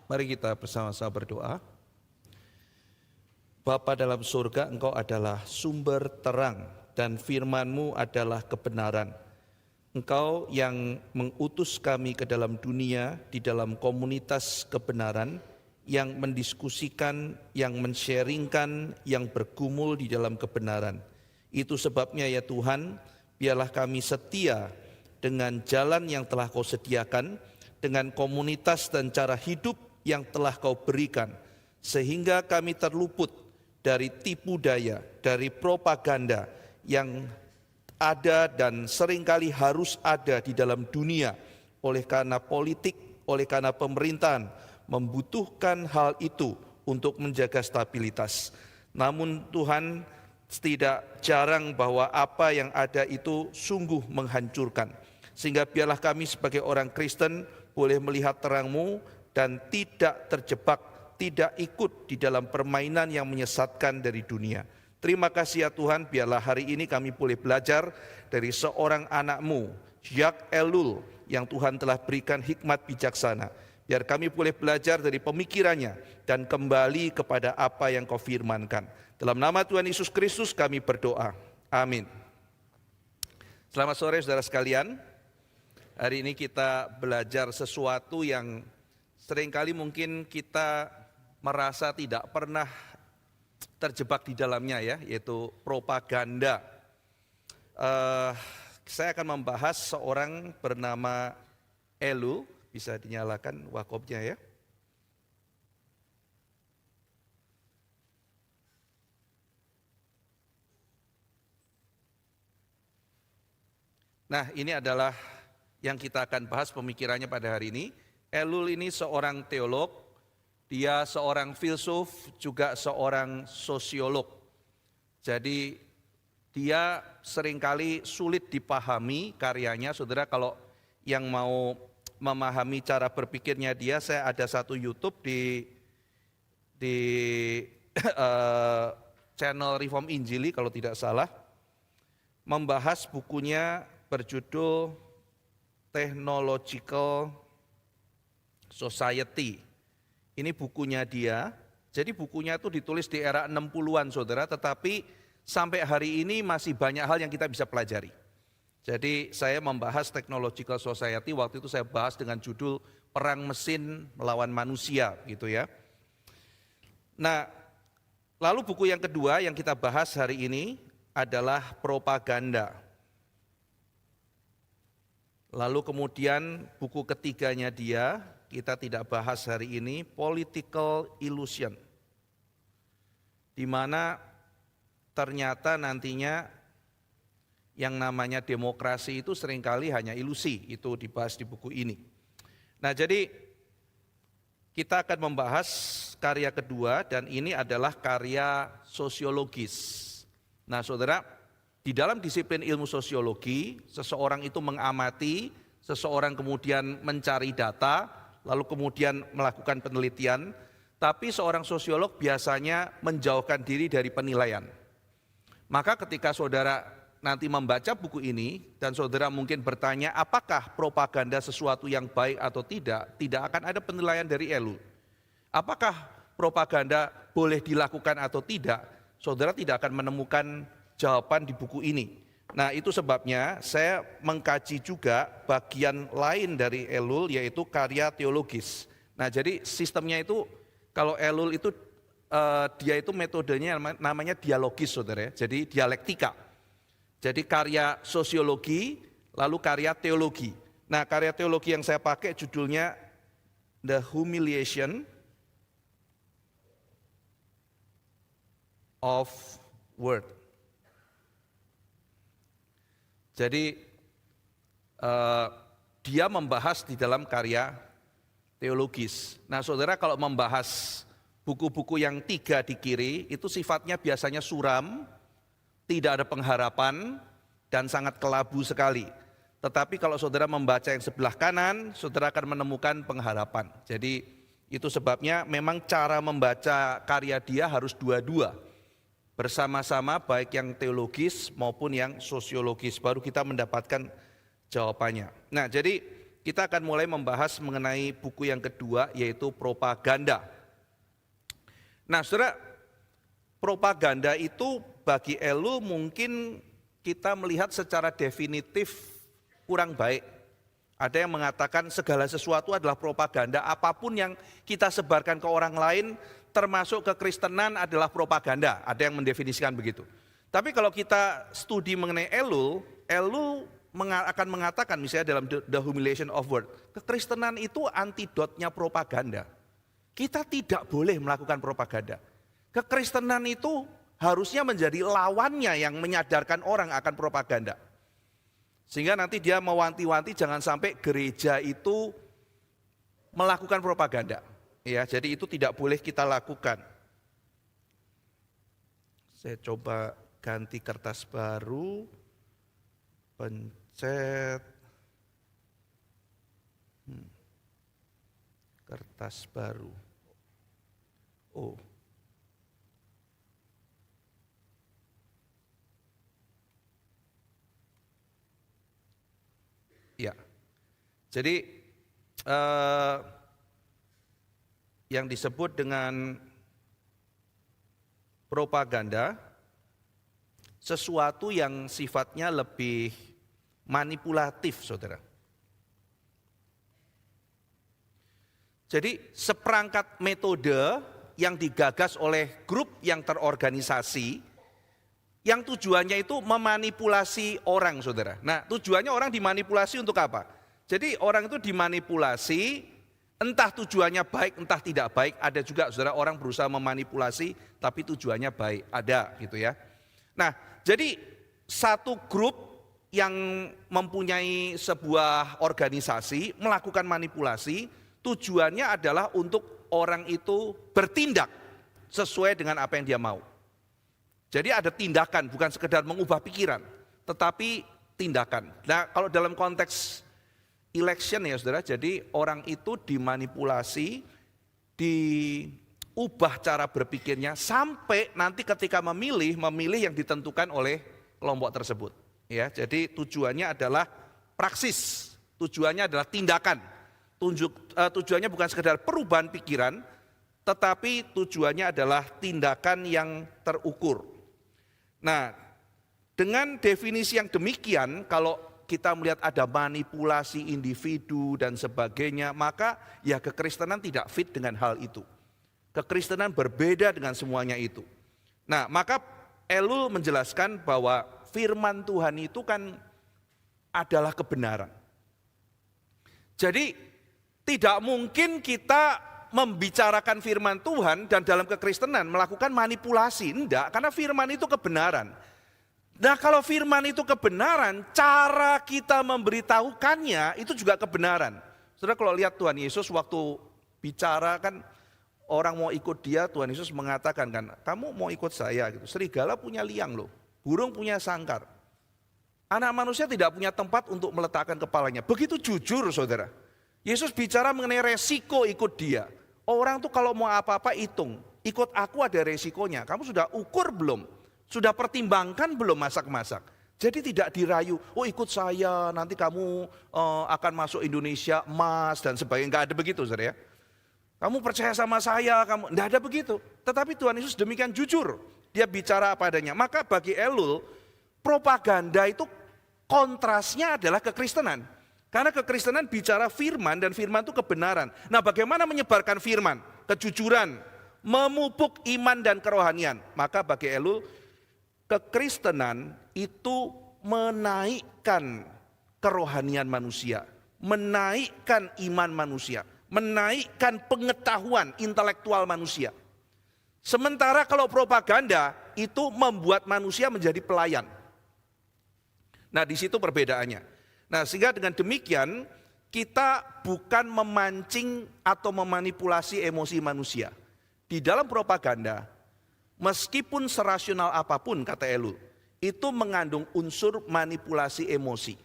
Mari kita bersama-sama berdoa. Bapa dalam surga, Engkau adalah sumber terang dan firman-Mu adalah kebenaran. Engkau yang mengutus kami ke dalam dunia di dalam komunitas kebenaran, yang mendiskusikan, yang men-sharingkan, yang bergumul di dalam kebenaran. Itu sebabnya ya Tuhan, biarlah kami setia dengan jalan yang telah Kau sediakan, dengan komunitas dan cara hidup yang telah Kau berikan, sehingga kami terluput dari tipu daya, dari propaganda yang ada dan seringkali harus ada di dalam dunia, oleh karena politik, oleh karena pemerintahan membutuhkan hal itu untuk menjaga stabilitas. Namun Tuhan, tidak jarang bahwa apa yang ada itu sungguh menghancurkan. Sehingga biarlah kami sebagai orang Kristen boleh melihat terang-Mu dan tidak terjebak, tidak ikut di dalam permainan yang menyesatkan dari dunia. Terima kasih ya Tuhan, biarlah hari ini kami boleh belajar dari seorang anak-Mu, Jacques Ellul, yang Tuhan telah berikan hikmat bijaksana. Biar kami boleh belajar dari pemikirannya dan kembali kepada apa yang Kau firmankan. Dalam nama Tuhan Yesus Kristus kami berdoa. Amin. Selamat sore saudara sekalian. Hari ini kita belajar sesuatu yang seringkali mungkin kita merasa tidak pernah terjebak di dalamnya ya, yaitu propaganda. Saya akan membahas seorang bernama Ellul, bisa dinyalakan wakopnya ya. Nah, ini adalah yang kita akan bahas pemikirannya pada hari ini. Ellul ini seorang teolog, dia seorang filsuf, juga seorang sosiolog. Jadi dia seringkali sulit dipahami karyanya. Saudara, kalau yang mau memahami cara berpikirnya dia, saya ada satu YouTube di channel Reform Injili kalau tidak salah, membahas bukunya berjudul Technological Society. Ini bukunya dia. Jadi bukunya itu ditulis di era 60-an saudara, tetapi sampai hari ini masih banyak hal yang kita bisa pelajari. Jadi saya membahas Technological Society, waktu itu saya bahas dengan judul Perang Mesin Melawan Manusia gitu ya. Nah, lalu buku yang kedua yang kita bahas hari ini adalah propaganda. Lalu kemudian buku ketiganya dia, kita tidak bahas hari ini, Political Illusion. Di mana ternyata nantinya yang namanya demokrasi itu seringkali hanya ilusi, itu dibahas di buku ini. Nah jadi kita akan membahas karya kedua dan ini adalah karya sosiologis. Nah saudara, di dalam disiplin ilmu sosiologi, seseorang itu mengamati, seseorang kemudian mencari data, lalu kemudian melakukan penelitian, tapi seorang sosiolog biasanya menjauhkan diri dari penilaian. Maka ketika saudara nanti membaca buku ini, dan saudara mungkin bertanya apakah propaganda sesuatu yang baik atau tidak akan ada penilaian dari Ellul. Apakah propaganda boleh dilakukan atau tidak, saudara tidak akan menemukan jawaban di buku ini. Nah itu sebabnya saya mengkaji juga bagian lain dari Ellul, yaitu karya teologis. Nah jadi sistemnya itu, kalau Ellul itu dia itu metodenya namanya dialogis saudara ya, jadi dialektika. Jadi karya sosiologi, lalu karya teologi. Nah karya teologi yang saya pakai judulnya The Humiliation of Word. Jadi dia membahas di dalam karya teologis. Nah saudara, kalau membahas buku-buku yang 3 di kiri, itu sifatnya biasanya suram, tidak ada pengharapan, dan sangat kelabu sekali. Tetapi kalau saudara membaca yang sebelah kanan, saudara akan menemukan pengharapan. Jadi itu sebabnya memang cara membaca karya dia harus dua-dua. Bersama-sama baik yang teologis maupun yang sosiologis, baru kita mendapatkan jawabannya. Nah jadi kita akan mulai membahas mengenai buku yang kedua, yaitu propaganda. Nah, saudara, propaganda itu bagi Elu mungkin kita melihat secara definitif kurang baik. Ada yang mengatakan segala sesuatu adalah propaganda, apapun yang kita sebarkan ke orang lain, termasuk kekristenan adalah propaganda. Ada yang mendefinisikan begitu. Tapi kalau kita studi mengenai Elu akan mengatakan misalnya dalam The Humiliation of Word, kekristenan itu antidotnya propaganda. Kita tidak boleh melakukan propaganda. Kekristenan itu harusnya menjadi lawannya yang menyadarkan orang akan propaganda. Sehingga nanti dia mewanti-wanti jangan sampai gereja itu melakukan propaganda. Ya, jadi itu tidak boleh kita lakukan. Saya coba ganti kertas baru, pencet kertas baru. Oh. Ya. Jadi yang disebut dengan propaganda sesuatu yang sifatnya lebih manipulatif, saudara. Jadi seperangkat metode yang digagas oleh grup yang terorganisasi, yang tujuannya itu memanipulasi orang, saudara. Nah, tujuannya orang dimanipulasi untuk apa? Jadi orang itu dimanipulasi, entah tujuannya baik, entah tidak baik. Ada juga, saudara, orang berusaha memanipulasi, tapi tujuannya baik. Ada, gitu ya. Nah, jadi satu grup yang mempunyai sebuah organisasi melakukan manipulasi, tujuannya adalah untuk orang itu bertindak sesuai dengan apa yang dia mau. Jadi ada tindakan, bukan sekedar mengubah pikiran, tetapi tindakan. Nah, kalau dalam konteks election ya saudara, jadi orang itu dimanipulasi, diubah cara berpikirnya sampai nanti ketika memilih yang ditentukan oleh kelompok tersebut. Ya, jadi tujuannya adalah praksis, tujuannya adalah tindakan. Tujuannya bukan sekedar perubahan pikiran, tetapi tujuannya adalah tindakan yang terukur. Nah, dengan definisi yang demikian, kalau kita melihat ada manipulasi individu dan sebagainya, maka ya kekristenan tidak fit dengan hal itu. Kekristenan berbeda dengan semuanya itu. Nah, maka Elul menjelaskan bahwa firman Tuhan itu kan adalah kebenaran. Jadi tidak mungkin kita membicarakan firman Tuhan dan dalam kekristenan melakukan manipulasi. Enggak, karena firman itu kebenaran. Nah, kalau firman itu kebenaran, cara kita memberitahukannya itu juga kebenaran. Saudara, kalau lihat Tuhan Yesus waktu bicara kan orang mau ikut dia, Tuhan Yesus mengatakan kan, kamu mau ikut saya gitu. Serigala punya liang loh, burung punya sangkar. Anak manusia tidak punya tempat untuk meletakkan kepalanya. Begitu jujur, saudara. Yesus bicara mengenai resiko ikut dia. Orang tuh kalau mau apa-apa hitung, ikut aku ada resikonya. Kamu sudah ukur belum? Sudah pertimbangkan belum masak-masak? Jadi tidak dirayu, oh ikut saya nanti kamu akan masuk Indonesia emas dan sebagainya. Enggak ada begitu, saudara ya. Kamu percaya sama saya, kamu enggak ada begitu. Tetapi Tuhan Yesus demikian jujur, dia bicara apa adanya. Maka bagi Elul, propaganda itu kontrasnya adalah kekristenan. Karena kekristenan bicara firman dan firman itu kebenaran. Nah, bagaimana menyebarkan firman? Kejujuran, memupuk iman dan kerohanian. Maka bagi Elul, kekristenan itu menaikkan kerohanian manusia, menaikkan iman manusia, menaikkan pengetahuan intelektual manusia. Sementara kalau propaganda itu membuat manusia menjadi pelayan. Nah, di situ perbedaannya. Nah, sehingga dengan demikian kita bukan memancing atau memanipulasi emosi manusia. Di dalam propaganda, meskipun serasional apapun kata Elul, itu mengandung unsur manipulasi emosi.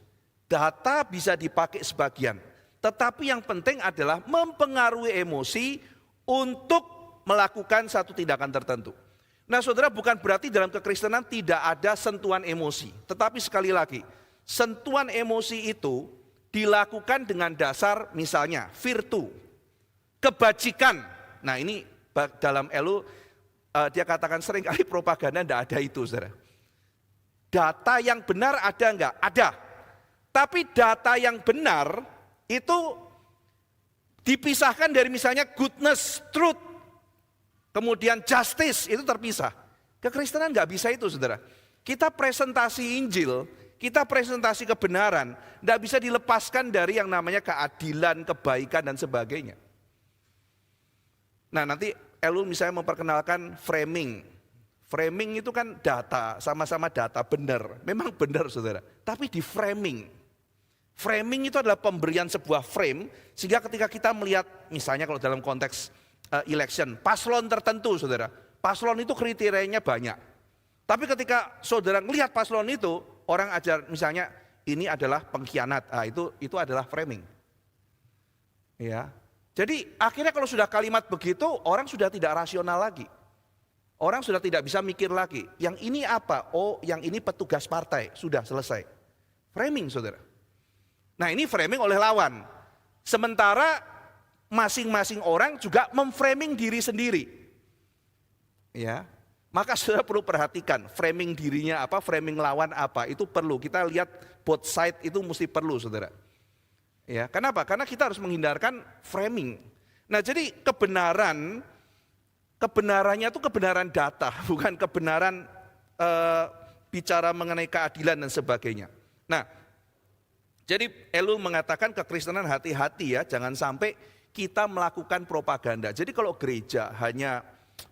Data bisa dipakai sebagian, tetapi yang penting adalah mempengaruhi emosi untuk melakukan satu tindakan tertentu. Nah, saudara, bukan berarti dalam kekristenan tidak ada sentuhan emosi, tetapi sekali lagi, sentuhan emosi itu dilakukan dengan dasar misalnya virtu, kebajikan. Nah ini dalam Elu dia katakan sering kali propaganda tidak ada itu, saudara. Data yang benar ada enggak? Ada. Tapi data yang benar itu dipisahkan dari misalnya goodness, truth, kemudian justice, itu terpisah. Kekristenan enggak bisa itu, saudara. Kita presentasi Injil, kita presentasi kebenaran, enggak bisa dilepaskan dari yang namanya keadilan, kebaikan, dan sebagainya. Nah nanti Elu misalnya memperkenalkan framing. Framing itu kan data, sama-sama data, benar. Memang benar, saudara. Tapi di framing. Framing itu adalah pemberian sebuah frame, sehingga ketika kita melihat, misalnya kalau dalam konteks election, paslon tertentu, saudara. Paslon itu kriterianya banyak. Tapi ketika saudara melihat paslon itu, orang ajar misalnya ini adalah pengkhianat, nah, itu adalah framing. Ya. Jadi akhirnya kalau sudah kalimat begitu, orang sudah tidak rasional lagi. Orang sudah tidak bisa mikir lagi. Yang ini apa? Oh, yang ini petugas partai. Sudah selesai. Framing, saudara. Nah ini framing oleh lawan. Sementara masing-masing orang juga memframing diri sendiri. Ya. Maka saudara perlu perhatikan framing dirinya apa, framing lawan apa. Itu perlu. Kita lihat both side itu mesti perlu, saudara. Ya, kenapa? Karena kita harus menghindarkan framing. Nah jadi kebenarannya itu kebenaran data, bukan kebenaran bicara mengenai keadilan dan sebagainya. Nah, jadi Elu mengatakan kekristenan hati-hati ya, jangan sampai kita melakukan propaganda. Jadi kalau gereja hanya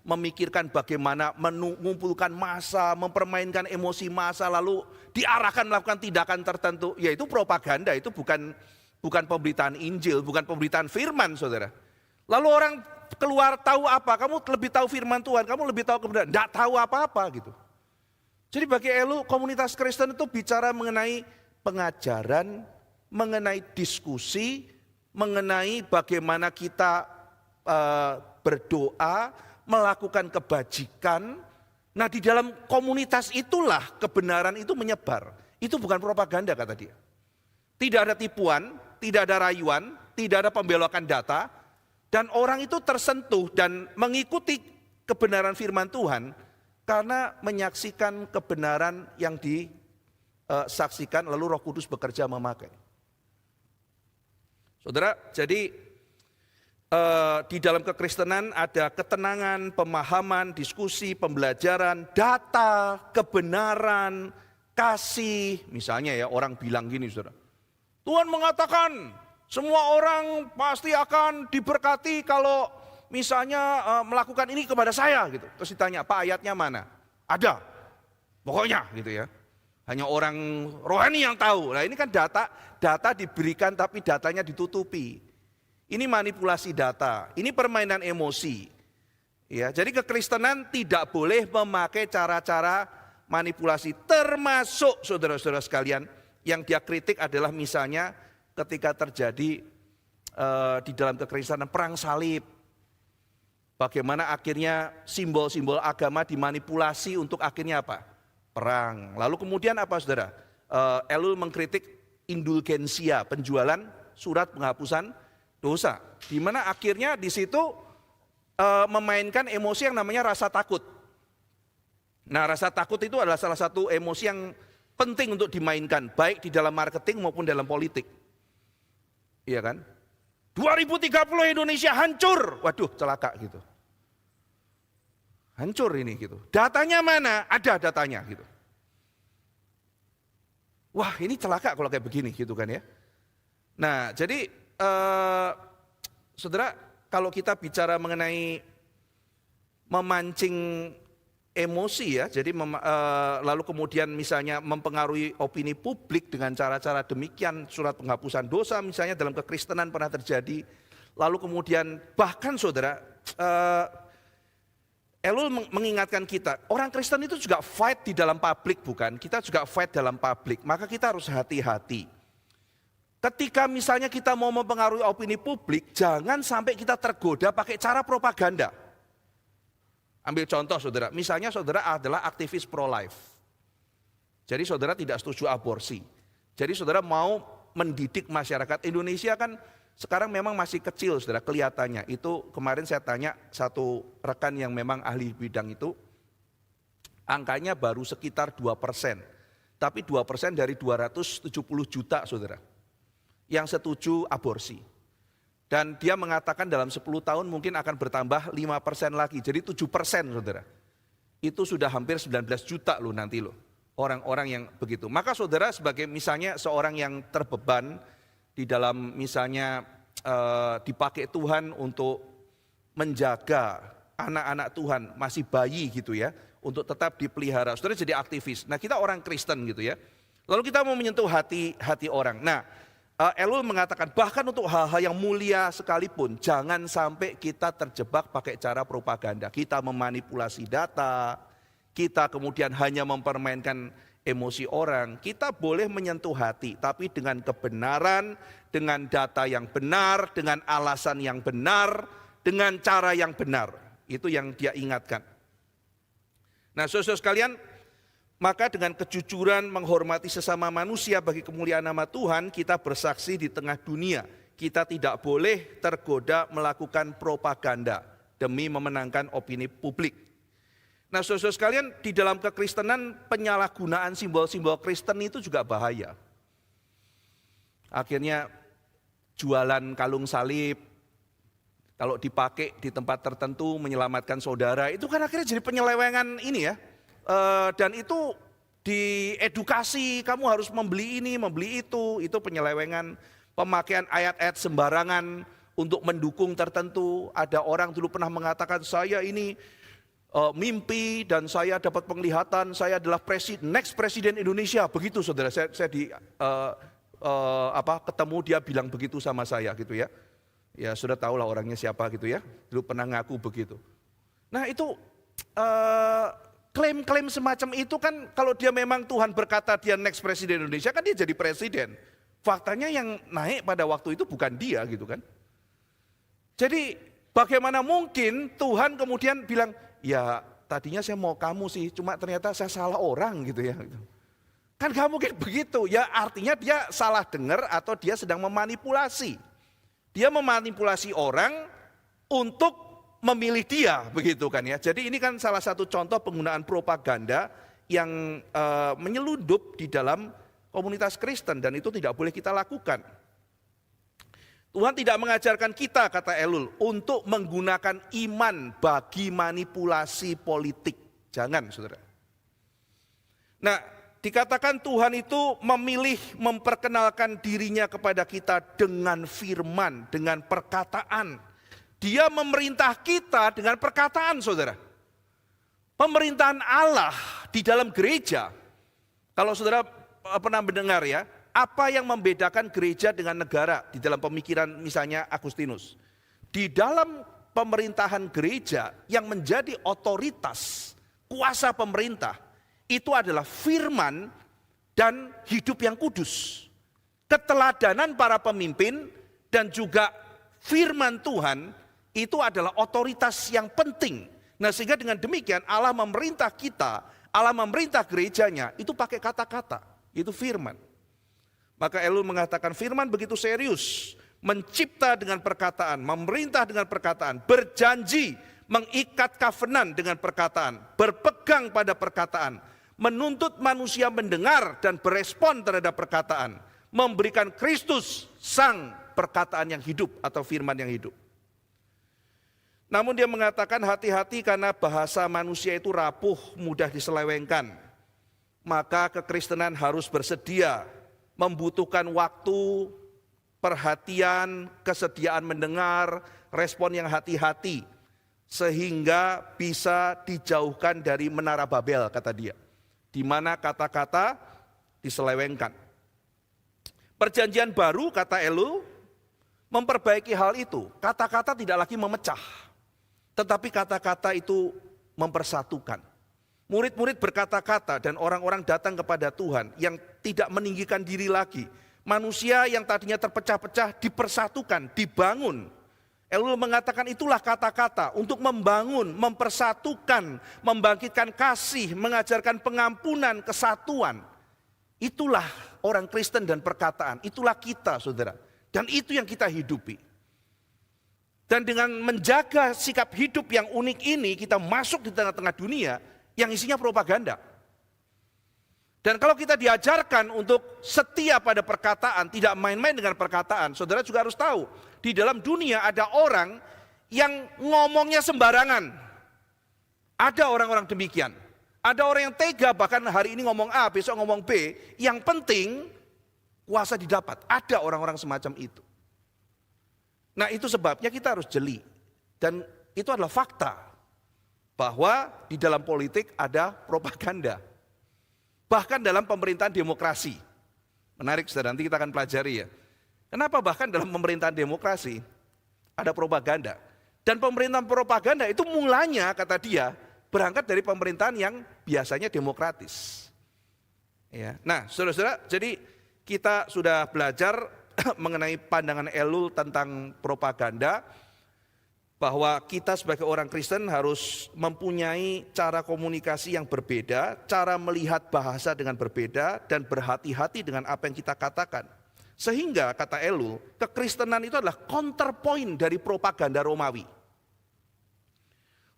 memikirkan bagaimana mengumpulkan massa, mempermainkan emosi massa, lalu diarahkan melakukan tindakan tertentu, yaitu propaganda, itu bukan pemberitaan Injil, bukan pemberitaan firman, saudara. Lalu orang keluar tahu apa? Kamu lebih tahu firman Tuhan, kamu lebih tahu kebenaran. Tidak tahu apa-apa gitu. Jadi bagi Elu, komunitas Kristen itu bicara mengenai pengajaran, mengenai diskusi, mengenai bagaimana kita berdoa, melakukan kebajikan. Nah di dalam komunitas itulah kebenaran itu menyebar. Itu bukan propaganda, kata dia. Tidak ada tipuan, tidak ada rayuan, tidak ada pembelokan data, dan orang itu tersentuh dan mengikuti kebenaran firman Tuhan karena menyaksikan kebenaran yang disaksikan lalu Roh Kudus bekerja memakai. Saudara, jadi di dalam kekristenan ada ketenangan, pemahaman, diskusi, pembelajaran, data, kebenaran, kasih. Misalnya ya orang bilang gini, saudara. Tuhan mengatakan semua orang pasti akan diberkati kalau misalnya melakukan ini kepada saya gitu. Terus ditanya, Pak ayatnya mana? Ada. Pokoknya gitu ya. Hanya orang rohani yang tahu. Nah ini kan data diberikan tapi datanya ditutupi. Ini manipulasi data, ini permainan emosi. Ya, jadi kekristenan tidak boleh memakai cara-cara manipulasi, termasuk saudara-saudara sekalian, yang dia kritik adalah misalnya ketika terjadi di dalam kekristenan perang salib. Bagaimana akhirnya simbol-simbol agama dimanipulasi untuk akhirnya apa? Perang. Lalu kemudian apa, saudara? Elu mengkritik indulgensia, penjualan surat penghapusan dosa. Di mana akhirnya di situ memainkan emosi yang namanya rasa takut. Nah rasa takut itu adalah salah satu emosi yang penting untuk dimainkan, baik di dalam marketing maupun dalam politik. Iya kan? 2030 Indonesia hancur. Waduh, celaka gitu. Hancur ini gitu. Datanya mana? Ada datanya gitu. Wah, ini celaka kalau kayak begini gitu kan ya. Nah, jadi saudara, kalau kita bicara mengenai memancing emosi ya, jadi lalu kemudian misalnya mempengaruhi opini publik dengan cara-cara demikian, surat penghapusan dosa misalnya dalam kekristenan pernah terjadi. Lalu kemudian bahkan saudara, Elul mengingatkan kita, orang Kristen itu juga fight di dalam publik bukan? Kita juga fight dalam publik, maka kita harus hati-hati. Ketika misalnya kita mau mempengaruhi opini publik, jangan sampai kita tergoda pakai cara propaganda. Ambil contoh saudara, misalnya saudara adalah aktivis pro-life. Jadi saudara tidak setuju aborsi. Jadi saudara mau mendidik masyarakat. Indonesia kan sekarang memang masih kecil, saudara, kelihatannya. Itu kemarin saya tanya satu rekan yang memang ahli bidang itu, angkanya baru sekitar 2%. Tapi 2% dari 270 juta, saudara, yang setuju aborsi. Dan dia mengatakan dalam 10 tahun mungkin akan bertambah 5% lagi, jadi 7%, saudara. Itu sudah hampir 19 juta loh nanti loh, orang-orang yang begitu. Maka saudara sebagai misalnya seorang yang terbeban di dalam misalnya dipakai Tuhan untuk menjaga anak-anak Tuhan, masih bayi gitu ya, untuk tetap dipelihara. Saudara jadi aktivis. Nah kita orang Kristen gitu ya. Lalu kita mau menyentuh hati orang. Nah Elul mengatakan bahkan untuk hal-hal yang mulia sekalipun jangan sampai kita terjebak pakai cara propaganda. Kita memanipulasi data, kita kemudian hanya mempermainkan emosi orang. Kita boleh menyentuh hati tapi dengan kebenaran, dengan data yang benar, dengan alasan yang benar, dengan cara yang benar. Itu yang dia ingatkan. Nah saudara sekalian, maka dengan kejujuran menghormati sesama manusia bagi kemuliaan nama Tuhan, kita bersaksi di tengah dunia. Kita tidak boleh tergoda melakukan propaganda demi memenangkan opini publik. Nah saudara sekalian, di dalam kekristenan penyalahgunaan simbol-simbol Kristen itu juga bahaya. Akhirnya jualan kalung salib, kalau dipakai di tempat tertentu menyelamatkan saudara, itu kan akhirnya jadi penyelewengan ini ya. Dan itu diedukasi, kamu harus membeli ini, membeli itu penyelewengan, pemakaian ayat-ayat sembarangan untuk mendukung tertentu. Ada orang dulu pernah mengatakan saya ini mimpi dan saya dapat penglihatan, saya adalah next presiden Indonesia, begitu saudara. Saya ketemu dia bilang begitu sama saya gitu ya. Ya sudah tahulah orangnya siapa gitu ya, dulu pernah ngaku begitu. Nah itu klaim-klaim semacam itu kan kalau dia memang Tuhan berkata dia next presiden Indonesia kan dia jadi presiden. Faktanya yang naik pada waktu itu bukan dia gitu kan. Jadi bagaimana mungkin Tuhan kemudian bilang, ya tadinya saya mau kamu sih, cuma ternyata saya salah orang gitu ya. Kan gak mungkin begitu, ya artinya dia salah dengar atau dia sedang memanipulasi. Dia memanipulasi orang untuk memilih dia, begitu kan ya. Jadi ini kan salah satu contoh penggunaan propaganda yang menyeludup di dalam komunitas Kristen dan itu tidak boleh kita lakukan. Tuhan tidak mengajarkan kita, kata Elul, untuk menggunakan iman bagi manipulasi politik. Jangan, saudara. Nah, dikatakan Tuhan itu memilih memperkenalkan dirinya kepada kita dengan firman, dengan perkataan. Dia memerintah kita dengan perkataan, saudara. Pemerintahan Allah di dalam gereja, kalau saudara pernah mendengar ya, apa yang membedakan gereja dengan negara di dalam pemikiran misalnya Agustinus. Di dalam pemerintahan gereja yang menjadi otoritas, kuasa pemerintah, itu adalah firman dan hidup yang kudus. Keteladanan para pemimpin dan juga firman Tuhan itu adalah otoritas yang penting. Nah sehingga dengan demikian Allah memerintah kita, Allah memerintah gerejanya, itu pakai kata-kata, itu firman. Maka Elul mengatakan firman begitu serius, mencipta dengan perkataan, memerintah dengan perkataan, berjanji, mengikat covenant dengan perkataan, berpegang pada perkataan, menuntut manusia mendengar dan berespon terhadap perkataan, memberikan Kristus sang perkataan yang hidup atau firman yang hidup. Namun dia mengatakan hati-hati karena bahasa manusia itu rapuh, mudah diselewengkan. Maka kekristenan harus bersedia, membutuhkan waktu, perhatian, kesediaan mendengar, respon yang hati-hati. Sehingga bisa dijauhkan dari menara Babel, kata dia. Di mana kata-kata diselewengkan. Perjanjian baru, kata Elul, memperbaiki hal itu. Kata-kata tidak lagi memecah. Tetapi kata-kata itu mempersatukan. Murid-murid berkata-kata dan orang-orang datang kepada Tuhan yang tidak meninggikan diri lagi. Manusia yang tadinya terpecah-pecah dipersatukan, dibangun. Elul mengatakan itulah kata-kata untuk membangun, mempersatukan, membangkitkan kasih, mengajarkan pengampunan, kesatuan. Itulah orang Kristen dan perkataan, itulah kita saudara. Dan itu yang kita hidupi. Dan dengan menjaga sikap hidup yang unik ini, kita masuk di tengah-tengah dunia yang isinya propaganda. Dan kalau kita diajarkan untuk setia pada perkataan, tidak main-main dengan perkataan, saudara juga harus tahu, di dalam dunia ada orang yang ngomongnya sembarangan. Ada orang-orang demikian. Ada orang yang tega, bahkan hari ini ngomong A, besok ngomong B, yang penting kuasa didapat. Ada orang-orang semacam itu. Nah itu sebabnya kita harus jeli. Dan itu adalah fakta. Bahwa di dalam politik ada propaganda. Bahkan dalam pemerintahan demokrasi. Menarik saudara, nanti kita akan pelajari ya. Kenapa bahkan dalam pemerintahan demokrasi ada propaganda. Dan pemerintahan propaganda itu mulanya kata dia berangkat dari pemerintahan yang biasanya demokratis. Ya. Nah saudara-saudara, jadi kita sudah belajar mengenai pandangan Elul tentang propaganda, bahwa kita sebagai orang Kristen harus mempunyai cara komunikasi yang berbeda, cara melihat bahasa dengan berbeda, dan berhati-hati dengan apa yang kita katakan. Sehingga kata Elul, kekristenan itu adalah counterpoint dari propaganda Romawi.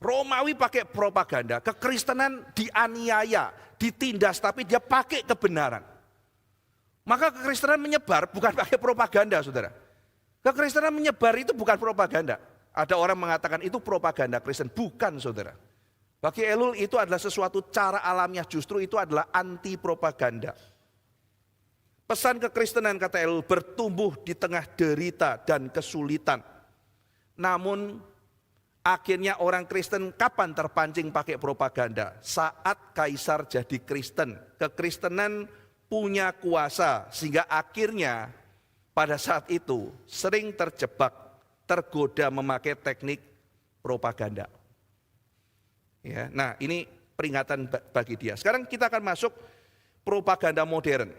Romawi pakai propaganda, kekristenan dianiaya, ditindas, tapi dia pakai kebenaran. Maka kekristenan menyebar bukan pakai propaganda saudara. Kekristenan menyebar itu bukan propaganda. Ada orang mengatakan itu propaganda Kristen, bukan saudara. Bagi Elul itu adalah sesuatu cara alamiah, justru itu adalah anti propaganda. Pesan kekristenan kata Elul bertumbuh di tengah derita dan kesulitan. Namun akhirnya orang Kristen kapan terpancing pakai propaganda? Saat kaisar jadi Kristen. Kekristenan punya kuasa sehingga akhirnya pada saat itu sering terjebak, tergoda memakai teknik propaganda. Ya, nah ini peringatan bagi dia. Sekarang kita akan masuk propaganda modern.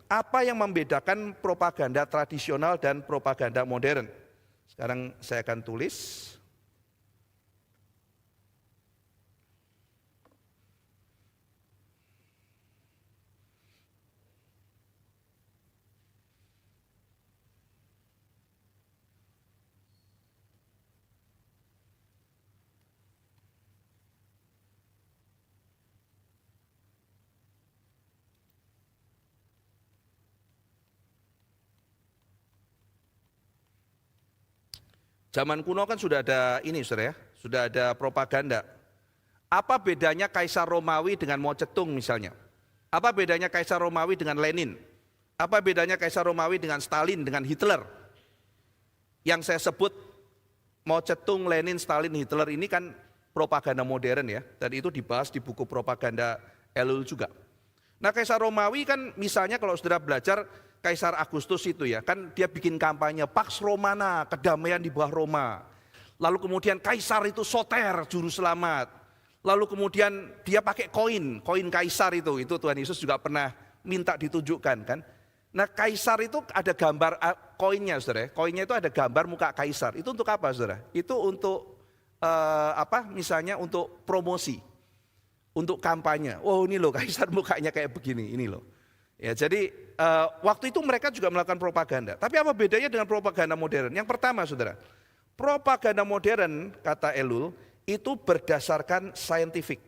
Apa yang membedakan propaganda tradisional dan propaganda modern? Sekarang saya akan tulis. Zaman kuno kan sudah ada ini saudara ya, sudah ada propaganda. Apa bedanya Kaisar Romawi dengan Mao Zedong misalnya? Apa bedanya Kaisar Romawi dengan Lenin? Apa bedanya Kaisar Romawi dengan Stalin, dengan Hitler? Yang saya sebut Mao Zedong, Lenin, Stalin, Hitler ini kan propaganda modern ya. Dan itu dibahas di buku propaganda Elul juga. Nah Kaisar Romawi kan misalnya kalau saudara belajar Kaisar Agustus itu ya, kan dia bikin kampanye Pax Romana, kedamaian di bawah Roma. Lalu kemudian Kaisar itu Soter, juru selamat. Lalu kemudian dia pakai koin Kaisar itu Tuhan Yesus juga pernah minta ditunjukkan kan. Nah Kaisar itu ada gambar koinnya saudara, koinnya itu ada gambar muka Kaisar. Itu untuk apa saudara? Itu untuk misalnya untuk promosi, untuk kampanye. Oh ini loh Kaisar mukanya kayak begini, ini loh. Ya, jadi waktu itu mereka juga melakukan propaganda. Tapi apa bedanya dengan propaganda modern? Yang pertama saudara, propaganda modern kata Elul itu berdasarkan saintifik.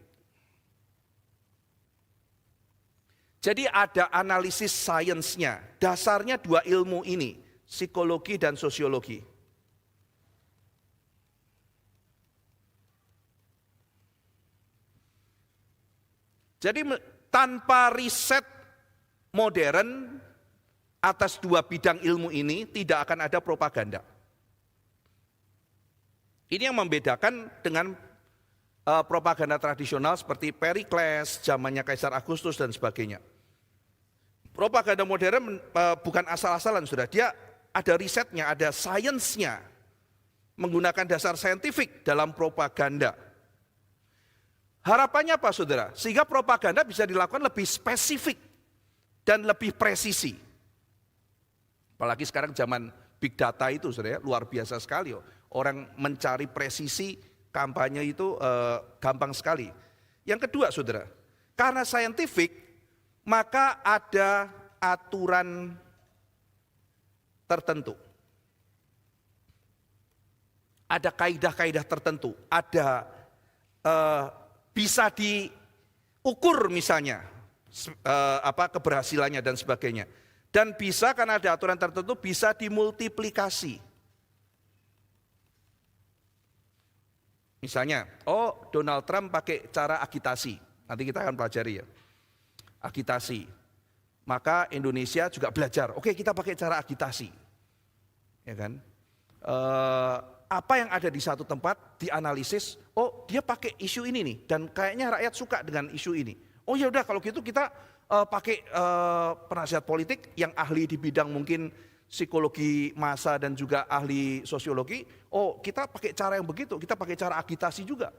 Jadi ada analisis sainsnya, dasarnya dua ilmu ini, psikologi dan sosiologi. Jadi tanpa riset modern atas dua bidang ilmu ini tidak akan ada propaganda. Ini yang membedakan dengan propaganda tradisional seperti Perikles, zamannya Kaisar Agustus dan sebagainya. Propaganda modern bukan asal-asalan sudah, dia ada risetnya, ada sainsnya, menggunakan dasar saintifik dalam propaganda. Harapannya apa saudara? Sehingga propaganda bisa dilakukan lebih spesifik dan lebih presisi. Apalagi sekarang zaman big data itu saudara, luar biasa sekali. Orang mencari presisi kampanye itu gampang sekali. Yang kedua saudara, karena saintifik maka ada aturan tertentu. Ada kaidah-kaidah tertentu, ada bisa diukur misalnya keberhasilannya dan sebagainya. Dan bisa karena ada aturan tertentu bisa dimultiplikasi. Misalnya, Donald Trump pakai cara agitasi. Nanti kita akan pelajari ya. Agitasi. Maka Indonesia juga belajar. Oke, kita pakai cara agitasi. Ya kan? Apa yang ada di satu tempat dianalisis, dia pakai isu ini nih dan kayaknya rakyat suka dengan isu ini. Oh ya udah kalau gitu kita pakai penasihat politik yang ahli di bidang mungkin psikologi massa dan juga ahli sosiologi. Kita pakai cara yang begitu, kita pakai cara agitasi juga.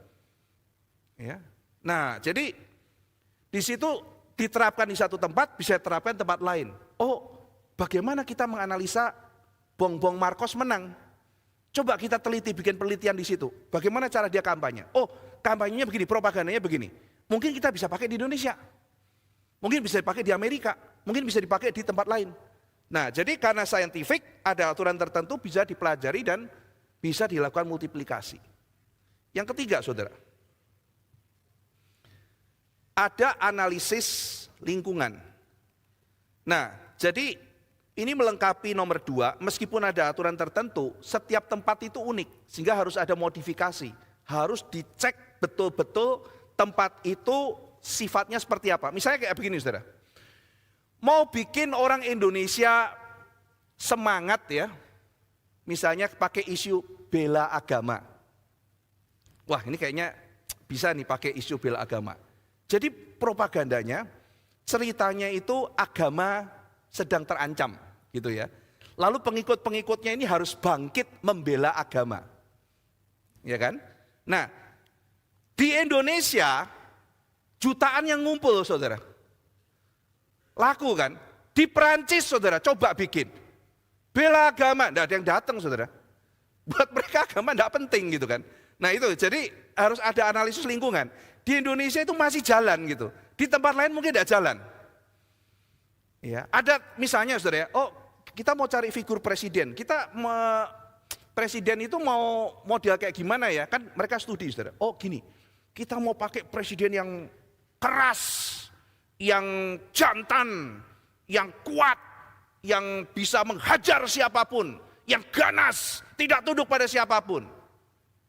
Ya. Nah, jadi di situ diterapkan di satu tempat bisa diterapkan tempat lain. Bagaimana kita menganalisa Bongbong Marcos menang? Coba kita teliti, bikin penelitian di situ. Bagaimana cara dia kampanye? Kampanyenya begini, propagandanya begini. Mungkin kita bisa pakai di Indonesia. Mungkin bisa dipakai di Amerika. Mungkin bisa dipakai di tempat lain. Nah, jadi karena scientific, ada aturan tertentu bisa dipelajari dan bisa dilakukan multiplikasi. Yang ketiga, saudara. Ada analisis lingkungan. Nah, jadi ini melengkapi nomor 2, meskipun ada aturan tertentu, setiap tempat itu unik, sehingga harus ada modifikasi. Harus dicek betul-betul tempat itu sifatnya seperti apa. Misalnya kayak begini saudara, mau bikin orang Indonesia semangat ya, misalnya pakai isu bela agama. Wah ini kayaknya bisa nih pakai isu bela agama. Jadi propagandanya, ceritanya itu agama sedang terancam. Gitu ya. Lalu pengikut-pengikutnya ini harus bangkit membela agama. Ya kan? Nah, di Indonesia jutaan yang ngumpul saudara. Laku kan? Di Perancis saudara, coba bikin. Bela agama, enggak ada yang datang saudara. Buat mereka agama enggak penting gitu kan. Nah itu, jadi harus ada analisis lingkungan. Di Indonesia itu masih jalan gitu. Di tempat lain mungkin enggak jalan. Ya, ada misalnya saudara, kita mau cari figur presiden, presiden itu mau model kayak gimana ya? Kan mereka studi saudara. Gini, kita mau pakai presiden yang keras, yang jantan, yang kuat, yang bisa menghajar siapapun, yang ganas, tidak tunduk pada siapapun.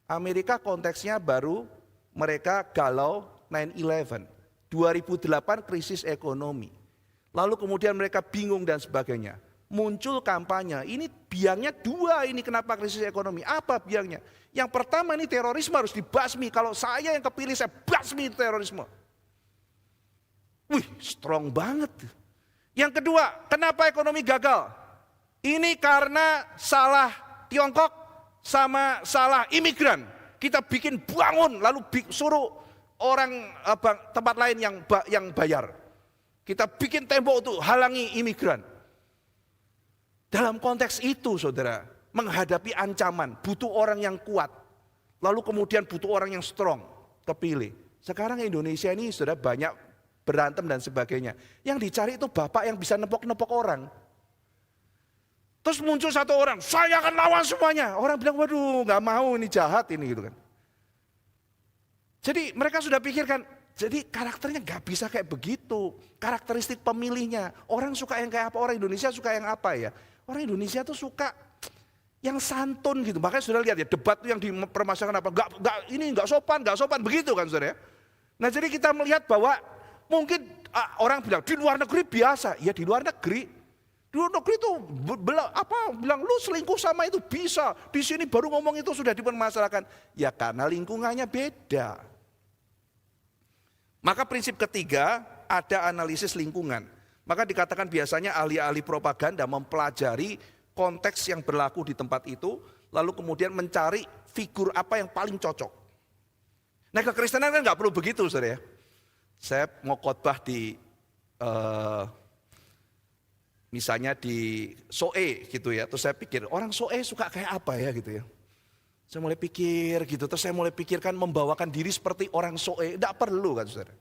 Amerika konteksnya baru mereka galau 9/11, 2008 krisis ekonomi. Lalu kemudian mereka bingung dan sebagainya. Muncul kampanye, ini biangnya 2 ini kenapa krisis ekonomi. Apa biangnya? Yang pertama ini terorisme harus dibasmi. Kalau saya yang kepilih saya basmi terorisme. Wih strong banget. Yang kedua, kenapa ekonomi gagal? Ini karena salah Tiongkok sama salah imigran. Kita bikin bangun lalu suruh orang tempat lain yang bayar. Kita bikin tembok untuk halangi imigran. Dalam konteks itu saudara, menghadapi ancaman, butuh orang yang kuat. Lalu kemudian butuh orang yang strong, kepilih. Sekarang Indonesia ini sudah banyak berantem dan sebagainya. Yang dicari itu bapak yang bisa nepok-nepok orang. Terus muncul satu orang, saya akan lawan semuanya. Orang bilang, waduh gak mau ini jahat ini gitu kan. Jadi mereka sudah pikirkan, jadi karakternya gak bisa kayak begitu. Karakteristik pemilihnya. Orang suka yang kayak apa? Orang Indonesia suka yang apa ya? Orang Indonesia tuh suka yang santun gitu. Makanya sudah lihat ya debat yang dipermasalahkan apa? Ini gak sopan begitu kan saudara ya. Nah jadi kita melihat bahwa mungkin orang bilang di luar negeri biasa. Ya di luar negeri. Di luar negeri itu bilang lu selingkuh sama itu bisa. Di sini baru ngomong itu sudah dipermasalahkan. Ya karena lingkungannya beda. Maka prinsip ketiga ada analisis lingkungan. Maka dikatakan biasanya ahli-ahli propaganda mempelajari konteks yang berlaku di tempat itu, lalu kemudian mencari figur apa yang paling cocok. Nah kekristenan kan nggak perlu begitu saudara ya. Saya mau khotbah di misalnya di Soe gitu ya, terus saya pikir orang Soe suka kayak apa ya gitu ya. Saya mulai pikir gitu, terus saya mulai pikirkan membawakan diri seperti orang Soe, tidak perlu kan saudara.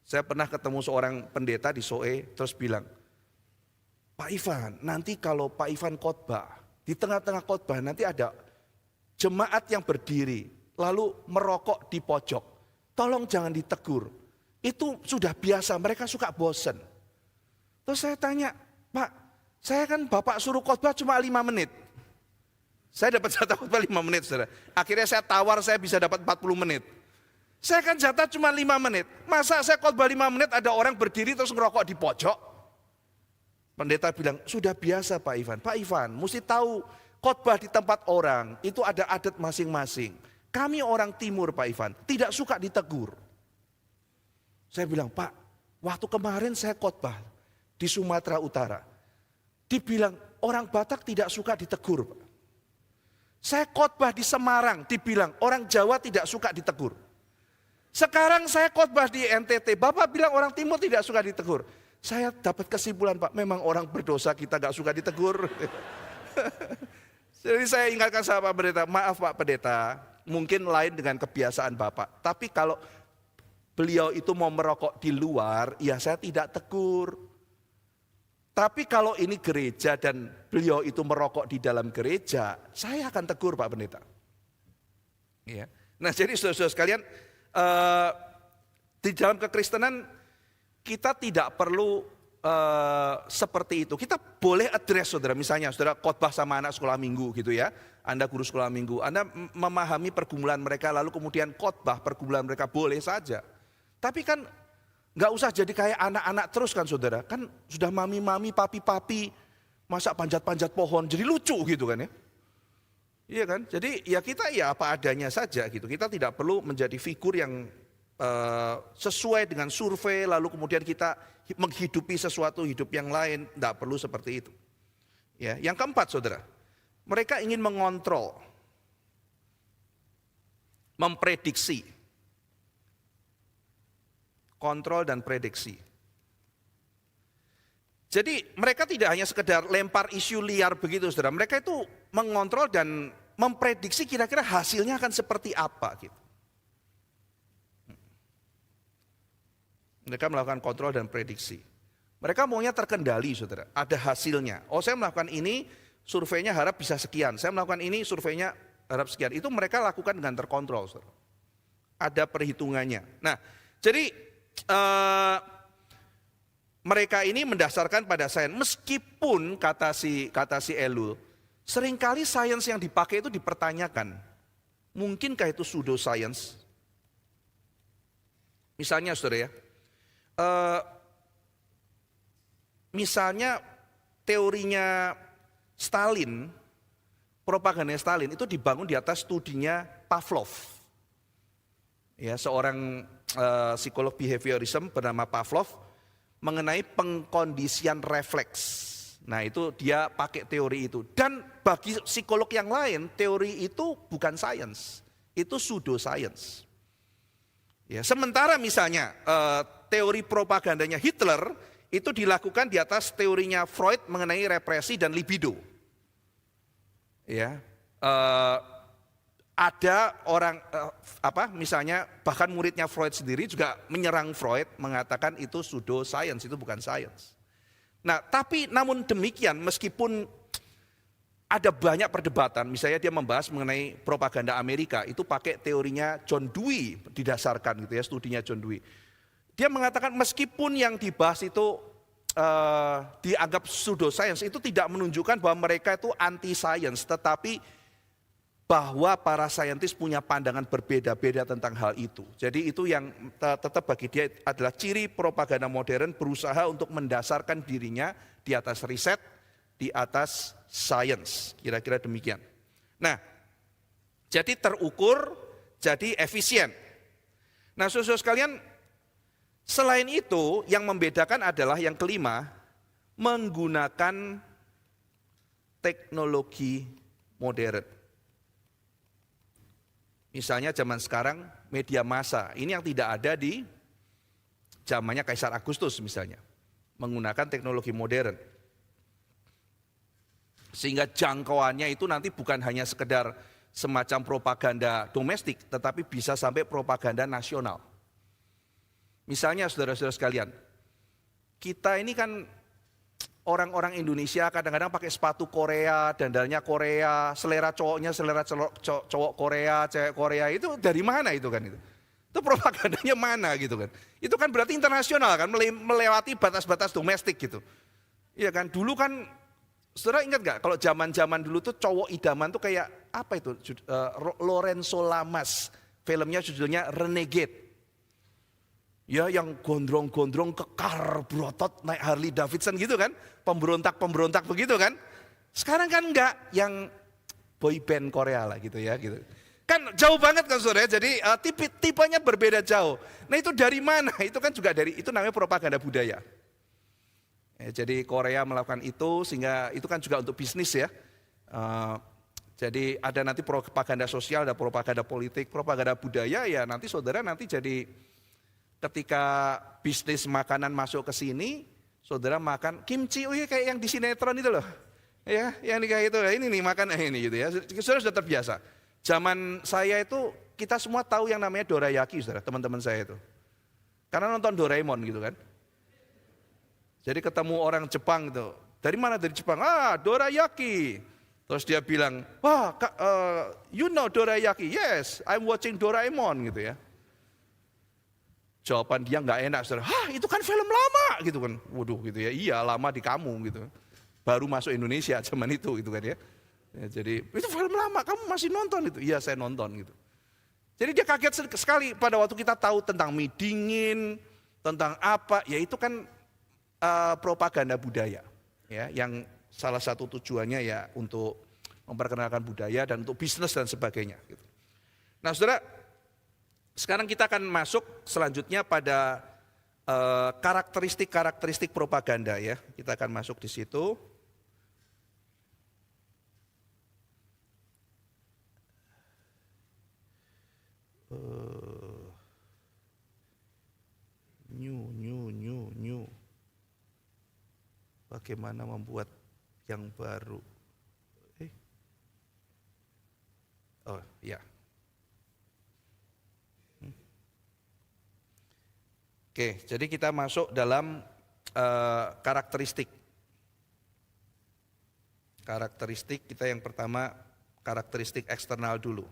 Saya pernah ketemu seorang pendeta di Soe, terus bilang, Pak Ivan, nanti kalau Pak Ivan khotbah, di tengah-tengah khotbah nanti ada jemaat yang berdiri, lalu merokok di pojok. Tolong jangan ditegur. Itu sudah biasa, mereka suka bosen. Terus saya tanya, Pak, saya kan Bapak suruh khotbah cuma 5 menit. Saya dapat jatah khotbah 5 menit, saudara. Akhirnya saya tawar, saya bisa dapat 40 menit. Saya kan jatah cuma 5 menit. Masa saya khotbah 5 menit ada orang berdiri terus ngerokok di pojok? Pendeta bilang, sudah biasa Pak Ivan. Pak Ivan, mesti tahu khotbah di tempat orang itu ada adat masing-masing. Kami orang timur Pak Ivan, tidak suka ditegur. Saya bilang, Pak, waktu kemarin saya khotbah di Sumatera Utara. Dibilang orang Batak tidak suka ditegur. Pak. Saya khotbah di Semarang, dibilang orang Jawa tidak suka ditegur. Sekarang saya khotbah di NTT, Bapak bilang orang timur tidak suka ditegur. Saya dapat kesimpulan Pak, memang orang berdosa kita gak suka ditegur. Jadi saya ingatkan sama Pak Pendeta, maaf Pak Pendeta, mungkin lain dengan kebiasaan Bapak. Tapi kalau beliau itu mau merokok di luar, ya saya tidak tegur. Tapi kalau ini gereja dan beliau itu merokok di dalam gereja, saya akan tegur Pak Pendeta. Ya. Nah jadi saudara-saudara sekalian, di dalam kekristenan kita tidak perlu seperti itu. Kita boleh address saudara, misalnya saudara khotbah sama anak sekolah minggu gitu ya. Anda guru sekolah minggu, Anda memahami pergumulan mereka lalu kemudian khotbah pergumulan mereka, boleh saja. Tapi kan nggak usah jadi kayak anak-anak terus kan saudara. Kan sudah mami-mami, papi-papi, masa panjat-panjat pohon, jadi lucu gitu kan ya. Iya kan, jadi ya kita ya apa adanya saja gitu. Kita tidak perlu menjadi figur yang sesuai dengan survei, lalu kemudian kita menghidupi sesuatu hidup yang lain, tidak perlu seperti itu. Ya, yang keempat saudara, mereka ingin mengontrol, memprediksi, kontrol dan prediksi. Jadi mereka tidak hanya sekedar lempar isu liar begitu saudara, mereka itu mengontrol dan memprediksi kira-kira hasilnya akan seperti apa gitu. Mereka melakukan kontrol dan prediksi. Mereka maunya terkendali saudara, ada hasilnya. Oh saya melakukan ini, surveinya harap bisa sekian. Saya melakukan ini, surveinya harap sekian. Itu mereka lakukan dengan terkontrol saudara. Ada perhitungannya. Nah jadi mereka ini mendasarkan pada sains. Meskipun kata si Elul, seringkali sains yang dipakai itu dipertanyakan. Mungkinkah itu pseudoscience? Misalnya saudara ya, misalnya teorinya Stalin, propaganda Stalin itu dibangun di atas studinya Pavlov. Ya, seorang psikolog behaviorism bernama Pavlov mengenai pengkondisian refleks. Nah itu dia pakai teori itu. Dan bagi psikolog yang lain teori itu bukan sains, itu pseudoscience. Ya, sementara misalnya teori propagandanya Hitler itu dilakukan di atas teorinya Freud mengenai represi dan libido. Ya, ada orang misalnya bahkan muridnya Freud sendiri juga menyerang Freud, mengatakan itu pseudoscience, itu bukan sains. Nah, tapi namun demikian meskipun ada banyak perdebatan, misalnya dia membahas mengenai propaganda Amerika, itu pakai teorinya John Dewey didasarkan gitu ya, studinya John Dewey. Dia mengatakan meskipun yang dibahas itu dianggap pseudoscience, itu tidak menunjukkan bahwa mereka itu anti science, tetapi bahwa para saintis punya pandangan berbeda-beda tentang hal itu. Jadi itu yang tetap bagi dia adalah ciri propaganda modern, berusaha untuk mendasarkan dirinya di atas riset, di atas sains, kira-kira demikian. Nah, jadi terukur, jadi efisien. Nah, saudara sekalian, selain itu yang membedakan adalah yang kelima, menggunakan teknologi modern. Misalnya zaman sekarang media massa, ini yang tidak ada di zamannya Kaisar Agustus misalnya, menggunakan teknologi modern. Sehingga jangkauannya itu nanti bukan hanya sekedar semacam propaganda domestik, tetapi bisa sampai propaganda nasional. Misalnya saudara-saudara sekalian, kita ini kan orang-orang Indonesia kadang-kadang pakai sepatu Korea, dandalnya Korea, selera cowoknya selera cowok Korea, cewek Korea, itu dari mana itu kan itu? Itu propagandanya mana gitu kan? Itu kan berarti internasional kan, melewati batas-batas domestik gitu. Iya kan, dulu kan, saudara ingat gak kalau zaman-zaman dulu tuh cowok idaman tuh kayak apa itu? Lorenzo Lamas, filmnya judulnya Renegade. Ya yang gondrong-gondrong kekar berotot naik Harley Davidson gitu kan, pemberontak-pemberontak begitu kan. Sekarang kan enggak, yang boy band Korea lah gitu ya gitu. Kan jauh banget kan saudara, jadi tipenya berbeda jauh. Nah itu dari mana? Itu kan juga dari, itu namanya propaganda budaya. Ya, jadi Korea melakukan itu sehingga itu kan juga untuk bisnis ya. Jadi ada nanti propaganda sosial, ada propaganda politik, propaganda budaya ya nanti saudara nanti jadi ketika bisnis makanan masuk ke sini, saudara makan kimchi, kayak yang di sinetron itu loh. Ya, yang kayak itu, ini nih makan ini gitu ya. Saudara sudah terbiasa. Zaman saya itu kita semua tahu yang namanya dorayaki, saudara, teman-teman saya itu. Karena nonton Doraemon gitu kan. Jadi ketemu orang Jepang gitu. Dari mana? Dari Jepang. Ah, dorayaki. Terus dia bilang, wah, you know dorayaki? Yes, I'm watching Doraemon gitu ya. Jawaban dia nggak enak, saudara. Hah, itu kan film lama gitu kan. Waduh gitu ya. Iya, lama di kamu gitu. Baru masuk Indonesia zaman itu gitu kan ya. Jadi itu film lama, kamu masih nonton itu? Iya, saya nonton gitu. Jadi dia kaget sekali pada waktu kita tahu tentang mie dingin, tentang apa, ya itu kan propaganda budaya. Ya, yang salah satu tujuannya ya untuk memperkenalkan budaya dan untuk bisnis dan sebagainya. Gitu. Nah, saudara, sekarang kita akan masuk selanjutnya pada karakteristik propaganda ya. Kita akan masuk di situ. New. Bagaimana membuat yang baru? Oh ya. Oke, jadi kita masuk dalam karakteristik. Karakteristik kita yang pertama, karakteristik eksternal dulu.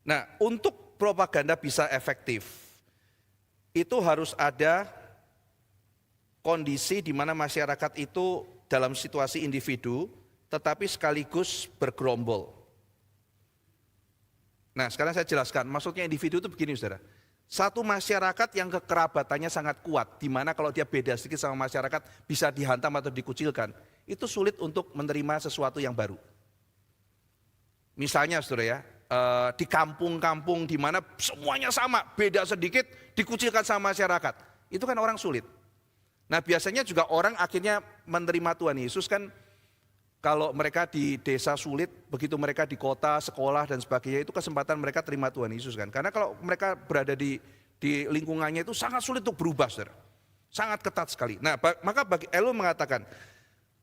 Nah, untuk propaganda bisa efektif, itu harus ada kondisi di mana masyarakat itu dalam situasi individu, tetapi sekaligus bergerombol. Nah, sekarang saya jelaskan, maksudnya individu itu begini saudara. Satu masyarakat yang kekerabatannya sangat kuat, di mana kalau dia beda sedikit sama masyarakat bisa dihantam atau dikucilkan, itu sulit untuk menerima sesuatu yang baru. Misalnya saudara ya, di kampung-kampung di mana semuanya sama, beda sedikit, dikucilkan sama masyarakat. Itu kan orang sulit. Nah biasanya juga orang akhirnya menerima Tuhan Yesus kan, kalau mereka di desa sulit, begitu mereka di kota, sekolah dan sebagainya, itu kesempatan mereka terima Tuhan Yesus kan. Karena kalau mereka berada di lingkungannya itu sangat sulit untuk berubah, saudara. Sangat ketat sekali. Nah maka Elo mengatakan,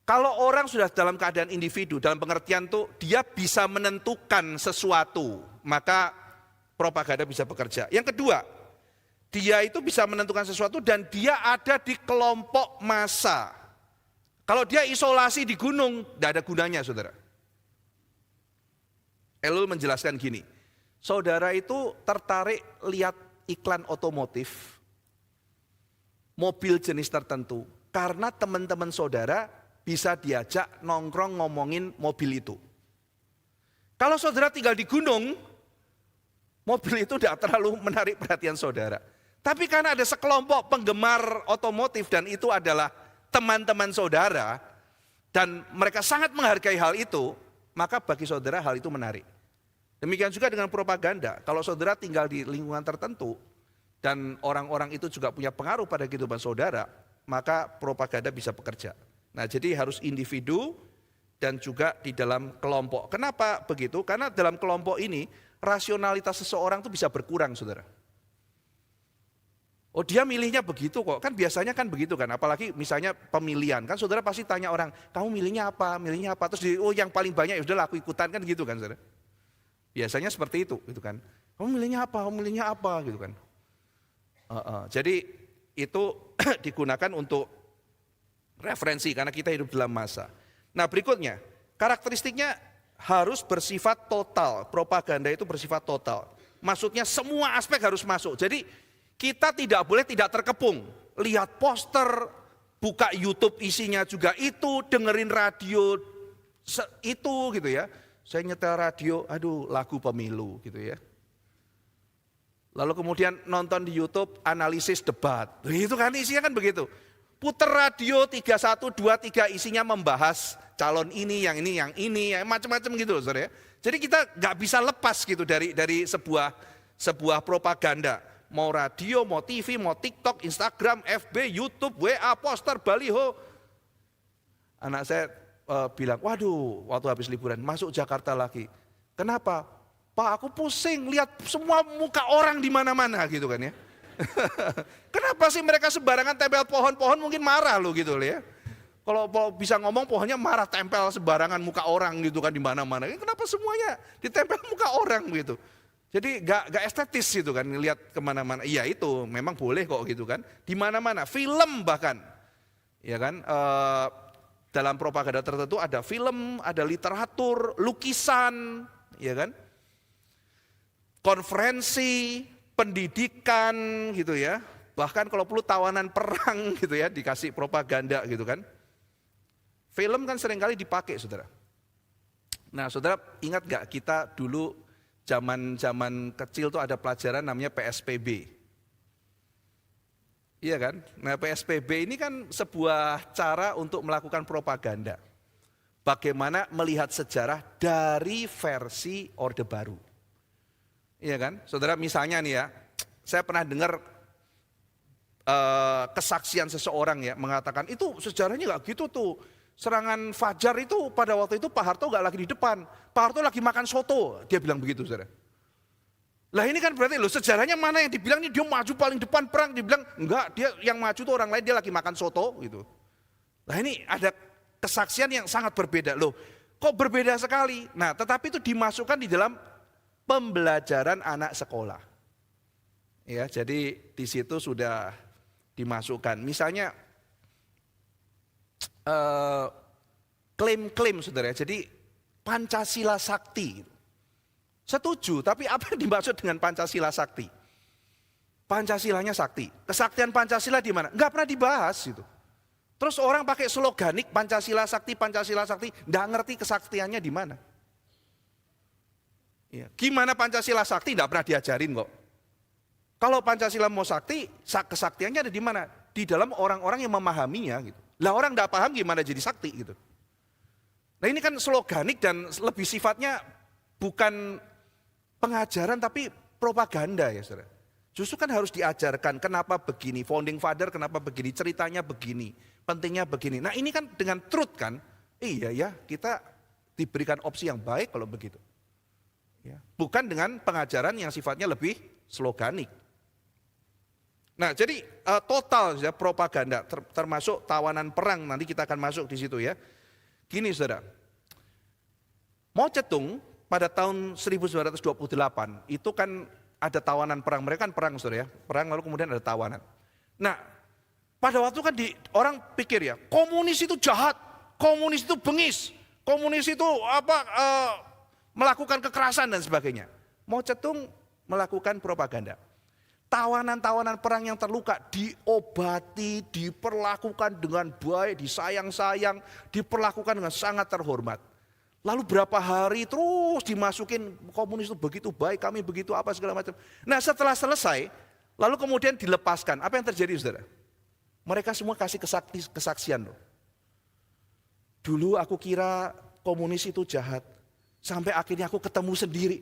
kalau orang sudah dalam keadaan individu, dalam pengertian tuh dia bisa menentukan sesuatu, maka propaganda bisa bekerja. Yang kedua, dia itu bisa menentukan sesuatu dan dia ada di kelompok massa. Kalau dia isolasi di gunung, tidak ada gunanya saudara. Elul menjelaskan gini, saudara itu tertarik lihat iklan otomotif, mobil jenis tertentu, karena teman-teman saudara bisa diajak nongkrong ngomongin mobil itu. Kalau saudara tinggal di gunung, mobil itu tidak terlalu menarik perhatian saudara. Tapi karena ada sekelompok penggemar otomotif dan itu adalah teman-teman saudara dan mereka sangat menghargai hal itu, maka bagi saudara hal itu menarik. Demikian juga dengan propaganda. Kalau saudara tinggal di lingkungan tertentu dan orang-orang itu juga punya pengaruh pada kehidupan saudara, maka propaganda bisa bekerja. Nah, jadi harus individu dan juga di dalam kelompok. Kenapa begitu? Karena dalam kelompok ini rasionalitas seseorang itu bisa berkurang, saudara. Oh dia milihnya begitu kok, kan biasanya kan begitu kan, apalagi misalnya pemilihan, kan saudara pasti tanya orang, kamu milihnya apa, terus oh yang paling banyak ya udahlah aku ikutan kan gitu kan saudara. Biasanya seperti itu gitu kan. Kamu milihnya apa? Kamu milihnya apa? Gitu kan. Jadi itu digunakan untuk referensi karena kita hidup dalam masa. Nah berikutnya, karakteristiknya harus bersifat total. Propaganda itu bersifat total. Maksudnya semua aspek harus masuk. Jadi kita tidak boleh tidak terkepung. Lihat poster, buka YouTube isinya juga itu, dengerin radio itu gitu ya. Saya nyetel radio, aduh lagu pemilu gitu ya. Lalu kemudian nonton di YouTube analisis debat. Itu kan isinya kan begitu. Puter radio 3123 isinya membahas calon ini, yang macam-macam gitu loh saudara ya. Jadi kita nggak bisa lepas gitu dari sebuah propaganda. Mau radio, mau TV, mau TikTok, Instagram, FB, YouTube, WA, poster, baliho. Anak saya bilang, waduh waktu habis liburan masuk Jakarta lagi. Kenapa? Pak aku pusing lihat semua muka orang di mana-mana gitu kan ya. Kenapa sih mereka sembarangan tempel pohon-pohon mungkin marah loh gitu loh ya. Kalau bisa ngomong pohonnya marah tempel sembarangan muka orang gitu kan di mana-mana. Kenapa semuanya ditempel muka orang gitu. Jadi gak estetis gitu kan lihat kemana-mana. Iya itu memang boleh kok gitu kan. Di mana-mana film bahkan. Ya kan dalam propaganda tertentu ada film, ada literatur, lukisan, ya kan. Konferensi, pendidikan gitu ya. Bahkan kalau perlu tawanan perang gitu ya, dikasih propaganda gitu kan. Film kan seringkali dipakai saudara. Nah saudara ingat gak kita dulu zaman kecil tuh ada pelajaran namanya PSPB. Iya kan? Nah PSPB ini kan sebuah cara untuk melakukan propaganda. Bagaimana melihat sejarah dari versi Orde Baru. Iya kan? Saudara misalnya nih ya, saya pernah dengar kesaksian seseorang ya mengatakan itu sejarahnya gak gitu tuh. Serangan Fajar itu pada waktu itu Pak Harto gak lagi di depan. Pak Harto lagi makan soto, dia bilang begitu saudara. Lah ini kan berarti loh sejarahnya mana yang dibilang ini dia maju paling depan perang, dibilang enggak dia yang maju tuh orang lain dia lagi makan soto gitu. Lah ini ada kesaksian yang sangat berbeda loh. Kok berbeda sekali? Nah tetapi itu dimasukkan di dalam pembelajaran anak sekolah. Ya, jadi di situ sudah dimasukkan. Misalnya klaim-klaim saudara. Jadi Pancasila Sakti. Setuju, tapi apa yang dimaksud dengan Pancasila Sakti? Pancasilanya sakti. Kesaktian Pancasila di mana? Enggak pernah dibahas itu. Terus orang pakai sloganik Pancasila Sakti, enggak ngerti kesaktiannya di mana. Ya. Gimana Pancasila Sakti enggak pernah diajarin kok. Kalau Pancasila mau sakti, kesaktiannya ada di mana? Di dalam orang-orang yang memahaminya gitu. Lah orang enggak paham gimana jadi sakti gitu. Nah ini kan sloganik dan lebih sifatnya bukan pengajaran tapi propaganda ya saudara. Justru kan harus diajarkan kenapa begini, founding father kenapa begini, ceritanya begini, pentingnya begini. Nah ini kan dengan truth kan, iya ya kita diberikan opsi yang baik kalau begitu. Ya. Bukan dengan pengajaran yang sifatnya lebih sloganik. Nah jadi total ya, propaganda termasuk tawanan perang nanti kita akan masuk di situ ya. Gini saudara, Mao Zedong pada tahun 1928 itu kan ada tawanan perang, mereka kan perang saudara ya, perang lalu kemudian ada tawanan. Nah pada waktu kan orang pikir ya, komunis itu jahat, komunis itu bengis, komunis itu melakukan kekerasan dan sebagainya. Mao Zedong melakukan propaganda. Tawanan-tawanan perang yang terluka diobati, diperlakukan dengan baik, disayang-sayang, diperlakukan dengan sangat terhormat. Lalu berapa hari terus dimasukin komunis itu begitu baik, kami begitu apa segala macam. Nah setelah selesai, lalu kemudian dilepaskan. Apa yang terjadi saudara? Mereka semua kasih kesaksian loh. Dulu aku kira komunis itu jahat, sampai akhirnya aku ketemu sendiri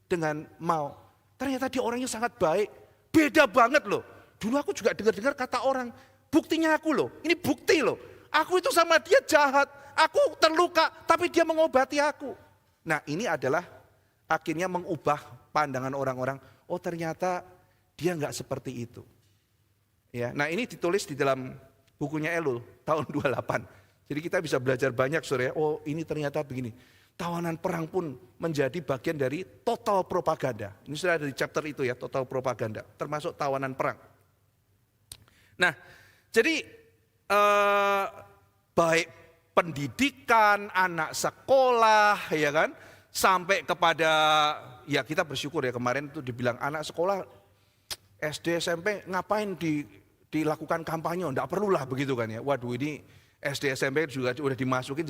dengan Mao. Ternyata dia orangnya sangat baik. Beda banget loh. Dulu aku juga dengar-dengar kata orang, buktinya aku loh, ini bukti loh. Aku itu sama dia jahat, aku terluka, tapi dia mengobati aku. Nah ini adalah akhirnya mengubah pandangan orang-orang, oh ternyata dia nggak seperti itu. Ya, nah ini ditulis di dalam bukunya Elul tahun 28. Jadi kita bisa belajar banyak saudara, oh ini ternyata begini. Tawanan perang pun menjadi bagian dari total propaganda. Ini sudah ada di chapter itu ya, total propaganda, termasuk tawanan perang. Nah, jadi baik pendidikan, anak sekolah, ya kan, sampai kepada, ya kita bersyukur ya kemarin itu dibilang anak sekolah SD, SMP ngapain dilakukan kampanye, enggak perlulah begitu kan ya. Waduh ini SD, SMP juga udah dimasukin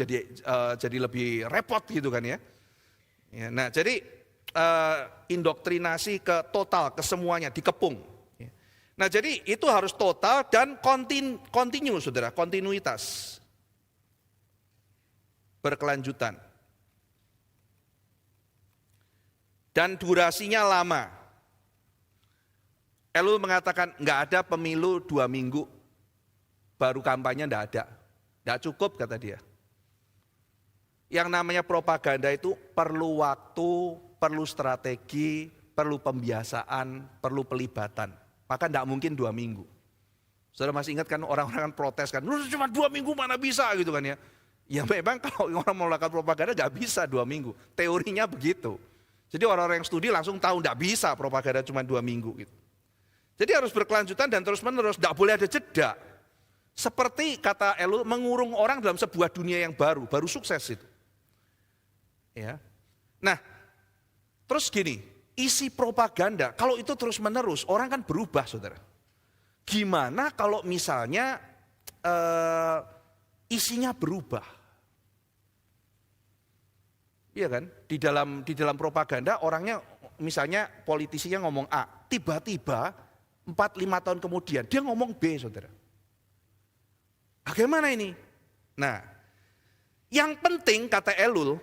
jadi lebih repot gitu kan ya. Nah jadi indoktrinasi ke total, ke semuanya, dikepung. Nah jadi itu harus total dan kontinu saudara, kontinuitas. Berkelanjutan. Dan durasinya lama. Elul mengatakan nggak ada pemilu 2 minggu, baru kampanye nggak ada. Nggak cukup kata dia. Yang namanya propaganda itu perlu waktu, perlu strategi, perlu pembiasaan, perlu pelibatan. Maka nggak mungkin 2 minggu. Saudara masih ingat kan orang-orang kan protes kan, cuma 2 minggu mana bisa gitu kan ya. Ya memang kalau orang mau melakukan propaganda nggak bisa 2 minggu. Teorinya begitu. Jadi orang-orang yang studi langsung tahu nggak bisa propaganda cuma 2 minggu gitu. Jadi harus berkelanjutan dan terus menerus, nggak boleh ada jeda. Seperti kata Elul, mengurung orang dalam sebuah dunia yang baru sukses itu. Ya. Nah, terus gini, isi propaganda, kalau itu terus menerus, orang kan berubah saudara. Gimana kalau misalnya isinya berubah? Iya kan? Di dalam propaganda orangnya, misalnya politisinya ngomong A, tiba-tiba 4-5 tahun kemudian dia ngomong B saudara. Bagaimana ini? Nah, yang penting kata Elul,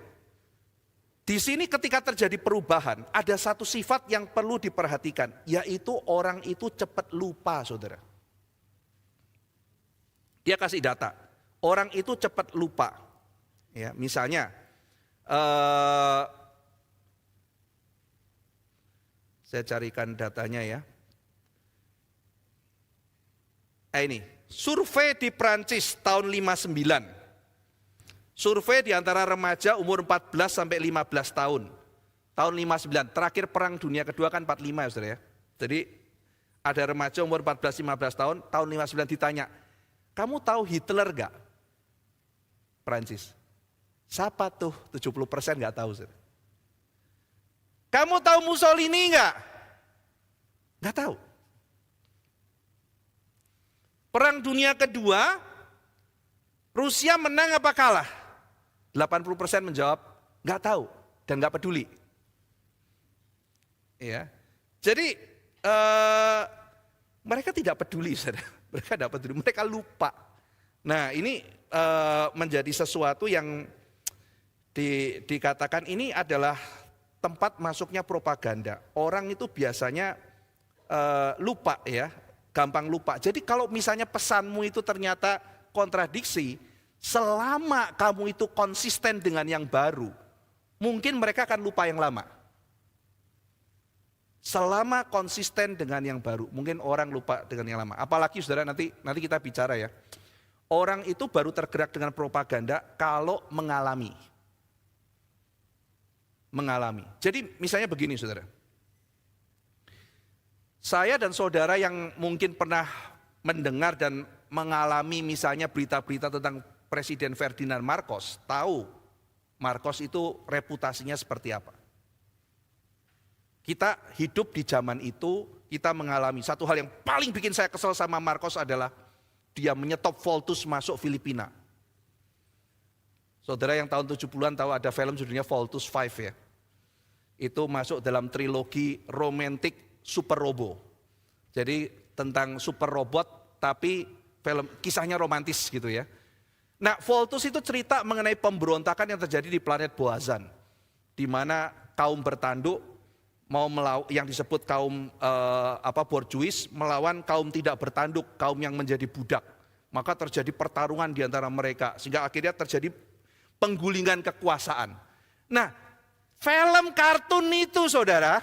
di sini ketika terjadi perubahan, ada satu sifat yang perlu diperhatikan, yaitu orang itu cepat lupa, saudara. Dia kasih data, orang itu cepat lupa. Ya, misalnya, saya carikan datanya ya. Ini. Survei di Prancis tahun 59. Survei di antara remaja umur 14 sampai 15 tahun. Tahun 59, terakhir perang dunia kedua kan 45 ya saudara ya. Jadi ada remaja umur 14-15 tahun, tahun 59 ditanya, kamu tahu Hitler gak? Prancis. Siapa tuh? 70% gak tahu saudara. Kamu tahu Mussolini gak? Gak tahu. Perang dunia kedua, Rusia menang apa kalah? 80% menjawab, nggak tahu dan nggak peduli. Ya, jadi mereka tidak peduli, saudara. Mereka tidak peduli, mereka lupa. Nah ini menjadi sesuatu yang dikatakan ini adalah tempat masuknya propaganda. Orang itu biasanya lupa ya. Gampang lupa. Jadi kalau misalnya pesanmu itu ternyata kontradiksi, selama kamu itu konsisten dengan yang baru, mungkin mereka akan lupa yang lama. Selama konsisten dengan yang baru, mungkin orang lupa dengan yang lama. Apalagi saudara nanti kita bicara ya. Orang itu baru tergerak dengan propaganda kalau mengalami. Jadi misalnya begini saudara. Saya dan saudara yang mungkin pernah mendengar dan mengalami misalnya berita-berita tentang Presiden Ferdinand Marcos, tahu Marcos itu reputasinya seperti apa. Kita hidup di zaman itu, kita mengalami satu hal yang paling bikin saya kesel sama Marcos adalah dia menyetop Voltus masuk Filipina. Saudara yang tahun 70-an tahu ada film judulnya Voltus 5 ya. Itu masuk dalam trilogi romantik Super Robo. Jadi tentang super robot tapi film kisahnya romantis gitu ya. Nah, Voltus itu cerita mengenai pemberontakan yang terjadi di planet Boazan. Di mana kaum bertanduk mau melawan yang disebut kaum borjuis melawan kaum tidak bertanduk, kaum yang menjadi budak. Maka terjadi pertarungan di antara mereka sehingga akhirnya terjadi penggulingan kekuasaan. Nah, film kartun itu saudara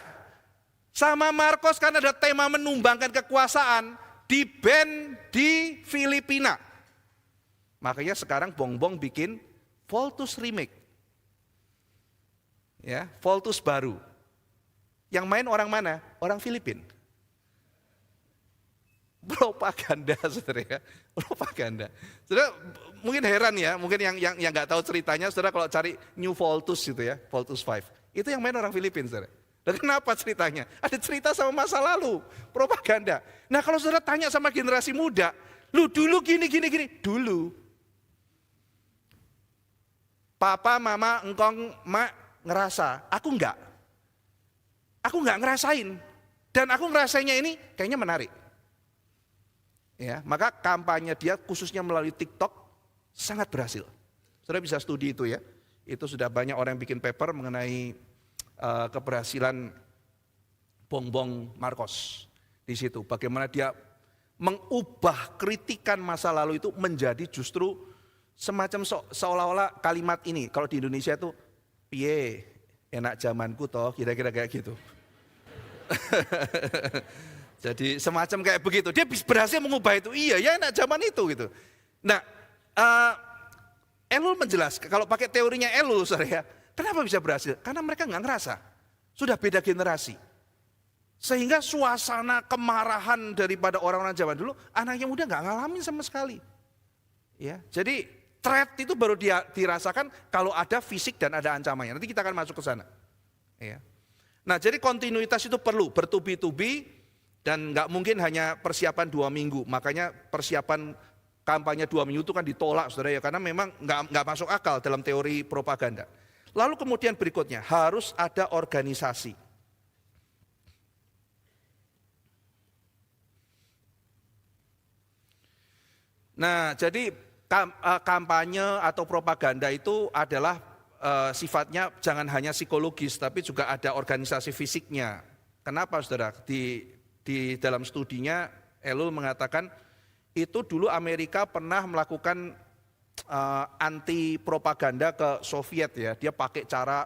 sama Marcos kan ada tema menumbangkan kekuasaan, di-ban di Filipina. Makanya sekarang Bongbong bikin Voltus remake. Ya, Voltus baru. Yang main orang mana? Orang Filipina. Propaganda, saudara ya, propaganda. Saudara mungkin heran ya, mungkin yang nggak tahu ceritanya, saudara kalau cari New Voltus gitu ya, Voltus 5, itu yang main orang Filipina, saudara. Dan kenapa ceritanya? Ada cerita sama masa lalu, propaganda. Nah kalau saudara tanya sama generasi muda, lu dulu gini, dulu. Papa, mama, engkong, mak ngerasa, aku enggak. Aku enggak ngerasain. Dan aku ngerasainnya ini kayaknya menarik. Ya, maka kampanye dia khususnya melalui TikTok sangat berhasil. Saudara bisa studi itu ya. Itu sudah banyak orang yang bikin paper mengenai keberhasilan Bongbong Marcos di situ. Bagaimana dia mengubah kritikan masa lalu itu menjadi justru semacam seolah-olah kalimat ini. Kalau di Indonesia itu, piye enak zamanku toh, kira-kira kayak gitu. Jadi semacam kayak begitu. Dia berhasil mengubah itu. Iya ya enak zaman itu gitu. Nah, Ellul menjelaskan, kalau pakai teorinya Ellul, saudara ya, kenapa bisa berhasil? Karena mereka nggak ngerasa. Sudah beda generasi. Sehingga suasana kemarahan daripada orang-orang zaman dulu, anaknya muda nggak ngalamin sama sekali. Ya, jadi threat itu baru dia dirasakan kalau ada fisik dan ada ancamannya. Nanti kita akan masuk ke sana. Ya. Nah, jadi kontinuitas itu perlu bertubi-tubi dan nggak mungkin hanya persiapan 2 minggu. Makanya persiapan kampanye 2 minggu itu kan ditolak, saudara ya, karena memang nggak masuk akal dalam teori propaganda. Lalu kemudian berikutnya harus ada organisasi. Nah, jadi kampanye atau propaganda itu adalah sifatnya jangan hanya psikologis, tapi juga ada organisasi fisiknya. Kenapa, saudara? Di dalam studinya, Ellul mengatakan itu dulu Amerika pernah melakukan anti propaganda ke Soviet ya. Dia pakai cara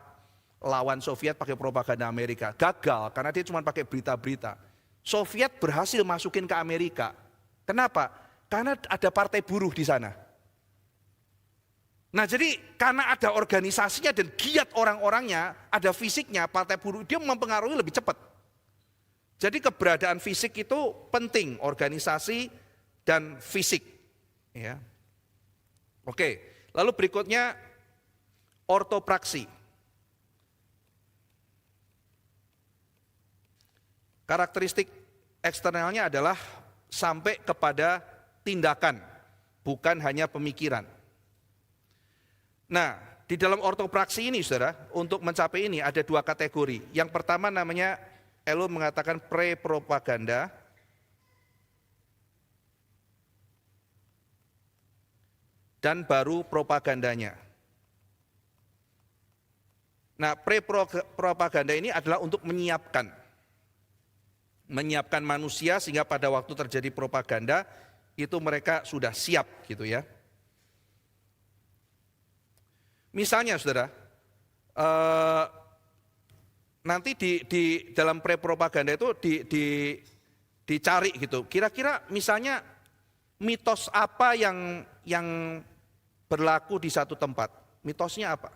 lawan Soviet pakai propaganda Amerika. Gagal karena dia cuma pakai berita-berita. Soviet berhasil masukin ke Amerika. Kenapa? Karena ada partai buruh di sana. Nah jadi karena ada organisasinya dan giat orang-orangnya, ada fisiknya, partai buruh dia mempengaruhi lebih cepat. Jadi keberadaan fisik itu penting, organisasi dan fisik. Ya. Oke, lalu berikutnya ortopraksi. Karakteristik eksternalnya adalah sampai kepada tindakan, bukan hanya pemikiran. Nah, di dalam ortopraksi ini, saudara, untuk mencapai ini ada 2 kategori. Yang pertama namanya, Ellul mengatakan pre-propaganda. Dan baru propagandanya. Nah, pre-propaganda ini adalah untuk menyiapkan manusia sehingga pada waktu terjadi propaganda, itu mereka sudah siap gitu ya. Misalnya saudara, nanti di dalam pre-propaganda itu dicari gitu. Kira-kira misalnya mitos apa yang berlaku di satu tempat. Mitosnya apa?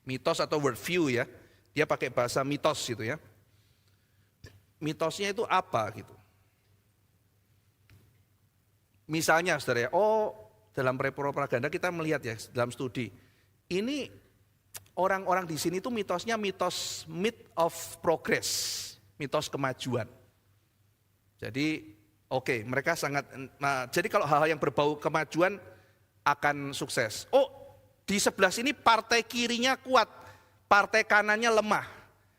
Mitos atau worldview ya. Dia pakai bahasa mitos gitu ya. Mitosnya itu apa gitu. Misalnya saudara ya, dalam propaganda kita melihat ya dalam studi. Ini orang-orang di sini itu mitosnya myth of progress, mitos kemajuan. Jadi mereka sangat, jadi kalau hal-hal yang berbau kemajuan akan sukses. Di sebelah sini partai kirinya kuat, partai kanannya lemah.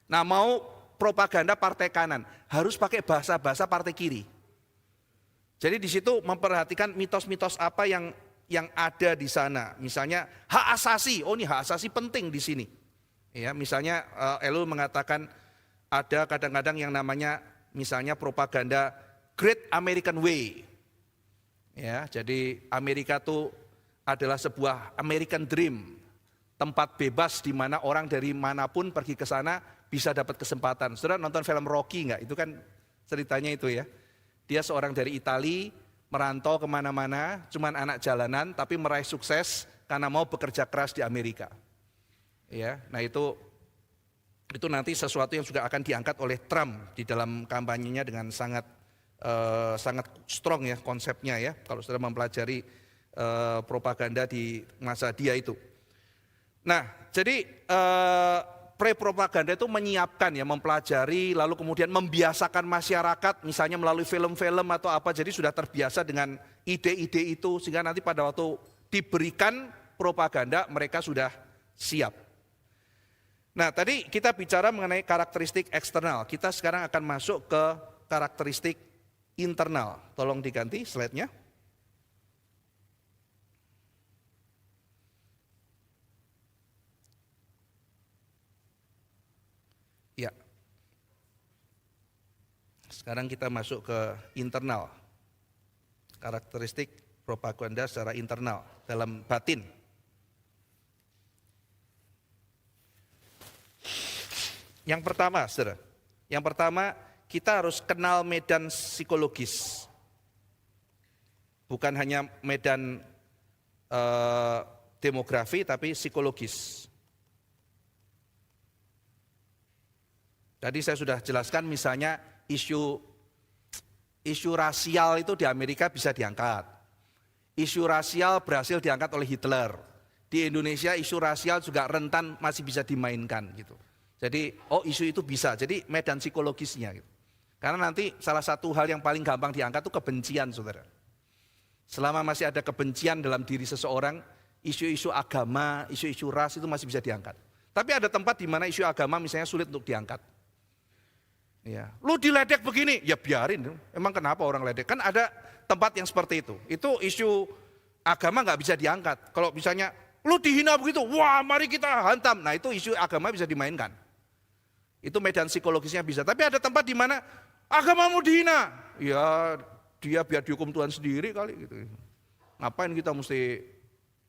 Nah mau propaganda partai kanan, harus pakai bahasa-bahasa partai kiri. Jadi di situ memperhatikan mitos-mitos apa yang ada di sana. Misalnya hak asasi, ini hak asasi penting di sini. Ya, misalnya Ellul mengatakan ada kadang-kadang yang namanya misalnya propaganda Great American Way. Ya, jadi Amerika itu adalah sebuah American Dream, tempat bebas di mana orang dari manapun pergi ke sana bisa dapat kesempatan. Saudara nonton film Rocky enggak? Itu kan ceritanya itu ya. Dia seorang dari Itali, merantau kemana-mana, cuman anak jalanan, tapi meraih sukses karena mau bekerja keras di Amerika. Ya, nah itu nanti sesuatu yang juga akan diangkat oleh Trump di dalam kampanyenya dengan sangat strong ya konsepnya ya, kalau sudah mempelajari propaganda di masa dia itu. Nah, jadi pre-propaganda itu menyiapkan ya, mempelajari, lalu kemudian membiasakan masyarakat, misalnya melalui film-film atau apa, jadi sudah terbiasa dengan ide-ide itu, sehingga nanti pada waktu diberikan propaganda, mereka sudah siap. Nah, tadi kita bicara mengenai karakteristik eksternal, kita sekarang akan masuk ke karakteristik internal. Tolong diganti slide-nya. Ya. Sekarang kita masuk ke internal. Karakteristik propaganda secara internal dalam batin. Yang pertama, saudara. Yang pertama, kita harus kenal medan psikologis. Bukan hanya medan demografi, tapi psikologis. Tadi saya sudah jelaskan misalnya isu rasial itu di Amerika bisa diangkat. Isu rasial berhasil diangkat oleh Hitler. Di Indonesia isu rasial juga rentan masih bisa dimainkan gitu. Jadi isu itu bisa, jadi medan psikologisnya gitu. Karena nanti salah satu hal yang paling gampang diangkat itu kebencian, saudara. Selama masih ada kebencian dalam diri seseorang, isu-isu agama, isu-isu ras itu masih bisa diangkat. Tapi ada tempat di mana isu agama misalnya sulit untuk diangkat. Ya, lu diledek begini, ya biarin. Emang kenapa orang ledek? Kan ada tempat yang seperti itu. Itu isu agama nggak bisa diangkat. Kalau misalnya lu dihina begitu, wah mari kita hantam. Nah itu isu agama bisa dimainkan. Itu medan psikologisnya bisa. Tapi ada tempat di mana agamamu dihina, ya dia biar dihukum Tuhan sendiri kali gitu. Ngapain kita mesti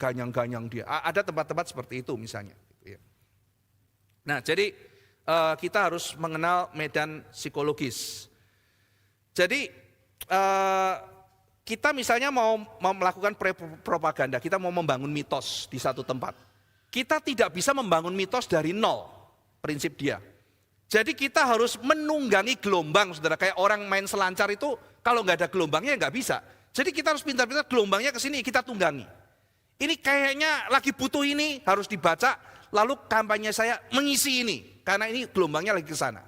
ganyang-ganyang dia? Ada tempat-tempat seperti itu misalnya. Nah jadi kita harus mengenal medan psikologis. Jadi kita misalnya mau melakukan propaganda, kita mau membangun mitos di satu tempat. Kita tidak bisa membangun mitos dari nol, prinsip dia. Jadi kita harus menunggangi gelombang, saudara. Kayak orang main selancar itu, kalau nggak ada gelombangnya nggak bisa. Jadi kita harus pintar-pintar gelombangnya ke sini, kita tunggangi. Ini kayaknya lagi butuh ini, harus dibaca, lalu kampanye saya mengisi ini. Karena ini gelombangnya lagi ke sana.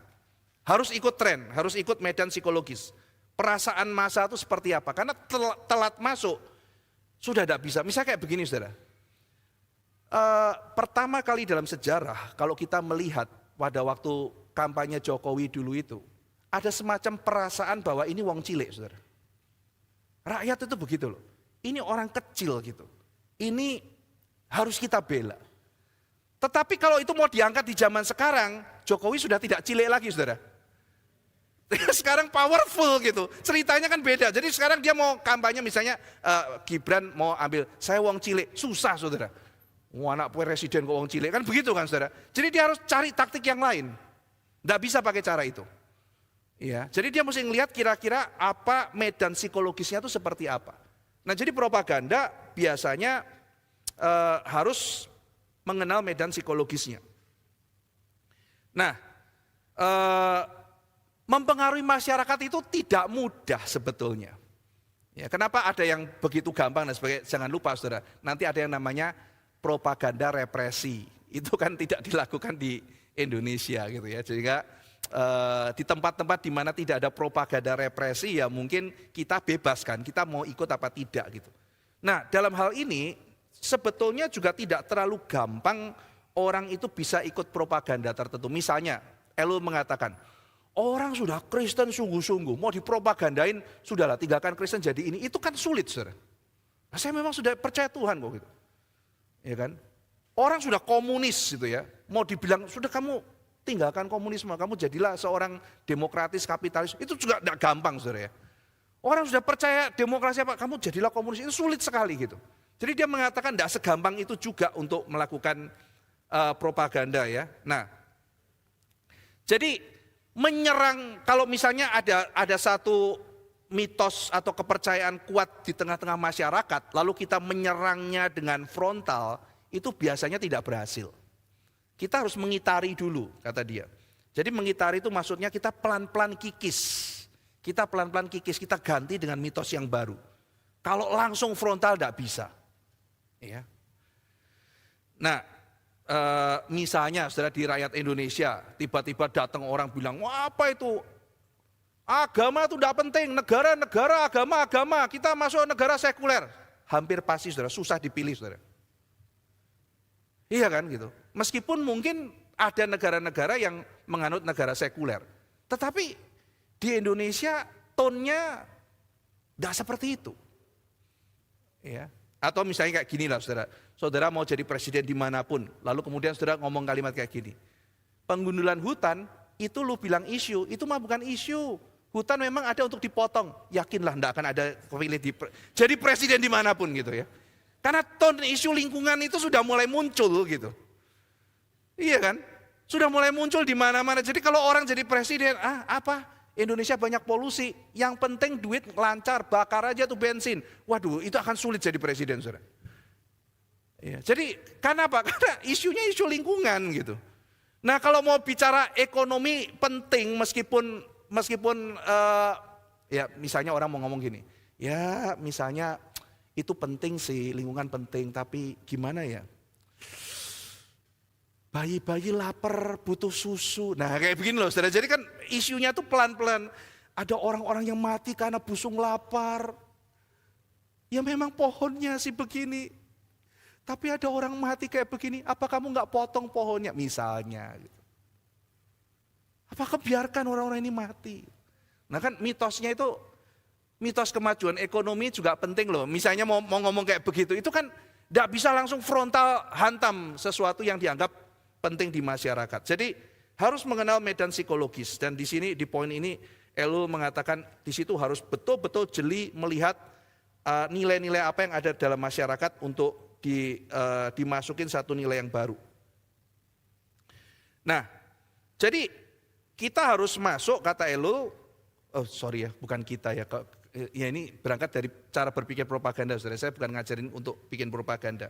Harus ikut tren, harus ikut medan psikologis. Perasaan massa itu seperti apa? Karena telat masuk, sudah tidak bisa. Misalnya kayak begini, saudara. Pertama kali dalam sejarah, kalau kita melihat pada waktu kampanye Jokowi dulu itu, ada semacam perasaan bahwa ini wong cilik, saudara. Rakyat itu begitu loh. Ini orang kecil gitu. Ini harus kita bela. Tetapi kalau itu mau diangkat di zaman sekarang, Jokowi sudah tidak cilik lagi, saudara. Sekarang powerful gitu. Ceritanya kan beda. Jadi sekarang dia mau kampanye misalnya Gibran mau ambil, saya wong cilik, susah saudara. Anak presiden kok wong cilik, kan begitu kan saudara. Jadi dia harus cari taktik yang lain. Tidak bisa pakai cara itu. Ya, jadi dia mesti ngelihat kira-kira apa medan psikologisnya itu seperti apa. Nah jadi propaganda biasanya harus mengenal medan psikologisnya. Nah, mempengaruhi masyarakat itu tidak mudah sebetulnya. Ya, kenapa ada yang begitu gampang dan sebagainya? Jangan lupa saudara, nanti ada yang namanya propaganda represi. Itu kan tidak dilakukan di Indonesia gitu ya. Sehingga di tempat-tempat di mana tidak ada propaganda represi ya mungkin kita bebaskan, kita mau ikut apa tidak gitu. Nah dalam hal ini sebetulnya juga tidak terlalu gampang orang itu bisa ikut propaganda tertentu. Misalnya Elo mengatakan, orang sudah Kristen sungguh-sungguh, mau dipropagandain, sudahlah tinggalkan Kristen jadi ini. Itu kan sulit, saudara. Nah, saya memang sudah percaya Tuhan kok gitu. Ya kan? Orang sudah komunis gitu ya, mau dibilang, sudah kamu tinggalkan komunisme, kamu jadilah seorang demokratis, kapitalis. Itu juga tidak gampang, saudara ya. Orang sudah percaya demokrasi apa, kamu jadilah komunis, itu sulit sekali gitu. Jadi dia mengatakan tidak segampang itu juga untuk melakukan propaganda ya. Nah, jadi menyerang kalau misalnya ada satu mitos atau kepercayaan kuat di tengah-tengah masyarakat, lalu kita menyerangnya dengan frontal, itu biasanya tidak berhasil. Kita harus mengitari dulu, kata dia. Jadi mengitari itu maksudnya kita pelan-pelan kikis. Kita pelan-pelan kikis, kita ganti dengan mitos yang baru. Kalau langsung frontal tidak bisa. Ya. Nah, misalnya saudara di rakyat Indonesia, tiba-tiba datang orang bilang, wah apa itu? Agama itu tidak penting, negara, agama, kita masuk negara sekuler. Hampir pasti saudara, susah dipilih saudara. Iya kan gitu. Meskipun mungkin ada negara-negara yang menganut negara sekuler. Tetapi di Indonesia tonnya tidak seperti itu. Ya. Atau misalnya kayak gini lah saudara. Saudara mau jadi presiden dimanapun. Lalu kemudian saudara ngomong kalimat kayak gini. Penggundulan hutan itu lu bilang isu, itu mah bukan isu. Hutan memang ada untuk dipotong. Yakinlah tidak akan ada kepilih jadi presiden dimanapun gitu ya. Karena ton isu lingkungan itu sudah mulai muncul gitu. Iya kan? Sudah mulai muncul di mana-mana. Jadi kalau orang jadi presiden, apa? Indonesia banyak polusi. Yang penting duit lancar, bakar aja tuh bensin. Waduh, itu akan sulit jadi presiden, saudara. Ya, jadi kenapa? Karena isunya isu lingkungan gitu. Nah kalau mau bicara ekonomi penting meskipun ya misalnya orang mau ngomong gini. Ya misalnya itu penting sih, lingkungan penting, tapi gimana ya? Bayi-bayi lapar butuh susu. Nah kayak begini loh saudara. Jadi kan isunya tuh pelan-pelan. Ada orang-orang yang mati karena busung lapar. Ya memang pohonnya sih begini. Tapi ada orang mati kayak begini. Apa kamu gak potong pohonnya? Misalnya. Gitu. Apakah biarkan orang-orang ini mati? Nah kan mitosnya itu, mitos kemajuan ekonomi juga penting loh. Misalnya mau ngomong kayak begitu. Itu kan gak bisa langsung frontal hantam sesuatu yang dianggap penting di masyarakat. Jadi harus mengenal medan psikologis dan di sini di poin ini Elul mengatakan di situ harus betul-betul jeli melihat nilai-nilai apa yang ada dalam masyarakat untuk dimasukin satu nilai yang baru. Nah, jadi kita harus masuk kata Elul, bukan kita ya. Ya ini berangkat dari cara berpikir propaganda, saudara. Saya bukan ngajarin untuk bikin propaganda.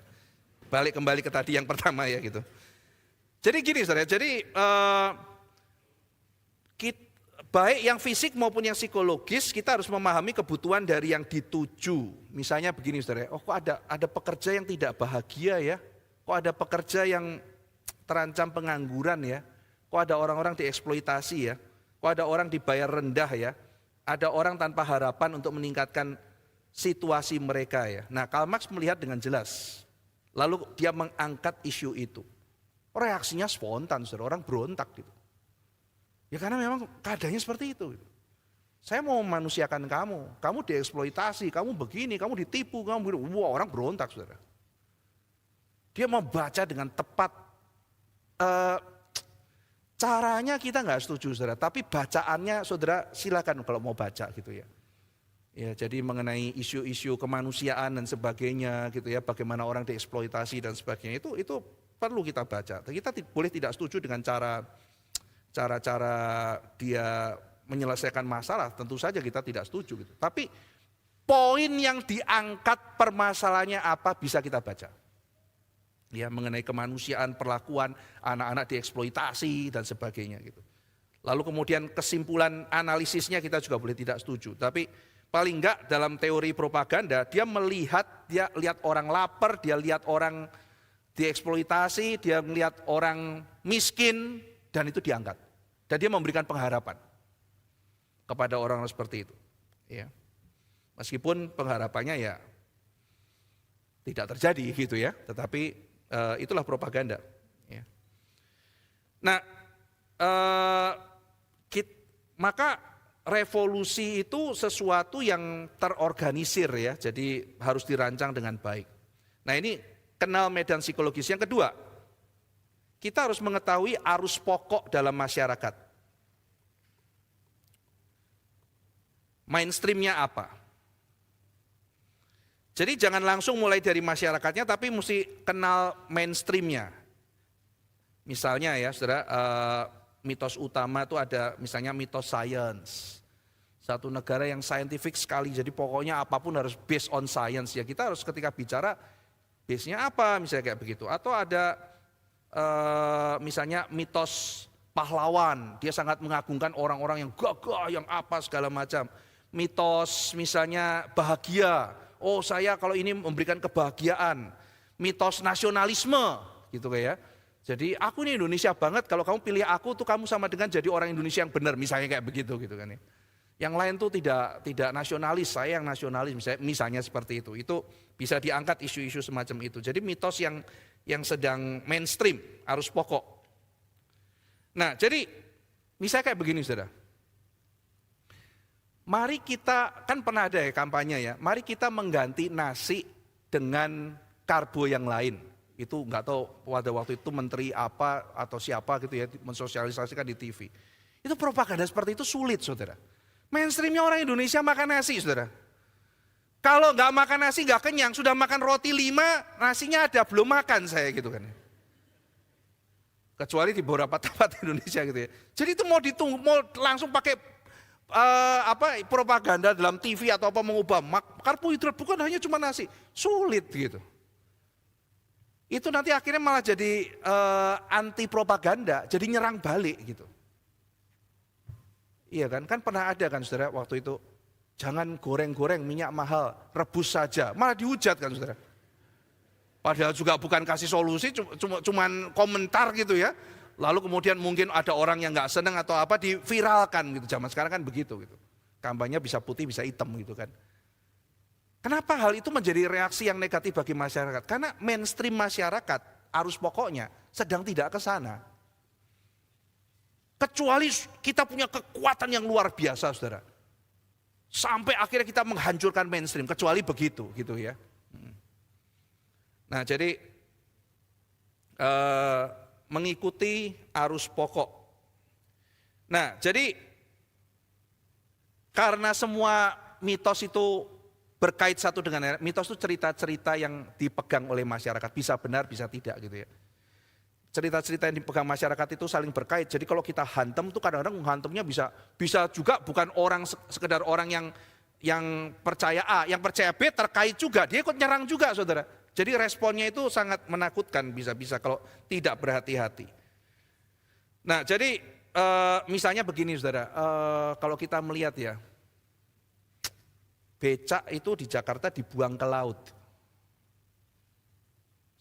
Balik kembali ke tadi yang pertama ya gitu. Jadi gini saudara, jadi baik yang fisik maupun yang psikologis kita harus memahami kebutuhan dari yang dituju. Misalnya begini saudara, kok ada pekerja yang tidak bahagia ya, kok ada pekerja yang terancam pengangguran ya, kok ada orang-orang dieksploitasi ya, kok ada orang dibayar rendah ya, ada orang tanpa harapan untuk meningkatkan situasi mereka ya. Nah Karl Marx melihat dengan jelas, lalu dia mengangkat isu itu. Reaksinya spontan, saudara, orang berontak gitu. Ya karena memang keadaannya seperti itu. Saya mau memanusiakan kamu dieksploitasi, kamu begini, kamu ditipu, kamu begini. Wah orang berontak saudara. Dia mau baca dengan tepat. Caranya kita nggak setuju saudara, tapi bacaannya saudara silakan kalau mau baca gitu ya. Ya jadi mengenai isu-isu kemanusiaan dan sebagainya gitu ya, bagaimana orang dieksploitasi dan sebagainya itu perlu kita baca. Kita boleh tidak setuju dengan cara dia menyelesaikan masalah, tentu saja kita tidak setuju gitu. Tapi poin yang diangkat permasalahannya apa bisa kita baca. Ya, mengenai kemanusiaan, perlakuan anak-anak dieksploitasi dan sebagainya gitu. Lalu kemudian kesimpulan analisisnya kita juga boleh tidak setuju. Tapi paling enggak dalam teori propaganda dia lihat orang lapar, dia lihat orang dieksploitasi, dia melihat orang miskin dan itu diangkat. Dan dia memberikan pengharapan kepada orang seperti itu. Ya. Meskipun pengharapannya ya tidak terjadi gitu ya, tetapi itulah propaganda. Ya. Nah, maka revolusi itu sesuatu yang terorganisir ya, jadi harus dirancang dengan baik. Nah ini kenal medan psikologis. Yang kedua, kita harus mengetahui arus pokok dalam masyarakat. Mainstreamnya apa? Jadi jangan langsung mulai dari masyarakatnya, tapi mesti kenal mainstreamnya. Misalnya ya saudara, mitos utama itu ada misalnya mitos sains. Satu negara yang scientific sekali, jadi pokoknya apapun harus based on science. Ya kita harus ketika bicara base-nya apa, misalnya kayak begitu. Atau ada misalnya mitos pahlawan, dia sangat mengagungkan orang-orang yang gagah, yang apa segala macam. Mitos misalnya bahagia, oh saya kalau ini memberikan kebahagiaan. Mitos nasionalisme, gitu kayak. Jadi aku ini Indonesia banget, kalau kamu pilih aku tuh kamu sama dengan jadi orang Indonesia yang benar, misalnya kayak begitu gitu kan ya. Yang lain tuh tidak nasionalis, saya yang nasionalis misalnya seperti itu. Itu bisa diangkat isu-isu semacam itu. Jadi mitos yang sedang mainstream, arus pokok. Nah, jadi misalnya kayak begini Saudara. Mari kita, kan pernah ada ya kampanye ya, mari kita mengganti nasi dengan karbo yang lain. Itu enggak tahu pada waktu itu menteri apa atau siapa gitu ya mensosialisasikan di TV. Itu propaganda seperti itu sulit Saudara. Mainstreamnya orang Indonesia makan nasi Saudara. Kalau nggak makan nasi nggak kenyang, sudah makan roti 5, nasinya ada belum makan saya gitu kan. Kecuali di beberapa tempat Indonesia gitu ya. Jadi itu mau langsung pakai propaganda dalam TV atau apa mengubah karbohidrat bukan hanya cuma nasi, sulit gitu. Itu nanti akhirnya malah jadi anti propaganda, jadi nyerang balik gitu. Iya kan pernah ada kan Saudara waktu itu, jangan goreng-goreng minyak mahal, rebus saja, malah dihujat kan Saudara. Padahal juga bukan kasih solusi, cuman komentar gitu ya. Lalu kemudian mungkin ada orang yang nggak senang atau apa diviralkan gitu. Zaman sekarang kan begitu gitu. Kampanye bisa putih bisa hitam gitu kan. Kenapa hal itu menjadi reaksi yang negatif bagi masyarakat? Karena mainstream masyarakat arus pokoknya sedang tidak ke sana. Kecuali kita punya kekuatan yang luar biasa Saudara. Sampai akhirnya kita menghancurkan mainstream, kecuali begitu gitu ya. Nah jadi mengikuti arus pokok. Nah jadi karena semua mitos itu berkait satu dengan lain, mitos itu cerita-cerita yang dipegang oleh masyarakat, bisa benar bisa tidak gitu ya. Cerita-cerita yang dipegang masyarakat itu saling berkait. Jadi kalau kita hantam tuh kadang-kadang menghantamnya bisa juga bukan orang sekedar orang yang percaya A, yang percaya B terkait juga, dia ikut nyerang juga Saudara. Jadi responnya itu sangat menakutkan bisa-bisa kalau tidak berhati-hati. Nah jadi misalnya begini Saudara, kalau kita melihat ya, becak itu di Jakarta dibuang ke laut.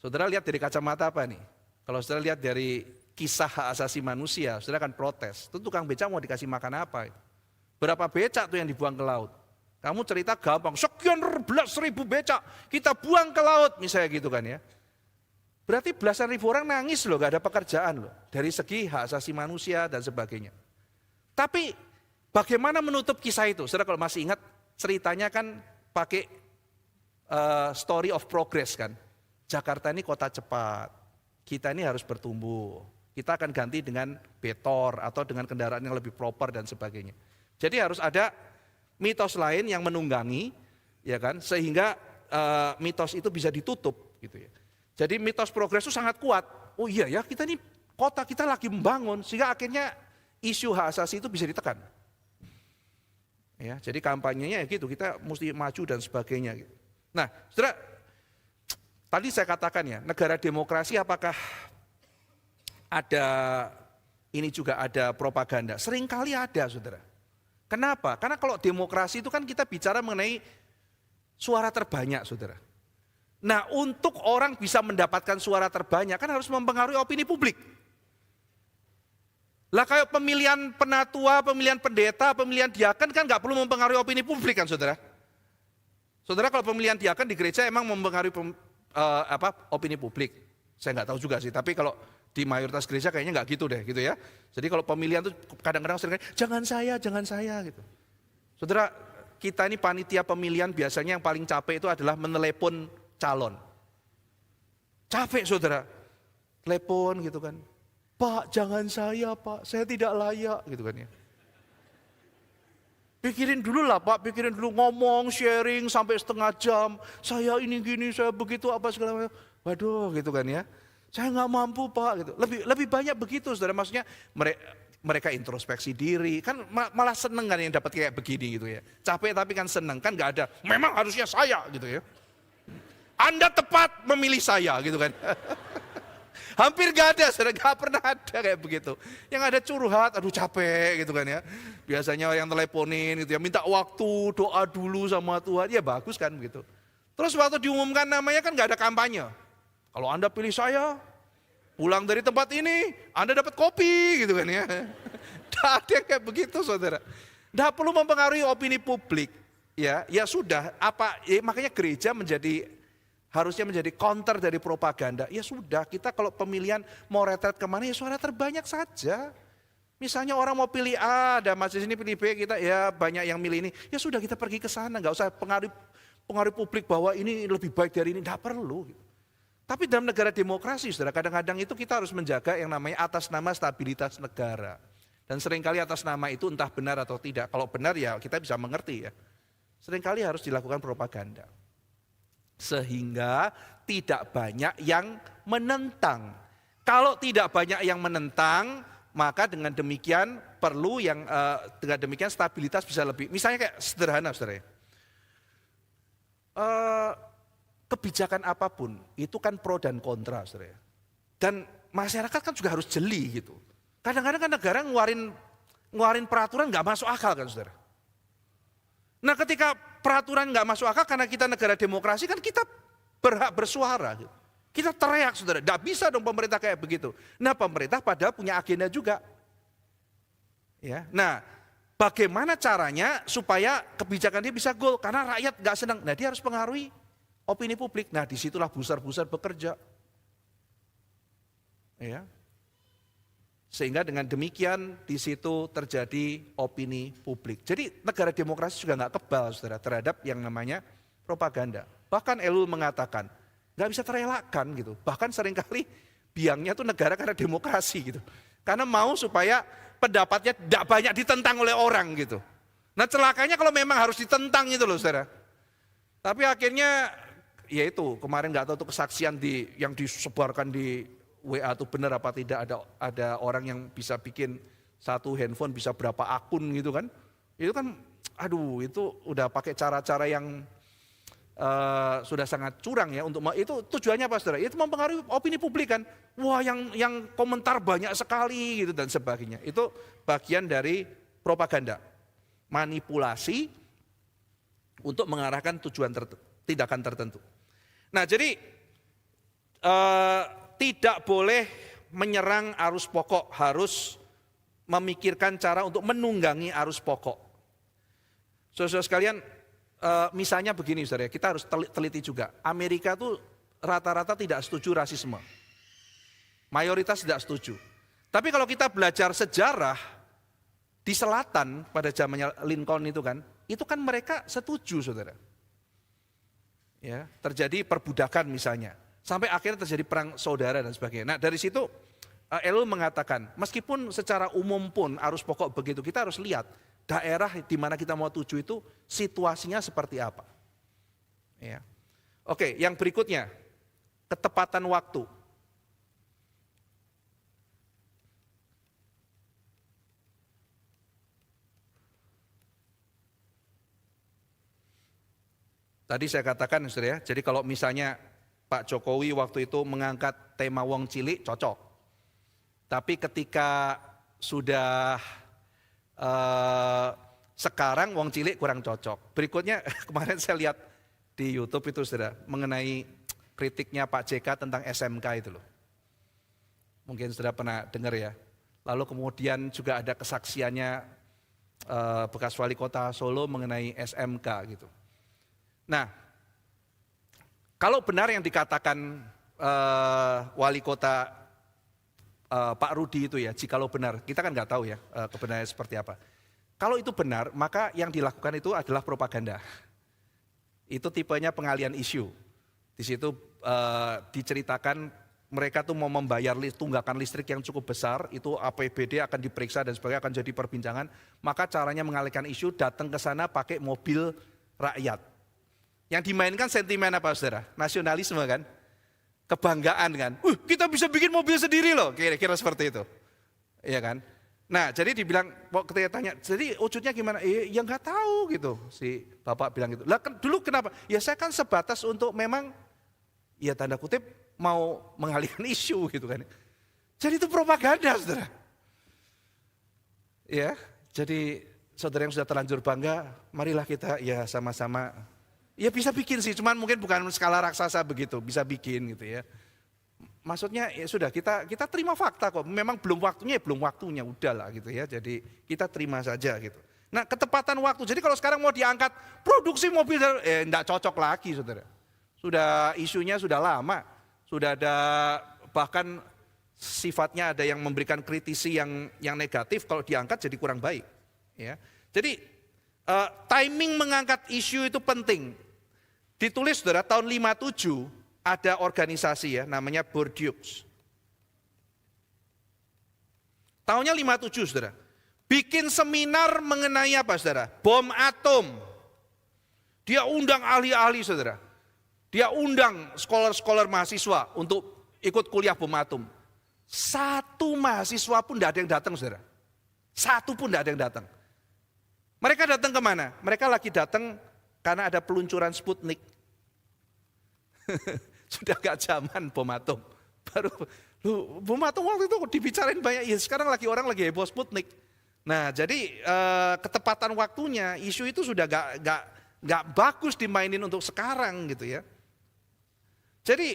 Saudara lihat dari kacamata apa nih? Kalau saudara lihat dari kisah hak asasi manusia, saudara akan protes. Itu tukang becak mau dikasih makan apa? Berapa becak tuh yang dibuang ke laut? Kamu cerita gampang, sekian belas ribu becak kita buang ke laut misalnya gitu kan ya. Berarti belasan ribu orang nangis loh, gak ada pekerjaan loh. Dari segi hak asasi manusia dan sebagainya. Tapi bagaimana menutup kisah itu? Saudara kalau masih ingat ceritanya kan pakai story of progress kan. Jakarta ini kota cepat. Kita ini harus bertumbuh, kita akan ganti dengan betor atau dengan kendaraan yang lebih proper dan sebagainya. Jadi harus ada mitos lain yang menunggangi, ya kan, sehingga mitos itu bisa ditutup, gitu ya. Jadi mitos progres itu sangat kuat. Oh iya ya, kita ini kota kita lagi membangun, sehingga akhirnya isu hak asasi itu bisa ditekan. Ya, jadi kampanyenya ya gitu, kita mesti maju dan sebagainya. Nah, Saudara. Tadi saya katakan ya, negara demokrasi apakah ada, ini juga ada propaganda? Seringkali ada Saudara. Kenapa? Karena kalau demokrasi itu kan kita bicara mengenai suara terbanyak Saudara. Nah untuk orang bisa mendapatkan suara terbanyak kan harus mempengaruhi opini publik. Lah kayak pemilihan penatua, pemilihan pendeta, pemilihan diaken kan gak perlu mempengaruhi opini publik kan Saudara. Saudara kalau pemilihan diaken di gereja emang mempengaruhi opini publik. Saya nggak tahu juga sih, tapi kalau di mayoritas gereja kayaknya nggak gitu deh, gitu ya. Jadi kalau pemilihan tuh kadang-kadang sering jangan saya gitu. Saudara, kita ini panitia pemilihan biasanya yang paling capek itu adalah menelepon calon. Capek Saudara, telepon gitu kan. Pak, jangan saya Pak, saya tidak layak gitu kan ya. Pikirin dulu lah Pak, pikirin dulu ngomong, sharing sampai setengah jam. Saya ini gini, saya begitu apa segala macam. Waduh gitu kan ya. Saya nggak mampu Pak gitu. Lebih banyak begitu Saudara, maksudnya mereka introspeksi diri, kan malah seneng kan yang dapat kayak begini gitu ya. Capek tapi kan seneng, kan nggak ada, memang harusnya saya gitu ya. Anda tepat memilih saya gitu kan. Hampir gak ada, saudara, gak pernah ada kayak begitu. Yang ada curhat, aduh capek gitu kan ya. Biasanya yang teleponin gitu ya, minta waktu, doa dulu sama Tuhan, ya bagus kan gitu. Terus waktu diumumkan namanya kan gak ada kampanye. Kalau Anda pilih saya, pulang dari tempat ini, Anda dapat kopi gitu kan ya. Tidak ada yang kayak begitu saudara. Tidak perlu mempengaruhi opini publik. Ya sudah, makanya gereja harusnya menjadi counter dari propaganda. Ya sudah, kita kalau pemilihan mau retret kemana ya suara terbanyak saja. Misalnya orang mau pilih A, ada masih sini pilih B, kita ya banyak yang milih ini. Ya sudah kita pergi ke sana, nggak usah pengaruh publik bahwa ini lebih baik dari ini, nggak perlu. Tapi dalam negara demokrasi, saudara, kadang-kadang itu kita harus menjaga yang namanya atas nama stabilitas negara. Dan seringkali atas nama itu entah benar atau tidak. Kalau benar ya kita bisa mengerti ya. Seringkali harus dilakukan propaganda. Sehingga tidak banyak yang menentang. Kalau tidak banyak yang menentang, maka dengan demikian dengan demikian stabilitas bisa lebih. Misalnya kayak sederhana, saudara. Kebijakan apapun itu kan pro dan kontra, saudara. Dan masyarakat kan juga harus jeli gitu. Kadang-kadang kan negara ngeluarin peraturan nggak masuk akal kan, saudara. Nah, ketika peraturan nggak masuk akal karena kita negara demokrasi kan kita berhak bersuara. Gitu. Kita teriak, saudara. Nggak bisa dong pemerintah kayak begitu. Nah, pemerintah padahal punya agenda juga. Ya, nah, bagaimana caranya supaya kebijakan dia bisa goal? Karena rakyat nggak senang. Nah, dia harus pengaruhi opini publik. Nah, disitulah pusar-pusar bekerja. Ya. Sehingga dengan demikian di situ terjadi opini publik. Jadi negara demokrasi juga nggak kebal, saudara, terhadap yang namanya propaganda. Bahkan Elul mengatakan nggak bisa terelakkan gitu. Bahkan seringkali biangnya tuh negara karena demokrasi gitu. Karena mau supaya pendapatnya tidak banyak ditentang oleh orang gitu. Nah, celakanya kalau memang harus ditentang itu loh, saudara. Tapi akhirnya ya itu kemarin nggak tahu tuh kesaksian yang disebarkan di WA itu benar apa tidak, ada orang yang bisa bikin satu handphone bisa berapa akun gitu kan. Itu kan aduh itu udah pakai cara-cara yang sudah sangat curang ya itu tujuannya apa, saudara? Itu mempengaruhi opini publik kan. Wah, yang komentar banyak sekali gitu dan sebagainya. Itu bagian dari propaganda. Manipulasi untuk mengarahkan tindakan tertentu. Nah, jadi tidak boleh menyerang arus pokok, harus memikirkan cara untuk menunggangi arus pokok. Saudara sekalian, misalnya begini, saudara, kita harus teliti juga. Amerika tuh rata-rata tidak setuju rasisme. Mayoritas tidak setuju. Tapi kalau kita belajar sejarah di selatan pada zamannya Lincoln itu kan mereka setuju, saudara. Ya, terjadi perbudakan misalnya, sampai akhirnya terjadi perang saudara dan sebagainya. Nah, dari situ Elul mengatakan, meskipun secara umum pun arus pokok begitu, kita harus lihat daerah di mana kita mau tuju itu situasinya seperti apa. Ya. Oke, yang berikutnya, ketepatan waktu. Tadi saya katakan, saudara ya, jadi kalau misalnya Pak Jokowi waktu itu mengangkat tema wong cilik, cocok. Tapi ketika sudah sekarang wong cilik kurang cocok. Berikutnya kemarin saya lihat di YouTube itu, saudara, mengenai kritiknya Pak JK tentang SMK itu loh. Mungkin saudara pernah dengar ya. Lalu kemudian juga ada kesaksiannya bekas wali kota Solo mengenai SMK gitu. Nah, kalau benar yang dikatakan wali kota Pak Rudi itu ya, jikalau benar, kita kan nggak tahu ya kebenarannya seperti apa. Kalau itu benar, maka yang dilakukan itu adalah propaganda. Itu tipenya pengalian isu. Di situ diceritakan mereka tuh mau membayar tunggakan listrik yang cukup besar, itu APBD akan diperiksa dan sebagainya, akan jadi perbincangan. Maka caranya mengalihkan isu, datang ke sana pakai mobil rakyat. Yang dimainkan sentimen apa, saudara? Nasionalisme kan? Kebanggaan kan? Kita bisa bikin mobil sendiri loh, kira-kira seperti itu. Iya kan? Nah, jadi dibilang, ketika tanya, jadi wujudnya gimana? Ya nggak tahu gitu, si bapak bilang gitu. Lah dulu kenapa? Ya saya kan sebatas untuk memang, ya tanda kutip, mau mengalihkan isu gitu kan. Jadi itu propaganda, saudara. Ya, jadi saudara yang sudah terlanjur bangga, marilah kita ya sama-sama, ya bisa bikin sih, cuman mungkin bukan skala raksasa begitu, bisa bikin gitu ya. Maksudnya ya sudah kita terima fakta kok, memang belum waktunya ya belum waktunya, udahlah gitu ya. Jadi kita terima saja gitu. Nah, ketepatan waktu. Jadi kalau sekarang mau diangkat produksi mobil, enggak cocok lagi, saudara. Sudah isunya sudah lama, sudah ada bahkan sifatnya ada yang memberikan kritisi yang negatif, kalau diangkat jadi kurang baik. Ya, jadi timing mengangkat isu itu penting. Ditulis saudara tahun 57 ada organisasi ya namanya Bordeaux. Tahunnya 57 saudara. Bikin seminar mengenai apa saudara? Bom atom. Dia undang ahli-ahli saudara. Dia undang scholar-scholar mahasiswa untuk ikut kuliah bom atom. Satu mahasiswa pun tidak ada yang datang saudara. Satu pun tidak ada yang datang. Mereka datang kemana? Mereka lagi datang karena ada peluncuran Sputnik. Sudah gak zaman bom atom. Baru bom atom waktu itu dibicarain banyak. Ya sekarang orang lagi heboh Sputnik. Nah jadi ketepatan waktunya isu itu sudah gak bagus dimainin untuk sekarang gitu ya. Jadi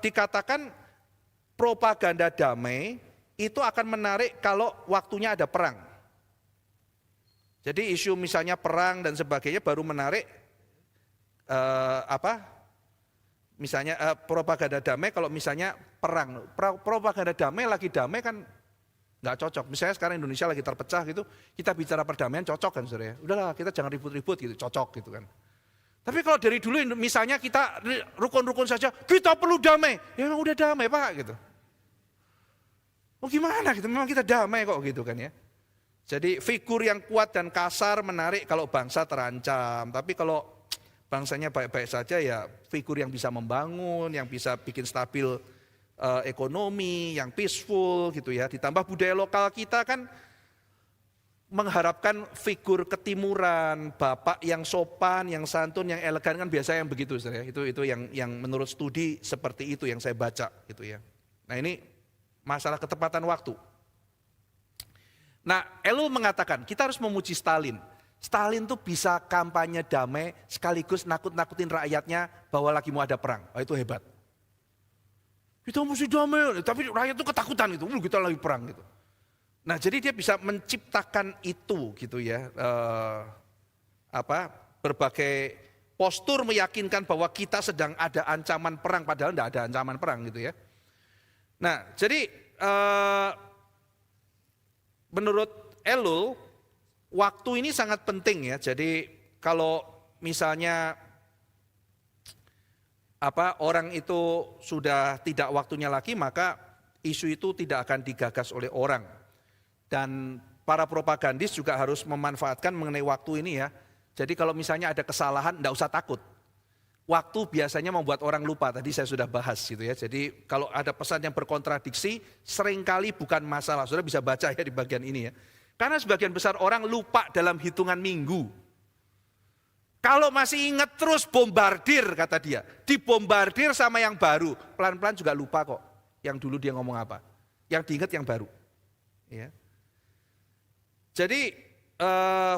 dikatakan propaganda damai itu akan menarik kalau waktunya ada perang. Jadi isu misalnya perang dan sebagainya baru menarik misalnya propaganda damai kalau misalnya perang. Propaganda damai lagi damai kan nggak cocok. Misalnya sekarang Indonesia lagi terpecah gitu, kita bicara perdamaian cocok kan saudara ya. Udahlah kita jangan ribut-ribut gitu, cocok gitu kan. Tapi kalau dari dulu misalnya kita rukun-rukun saja, kita perlu damai. Ya memang udah damai Pak gitu. Oh gimana gitu, memang kita damai kok gitu kan ya. Jadi figur yang kuat dan kasar menarik kalau bangsa terancam. Tapi kalau bangsanya baik-baik saja ya figur yang bisa membangun, yang bisa bikin stabil ekonomi, yang peaceful gitu ya. Ditambah budaya lokal kita kan mengharapkan figur ketimuran, bapak yang sopan, yang santun, yang elegan kan biasa yang begitu saudara. Itu yang menurut studi seperti itu yang saya baca gitu ya. Nah ini masalah ketepatan waktu. Nah, Ellul mengatakan kita harus memuji Stalin. Stalin tuh bisa kampanye damai sekaligus nakut-nakutin rakyatnya bahwa lagi mau ada perang. Oh, itu hebat. Kita mesti damai, tapi rakyat itu ketakutan gitu. Kita lagi perang gitu. Nah, jadi dia bisa menciptakan itu gitu ya. Berbagai postur meyakinkan bahwa kita sedang ada ancaman perang padahal tidak ada ancaman perang gitu ya. Nah, jadi menurut Ellul, waktu ini sangat penting ya. Jadi kalau misalnya orang itu sudah tidak waktunya lagi, maka isu itu tidak akan digagas oleh orang. Dan para propagandis juga harus memanfaatkan mengenai waktu ini ya. Jadi kalau misalnya ada kesalahan, enggak usah takut. Waktu biasanya membuat orang lupa, tadi saya sudah bahas gitu ya. Jadi kalau ada pesan yang berkontradiksi, seringkali bukan masalah. Saudara bisa baca ya di bagian ini ya. Karena sebagian besar orang lupa dalam hitungan minggu. Kalau masih ingat terus bombardir kata dia. Dibombardir sama yang baru, pelan-pelan juga lupa kok. Yang dulu dia ngomong apa. Yang diingat yang baru. Ya. Jadi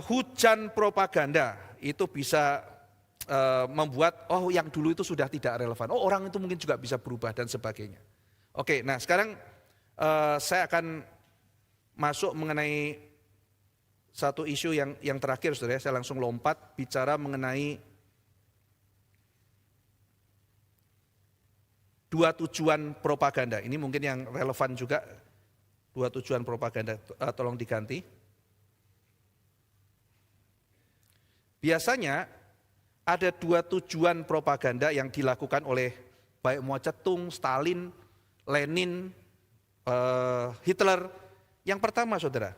hujan propaganda itu bisa membuat yang dulu itu sudah tidak relevan. Oh orang itu mungkin juga bisa berubah dan sebagainya. Oke, nah sekarang saya akan masuk mengenai satu isu yang terakhir saudara. Saya langsung lompat bicara mengenai dua tujuan propaganda. Ini mungkin yang relevan juga. Dua tujuan propaganda, tolong diganti. Biasanya ada dua tujuan propaganda yang dilakukan oleh baik Mao Zedong, Stalin, Lenin, Hitler. Yang pertama saudara,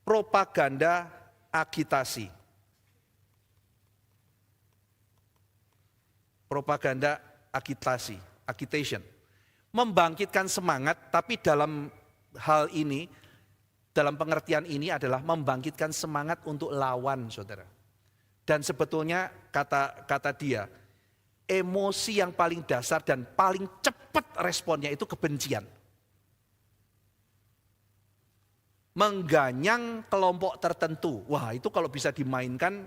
propaganda agitasi. Propaganda agitasi, agitation. Membangkitkan semangat, tapi dalam hal ini dalam pengertian ini adalah membangkitkan semangat untuk lawan, saudara. Dan sebetulnya kata dia, emosi yang paling dasar dan paling cepat responnya itu kebencian. Mengganyang kelompok tertentu. Wah, itu kalau bisa dimainkan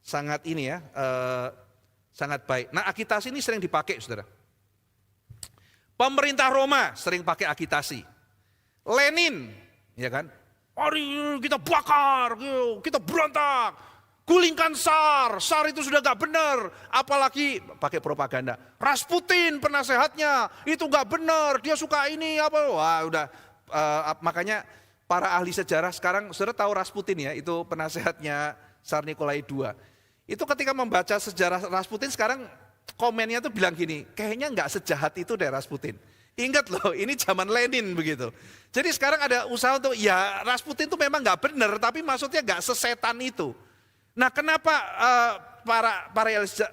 sangat ini ya, sangat baik. Nah, agitasi ini sering dipakai, saudara. Pemerintah Roma sering pakai agitasi. Lenin, ya kan? Mari kita bakar, kita berontak, gulingkan SAR itu sudah gak benar. Apalagi pakai propaganda. Rasputin penasehatnya, itu gak benar, dia suka ini apa? Wah, udah makanya para ahli sejarah sekarang sudah tahu Rasputin ya, itu penasehatnya Tsar Nikolai II. Itu ketika membaca sejarah Rasputin sekarang komennya tuh bilang gini, kayaknya nggak sejahat itu deh Rasputin. Ingat loh, ini zaman Lenin begitu. Jadi sekarang ada usaha untuk, ya Rasputin itu memang nggak benar, tapi maksudnya nggak sesetan itu. Nah, kenapa para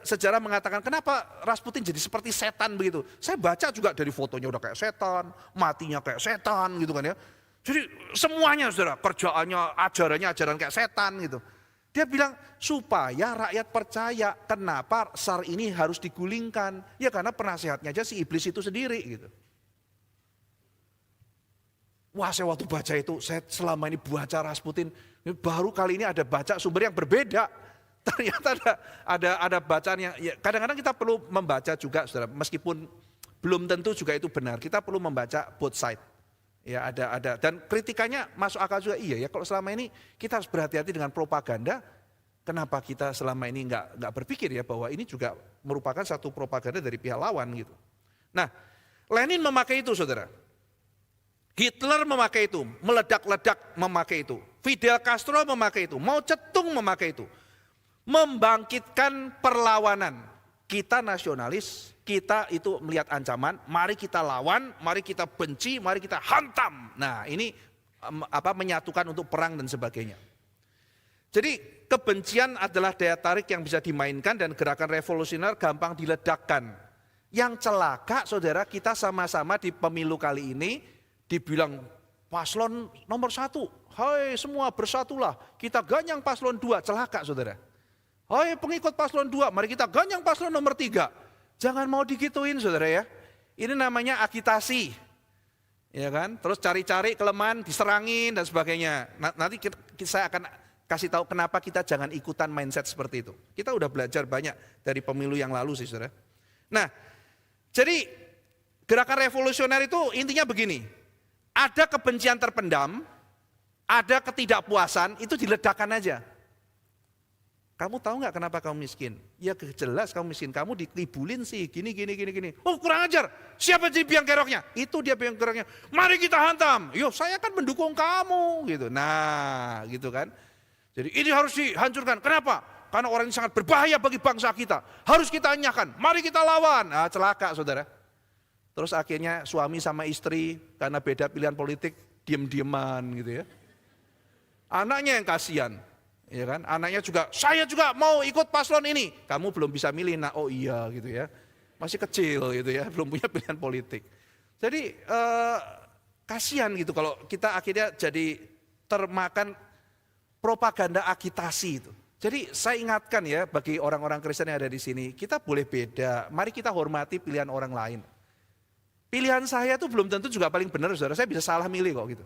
sejarah mengatakan kenapa Rasputin jadi seperti setan begitu? Saya baca juga dari fotonya udah kayak setan, matinya kayak setan gitu kan ya. Jadi semuanya saudara, kerjaannya, ajaran kayak setan gitu. Dia bilang supaya rakyat percaya kenapa SAR ini harus digulingkan. Ya karena penasehatnya aja si iblis itu sendiri gitu. Wah, saya waktu baca itu, saya selama ini baca Rasputin, baru kali ini ada baca sumber yang berbeda. Ternyata ada bacaan yang, ya, kadang-kadang kita perlu membaca juga, saudara, meskipun belum tentu juga itu benar. Kita perlu membaca both side. Ya ada dan kritikannya masuk akal juga. Iya ya, kalau selama ini kita harus berhati-hati dengan propaganda. Kenapa kita selama ini nggak berpikir ya bahwa ini juga merupakan satu propaganda dari pihak lawan gitu. Nah, Lenin memakai itu, saudara. Hitler memakai itu, meledak-ledak memakai itu. Fidel Castro memakai itu, Mao Zedong memakai itu. Membangkitkan perlawanan. Kita nasionalis, kita itu melihat ancaman, mari kita lawan, mari kita benci, mari kita hantam. Nah, ini menyatukan untuk perang dan sebagainya. Jadi kebencian adalah daya tarik yang bisa dimainkan dan gerakan revolusioner gampang diledakkan. Yang celaka, saudara, kita sama-sama di pemilu kali ini dibilang paslon nomor 1, hai semua bersatulah, kita ganyang paslon 2, celaka saudara. Hai pengikut paslon 2, mari kita ganyang paslon nomor 3. Jangan mau digituin saudara ya, ini namanya agitasi. Ya kan, terus cari-cari kelemahan, diserangin dan sebagainya. Nanti saya akan kasih tahu kenapa kita jangan ikutan mindset seperti itu. Kita udah belajar banyak dari pemilu yang lalu sih saudara. Nah, jadi gerakan revolusioner itu intinya begini. Ada kebencian terpendam, ada ketidakpuasan, itu diledakkan aja. Kamu tahu nggak kenapa kamu miskin? Ya jelas kamu miskin, kamu ditribulin sih, gini. Oh kurang ajar, siapa jadi biang keroknya? Itu dia biang keroknya. Mari kita hantam, yo saya kan mendukung kamu gitu. Nah gitu kan. Jadi ini harus dihancurkan, kenapa? Karena orang ini sangat berbahaya bagi bangsa kita. Harus kita enyahkan, mari kita lawan. Nah celaka saudara. Terus akhirnya suami sama istri karena beda pilihan politik diem-dieman gitu ya. Anaknya yang kasihan, ya kan? Anaknya juga, saya juga mau ikut paslon ini. Kamu belum bisa milih, nah oh iya gitu ya. Masih kecil gitu ya, belum punya pilihan politik. Jadi kasihan gitu kalau kita akhirnya jadi termakan propaganda agitasi itu. Jadi saya ingatkan ya bagi orang-orang Kristen yang ada di sini, kita boleh beda, mari kita hormati pilihan orang lain. Pilihan saya tuh belum tentu juga paling benar saudara, saya bisa salah milih kok gitu.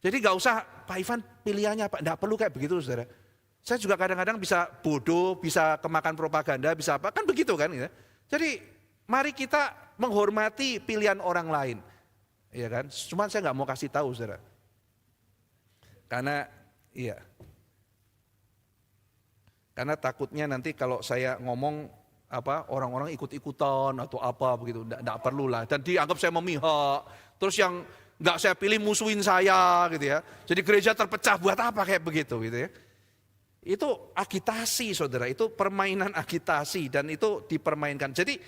Jadi gak usah Pak Ivan pilihannya apa, enggak perlu kayak begitu saudara. Saya juga kadang-kadang bisa bodoh, bisa kemakan propaganda, bisa apa, kan begitu kan ya. Jadi mari kita menghormati pilihan orang lain. Ya kan, cuma saya gak mau kasih tahu saudara. Karena takutnya nanti kalau saya ngomong orang-orang ikut-ikutan atau apa begitu, enggak perlu lah. Dan dianggap saya memihak, terus yang enggak saya pilih musuhin saya gitu ya. Jadi gereja terpecah buat apa kayak begitu gitu ya. Itu agitasi saudara, itu permainan agitasi dan itu dipermainkan. Jadi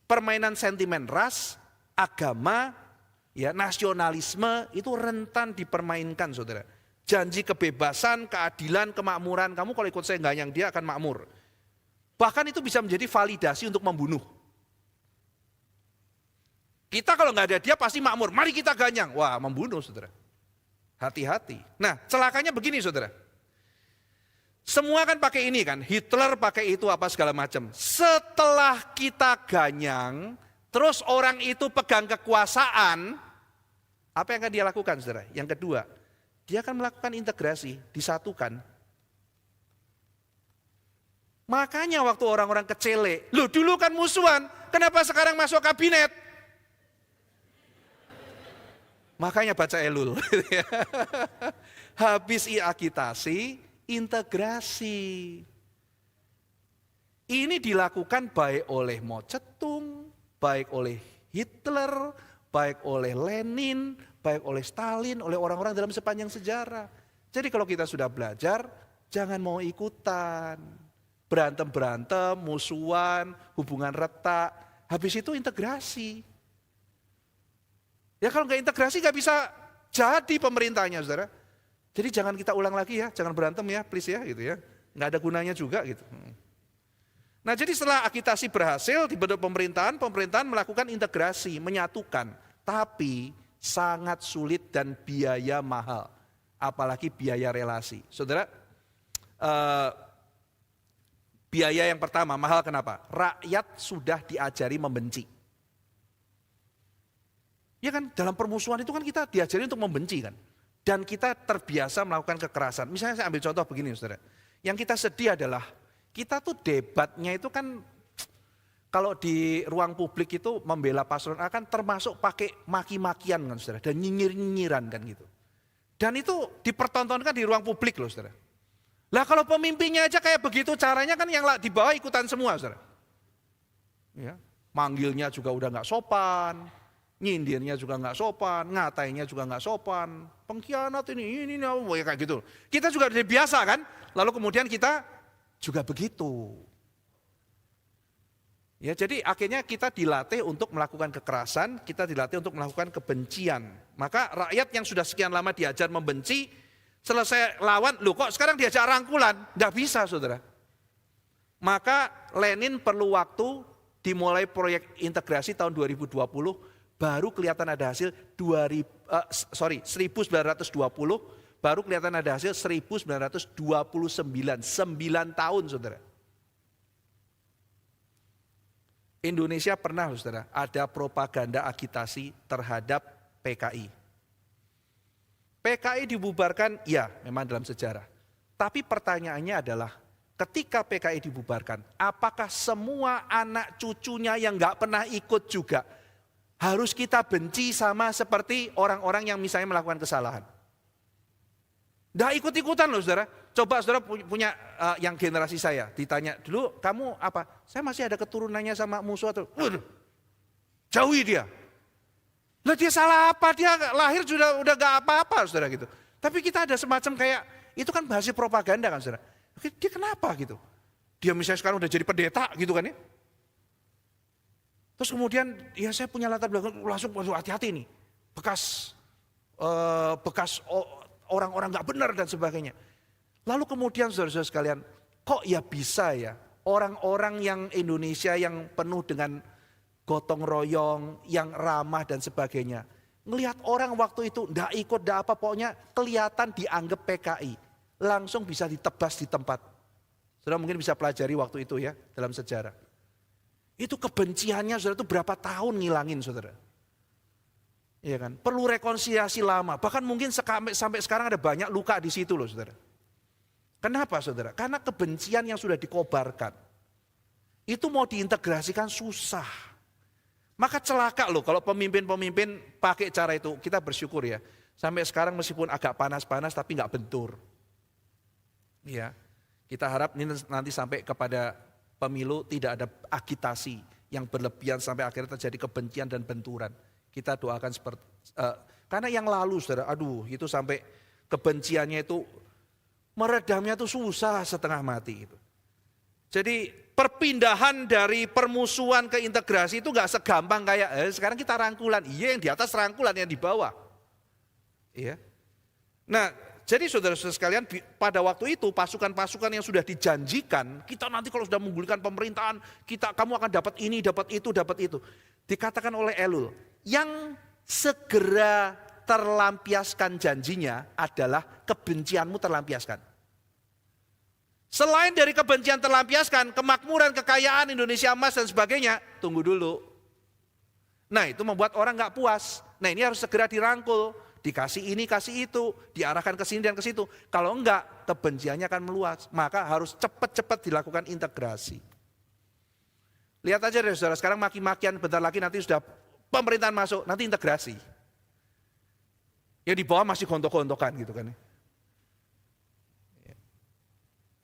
permainan sentimen ras, agama, ya nasionalisme itu rentan dipermainkan saudara. Janji kebebasan, keadilan, kemakmuran, kamu kalau ikut saya ganyang dia akan makmur. Bahkan itu bisa menjadi validasi untuk membunuh. Kita kalau nggak ada dia pasti makmur, mari kita ganyang. Wah membunuh saudara. Hati-hati. Nah, celakanya begini saudara. Semua kan pakai ini kan, Hitler pakai itu apa segala macam. Setelah kita ganyang, terus orang itu pegang kekuasaan, apa yang akan dia lakukan saudara? Yang kedua, dia akan melakukan integrasi, disatukan. Makanya waktu orang-orang kecele, loh dulu kan musuhan, kenapa sekarang masuk kabinet? Makanya baca Elul. Habis agitasi, integrasi. Ini dilakukan baik oleh Mao Zedong, baik oleh Hitler, baik oleh Lenin, baik oleh Stalin, oleh orang-orang dalam sepanjang sejarah. Jadi kalau kita sudah belajar, jangan mau ikutan. Berantem-berantem, musuhan, hubungan retak, habis itu integrasi. Ya kalau nggak integrasi nggak bisa jadi pemerintahnya saudara. Jadi jangan kita ulang lagi ya, jangan berantem ya please ya gitu ya. Nggak ada gunanya juga gitu. Nah jadi setelah agitasi berhasil dibentuk pemerintahan, pemerintahan melakukan integrasi, menyatukan. Tapi sangat sulit dan biaya mahal. Apalagi biaya relasi. Saudara, biaya yang pertama mahal kenapa? Rakyat sudah diajari membenci. Ya kan dalam permusuhan itu kan kita diajari untuk membenci kan. Dan kita terbiasa melakukan kekerasan. Misalnya saya ambil contoh begini saudara. Yang kita sedih adalah kita tuh debatnya itu kan kalau di ruang publik itu membela paslon A kan termasuk pakai maki-makian kan saudara. Dan nyinyir-nyinyiran kan gitu. Dan itu dipertontonkan di ruang publik loh saudara. Lah kalau pemimpinnya aja kayak begitu caranya kan yang di bawah ikutan semua saudara. Ya, manggilnya juga udah gak sopan. Nyindirnya juga nggak sopan, ngatainya juga nggak sopan, pengkhianat ini kayak gitu. Kita juga udah biasa kan, lalu kemudian kita juga begitu. Ya, jadi akhirnya kita dilatih untuk melakukan kekerasan, kita dilatih untuk melakukan kebencian. Maka rakyat yang sudah sekian lama diajar membenci, selesai lawan, loh kok sekarang diajak rangkulan? Nggak bisa saudara. Maka Lenin perlu waktu dimulai proyek integrasi tahun 2020, baru kelihatan ada hasil 1920, baru kelihatan ada hasil 1929, 9 tahun saudara. Indonesia pernah saudara, ada propaganda agitasi terhadap PKI. PKI dibubarkan, ya memang dalam sejarah. Tapi pertanyaannya adalah, ketika PKI dibubarkan, apakah semua anak cucunya yang gak pernah ikut juga harus kita benci sama seperti orang-orang yang misalnya melakukan kesalahan? Nggak ikut-ikutan loh saudara. Coba saudara punya yang generasi saya, ditanya dulu kamu apa? Saya masih ada keturunannya sama musuh atau jauhi dia. Lah dia salah apa? Dia lahir sudah udah gak apa-apa saudara gitu. Tapi kita ada semacam kayak, itu kan hasil propaganda kan saudara. Dia kenapa gitu? Dia misalnya sekarang udah jadi pendeta gitu kan ya. Terus kemudian ya saya punya latar belakang, langsung hati-hati nih. Bekas orang-orang gak benar dan sebagainya. Lalu kemudian saudara-saudara sekalian, kok ya bisa ya orang-orang yang Indonesia yang penuh dengan gotong royong, yang ramah dan sebagainya. Ngelihat orang waktu itu ndak ikut, ndak apa, pokoknya kelihatan dianggap PKI. Langsung bisa ditebas di tempat. Saudara mungkin bisa pelajari waktu itu ya dalam sejarah. Itu kebenciannya saudara itu berapa tahun ngilangin saudara. Iya kan? Perlu rekonsiliasi lama. Bahkan mungkin sampai sekarang ada banyak luka di situ loh saudara. Kenapa saudara? Karena kebencian yang sudah dikobarkan. Itu mau diintegrasikan susah. Maka celaka loh kalau pemimpin-pemimpin pakai cara itu. Kita bersyukur ya. Sampai sekarang meskipun agak panas-panas tapi nggak bentur. Iya. Kita harap ini nanti sampai kepada pemilu tidak ada agitasi yang berlebihan sampai akhirnya terjadi kebencian dan benturan. Kita doakan seperti karena yang lalu saudara, aduh itu sampai kebenciannya itu meredamnya itu susah setengah mati itu. Jadi perpindahan dari permusuhan ke integrasi itu gak segampang kayak sekarang kita rangkulan. Iya yang di atas rangkulan, yang di bawah. Iya. Nah jadi saudara-saudara sekalian pada waktu itu pasukan-pasukan yang sudah dijanjikan, kita nanti kalau sudah menggulingkan pemerintahan, kamu akan dapat ini, dapat itu, dapat itu. Dikatakan oleh Elul, yang segera terlampiaskan janjinya adalah kebencianmu terlampiaskan. Selain dari kebencian terlampiaskan, kemakmuran, kekayaan, Indonesia emas dan sebagainya, tunggu dulu. Nah itu membuat orang gak puas. Nah ini harus segera dirangkul, dikasih ini, kasih itu, diarahkan ke sini dan ke situ. Kalau enggak, kebenciannya akan meluas. Maka harus cepat-cepat dilakukan integrasi. Lihat aja deh saudara, sekarang maki-makian bentar lagi nanti sudah pemerintahan masuk, nanti integrasi. Yang di bawah masih gontok-gontokan gitu kan.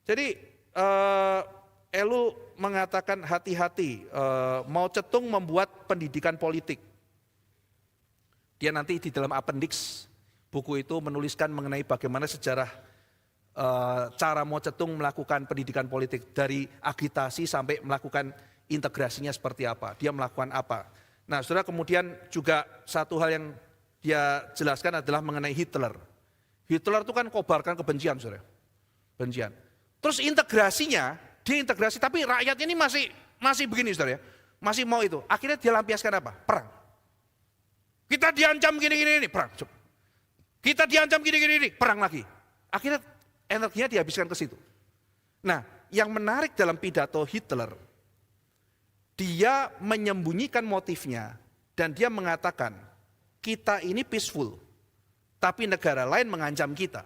Jadi Elu mengatakan hati-hati, Mao Zedong membuat pendidikan politik. Dia nanti di dalam appendix buku itu menuliskan mengenai bagaimana sejarah cara Mao Zedong melakukan pendidikan politik. Dari agitasi sampai melakukan integrasinya seperti apa, dia melakukan apa. Nah saudara, kemudian juga satu hal yang dia jelaskan adalah mengenai Hitler. Hitler itu kan kobarkan kebencian saudara, bencian. Terus integrasinya, dia integrasi tapi rakyat ini masih begini saudara ya, masih mau itu. Akhirnya dia lampiaskan apa? Perang. Kita diancam gini-gini, perang. Kita diancam gini-gini, perang lagi. Akhirnya energinya dihabiskan ke situ. Nah yang menarik dalam pidato Hitler, dia menyembunyikan motifnya dan dia mengatakan kita ini peaceful, tapi negara lain mengancam kita.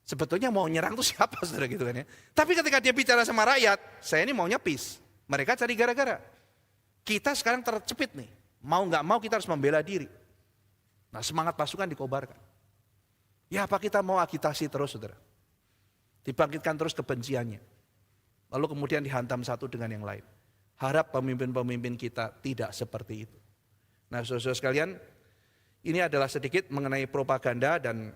Sebetulnya mau nyerang itu siapa saudara gitu kan ya. Tapi ketika dia bicara sama rakyat, saya ini maunya peace. Mereka cari gara-gara. Kita sekarang tercepit nih, mau nggak mau kita harus membela diri. Nah semangat pasukan dikobarkan. Ya apa kita mau agitasi terus saudara? Dibangkitkan terus kebenciannya. Lalu kemudian dihantam satu dengan yang lain. Harap pemimpin-pemimpin kita tidak seperti itu. Nah saudara-saudara sekalian, ini adalah sedikit mengenai propaganda dan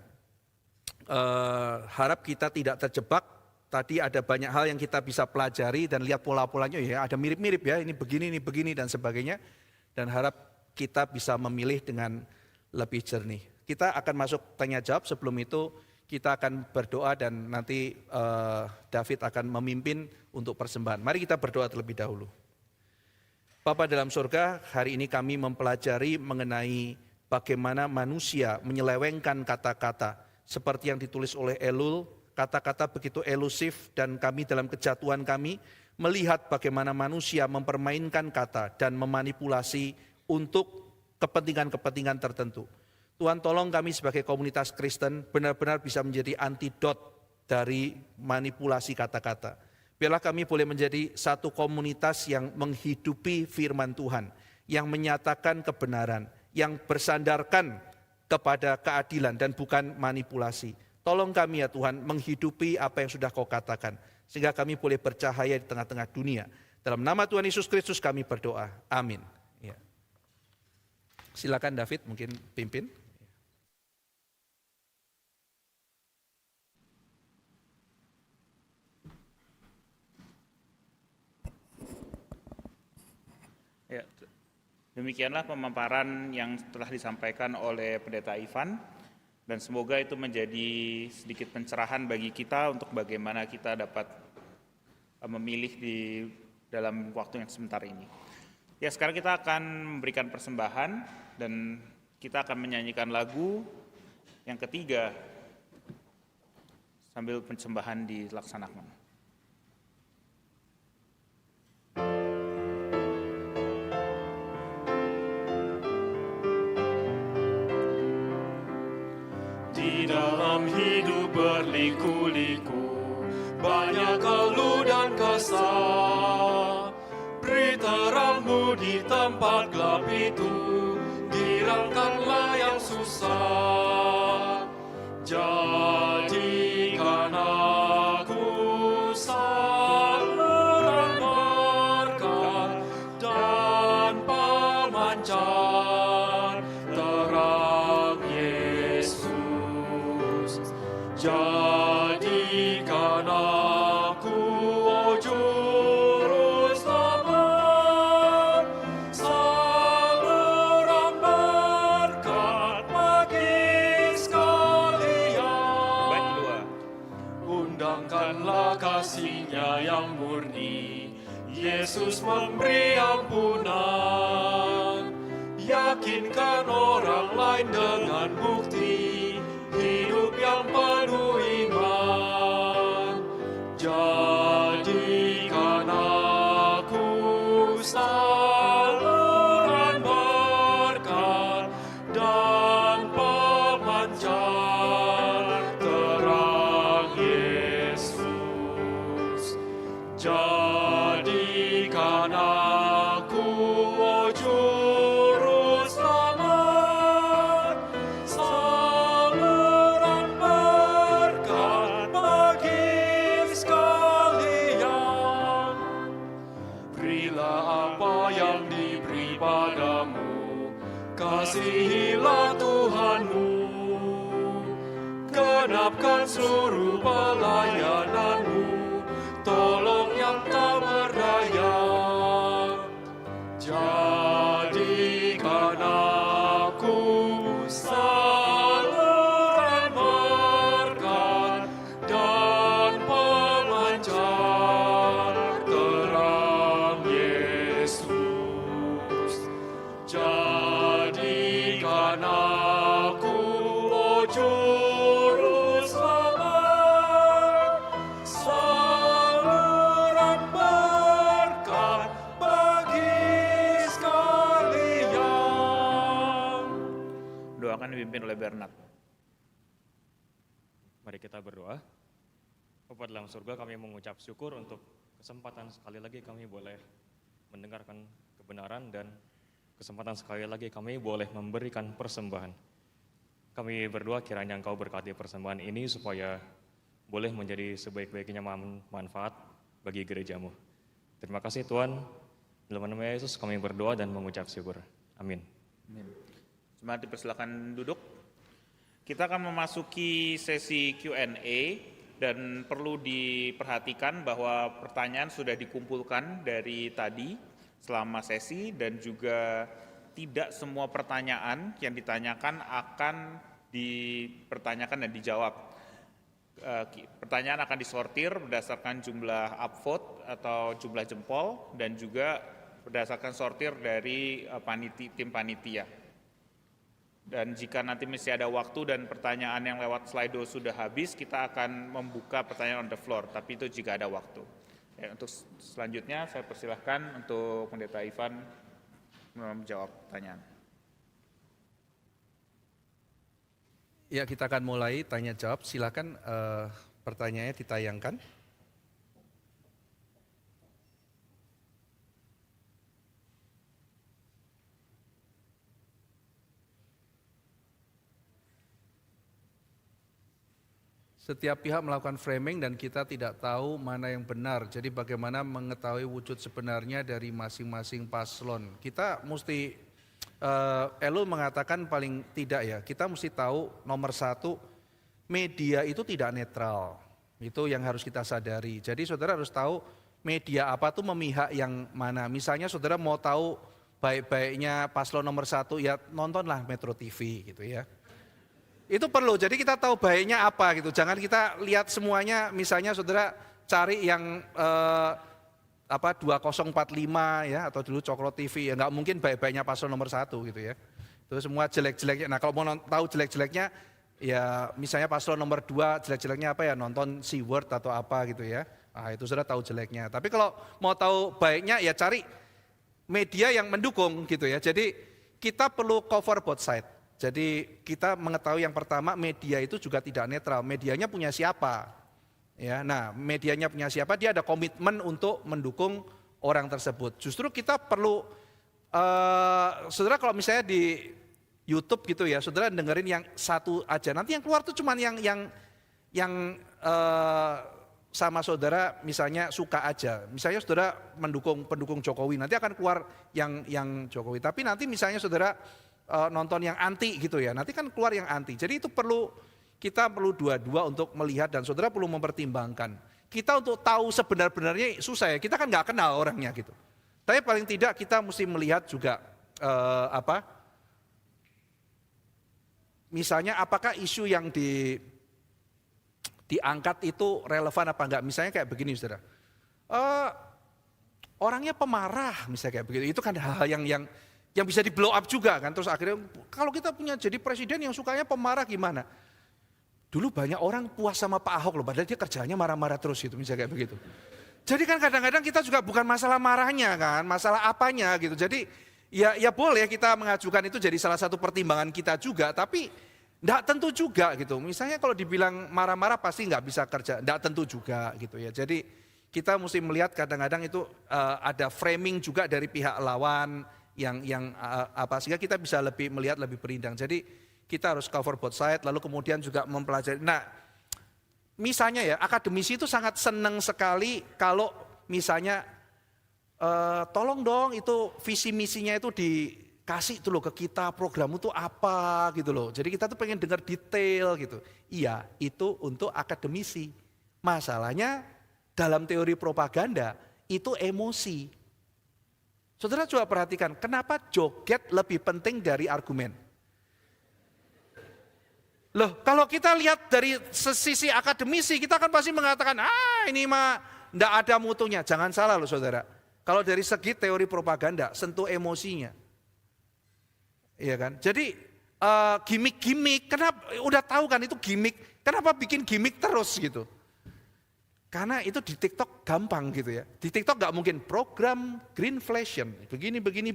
harap kita tidak terjebak. Tadi ada banyak hal yang kita bisa pelajari dan lihat pola-polanya ya, ada mirip-mirip ya, ini begini dan sebagainya. Dan harap kita bisa memilih dengan lebih jernih. Kita akan masuk tanya jawab, sebelum itu kita akan berdoa dan nanti David akan memimpin untuk persembahan. Mari kita berdoa terlebih dahulu. Bapa dalam surga, hari ini kami mempelajari mengenai bagaimana manusia menyelewengkan kata-kata seperti yang ditulis oleh Elul, kata-kata begitu elusif dan kami dalam kejatuhan kami melihat bagaimana manusia mempermainkan kata dan memanipulasi untuk kepentingan-kepentingan tertentu. Tuhan tolong kami sebagai komunitas Kristen benar-benar bisa menjadi antidot dari manipulasi kata-kata. Biarlah kami boleh menjadi satu komunitas yang menghidupi firman Tuhan, yang menyatakan kebenaran, yang bersandarkan kepada keadilan dan bukan manipulasi. Tolong kami ya Tuhan menghidupi apa yang sudah Kau katakan, sehingga kami boleh bercahaya di tengah-tengah dunia. Dalam nama Tuhan Yesus Kristus kami berdoa, amin. Ya. Silakan David mungkin pimpin. Ya, demikianlah pemaparan yang telah disampaikan oleh Pendeta Ivan, dan semoga itu menjadi sedikit pencerahan bagi kita untuk bagaimana kita dapat memilih di dalam waktu yang sebentar ini. Ya, sekarang kita akan memberikan persembahan dan kita akan menyanyikan lagu yang ketiga sambil persembahan dilaksanakan. Di dalam hidup berliku-liku, banyak keluh dan kesah. Beri terangmu di tempat gelap itu, dirangkanlah yang susah. Jadikan aku saluran berkat dan pemancar terang Yesus. Jadikan aku, oh Juru Selamat, saluran berkat bagi sekalian. Baik, kedua. Undangkanlah kasih-Nya yang murni, Yesus memberi ampunan. Yakinkan orang lain lain dengan bukti hidup yang penuh iman. Jadikan aku saluran berkat dan pemancar terang Yesus. Jadikan aku, oh Juru Selamat, saluran berkat bagi sekalian. Berilah apa yang diberi padamu, kasihilah Tuhanmu. Genapkan seluruh pelayananmu, tolong yang tak berdaya. Jadikan aku saluran berkat dan pemancar terang Yesus. Jadikan aku, oh Juru Selamat, saluran berkat bagi sekalian. Doakan dipimpin oleh Bernard. Mari kita berdoa. Bapa dalam surga, kami mengucap syukur untuk kesempatan sekali lagi kami boleh mendengarkan kebenaran dan kesempatan sekali lagi kami boleh memberikan persembahan. Kami berdoa kiranya Engkau berkati persembahan ini supaya boleh menjadi sebaik-baiknya manfaat bagi gerejamu. Terima kasih Tuhan. Dalam nama Yesus kami berdoa dan mengucap syukur. Amin. Amin. Jemaat dipersilakan duduk. Kita akan memasuki sesi Q&A dan perlu diperhatikan bahwa pertanyaan sudah dikumpulkan dari tadi selama sesi dan juga tidak semua pertanyaan yang ditanyakan akan dipertanyakan dan dijawab. Pertanyaan akan disortir berdasarkan jumlah upvote atau jumlah jempol dan juga berdasarkan sortir dari tim panitia. Dan jika nanti masih ada waktu dan pertanyaan yang lewat Slido sudah habis, kita akan membuka pertanyaan on the floor, tapi itu jika ada waktu. Ya, untuk selanjutnya saya persilahkan untuk Pendeta Ivan menjawab pertanyaan. Ya, kita akan mulai tanya jawab. Silakan pertanyaannya ditayangkan. Setiap pihak melakukan framing dan kita tidak tahu mana yang benar. Jadi bagaimana mengetahui wujud sebenarnya dari masing-masing paslon. Kita mesti, Elul mengatakan paling tidak ya, kita mesti tahu nomor satu, media itu tidak netral. Itu yang harus kita sadari. Jadi saudara harus tahu media apa tuh memihak yang mana. Misalnya saudara mau tahu baik-baiknya paslon nomor satu, ya nontonlah Metro TV gitu ya. Itu perlu, jadi kita tahu baiknya apa gitu. Jangan kita lihat semuanya, misalnya saudara cari yang 2045 ya, atau dulu Cokro TV, ya nggak mungkin baik-baiknya paslon nomor satu gitu ya. Itu semua jelek-jeleknya. Nah kalau mau tahu jelek-jeleknya, ya misalnya paslon nomor 2 jelek-jeleknya apa ya, nonton SeaWorld atau apa gitu ya. Nah itu sudah tahu jeleknya. Tapi kalau mau tahu baiknya ya cari media yang mendukung gitu ya. Jadi kita perlu cover both side. Jadi kita mengetahui yang pertama, media itu juga tidak netral. Medianya punya siapa? Ya, nah medianya punya siapa? Dia ada komitmen untuk mendukung orang tersebut. Justru kita perlu, saudara kalau misalnya di YouTube gitu ya, saudara dengerin yang satu aja. Nanti yang keluar tuh cuman yang sama saudara misalnya suka aja. Misalnya saudara pendukung Jokowi, nanti akan keluar yang Jokowi. Tapi nanti misalnya saudara nonton yang anti gitu ya, nanti kan keluar yang anti. Jadi itu kita perlu dua-dua untuk melihat dan saudara perlu mempertimbangkan. Kita untuk tahu sebenar-benarnya susah ya, kita kan nggak kenal orangnya gitu. Tapi paling tidak kita mesti melihat juga misalnya apakah isu yang diangkat itu relevan apa enggak. Misalnya kayak begini saudara, orangnya pemarah misalnya kayak begitu, itu kan hal-hal yang bisa di blow up juga kan. Terus akhirnya kalau kita punya jadi presiden yang sukanya pemarah gimana? Dulu banyak orang puas sama Pak Ahok loh, padahal dia kerjanya marah-marah terus gitu, misalnya kayak begitu. Jadi kan kadang-kadang kita juga bukan masalah marahnya kan, masalah apanya gitu. Jadi ya boleh kita mengajukan itu jadi salah satu pertimbangan kita juga, tapi enggak tentu juga gitu. Misalnya kalau dibilang marah-marah pasti nggak bisa kerja, enggak tentu juga gitu ya. Jadi kita mesti melihat kadang-kadang itu ada framing juga dari pihak lawan yang apa sehingga kita bisa lebih melihat lebih berimbang. Jadi kita harus cover both side, lalu kemudian juga mempelajari. Nah, misalnya ya, akademisi itu sangat senang sekali kalau misalnya tolong dong itu visi misinya itu dikasih tuh loh ke kita, programmu tuh apa gitu loh. Jadi kita tuh pengen dengar detail gitu. Iya, itu untuk akademisi. Masalahnya dalam teori propaganda itu emosi. Saudara coba perhatikan, kenapa joget lebih penting dari argumen? Loh, kalau kita lihat dari sisi akademisi, kita kan pasti mengatakan, ini mah enggak ada mutunya. Jangan salah loh saudara. Kalau dari segi teori propaganda, sentuh emosinya. Iya kan? Jadi gimmick-gimmick, kenapa, udah tahu kan itu gimmick, kenapa bikin gimmick terus gitu? Karena itu di TikTok gampang gitu ya. Di TikTok enggak mungkin program greenflation, begini.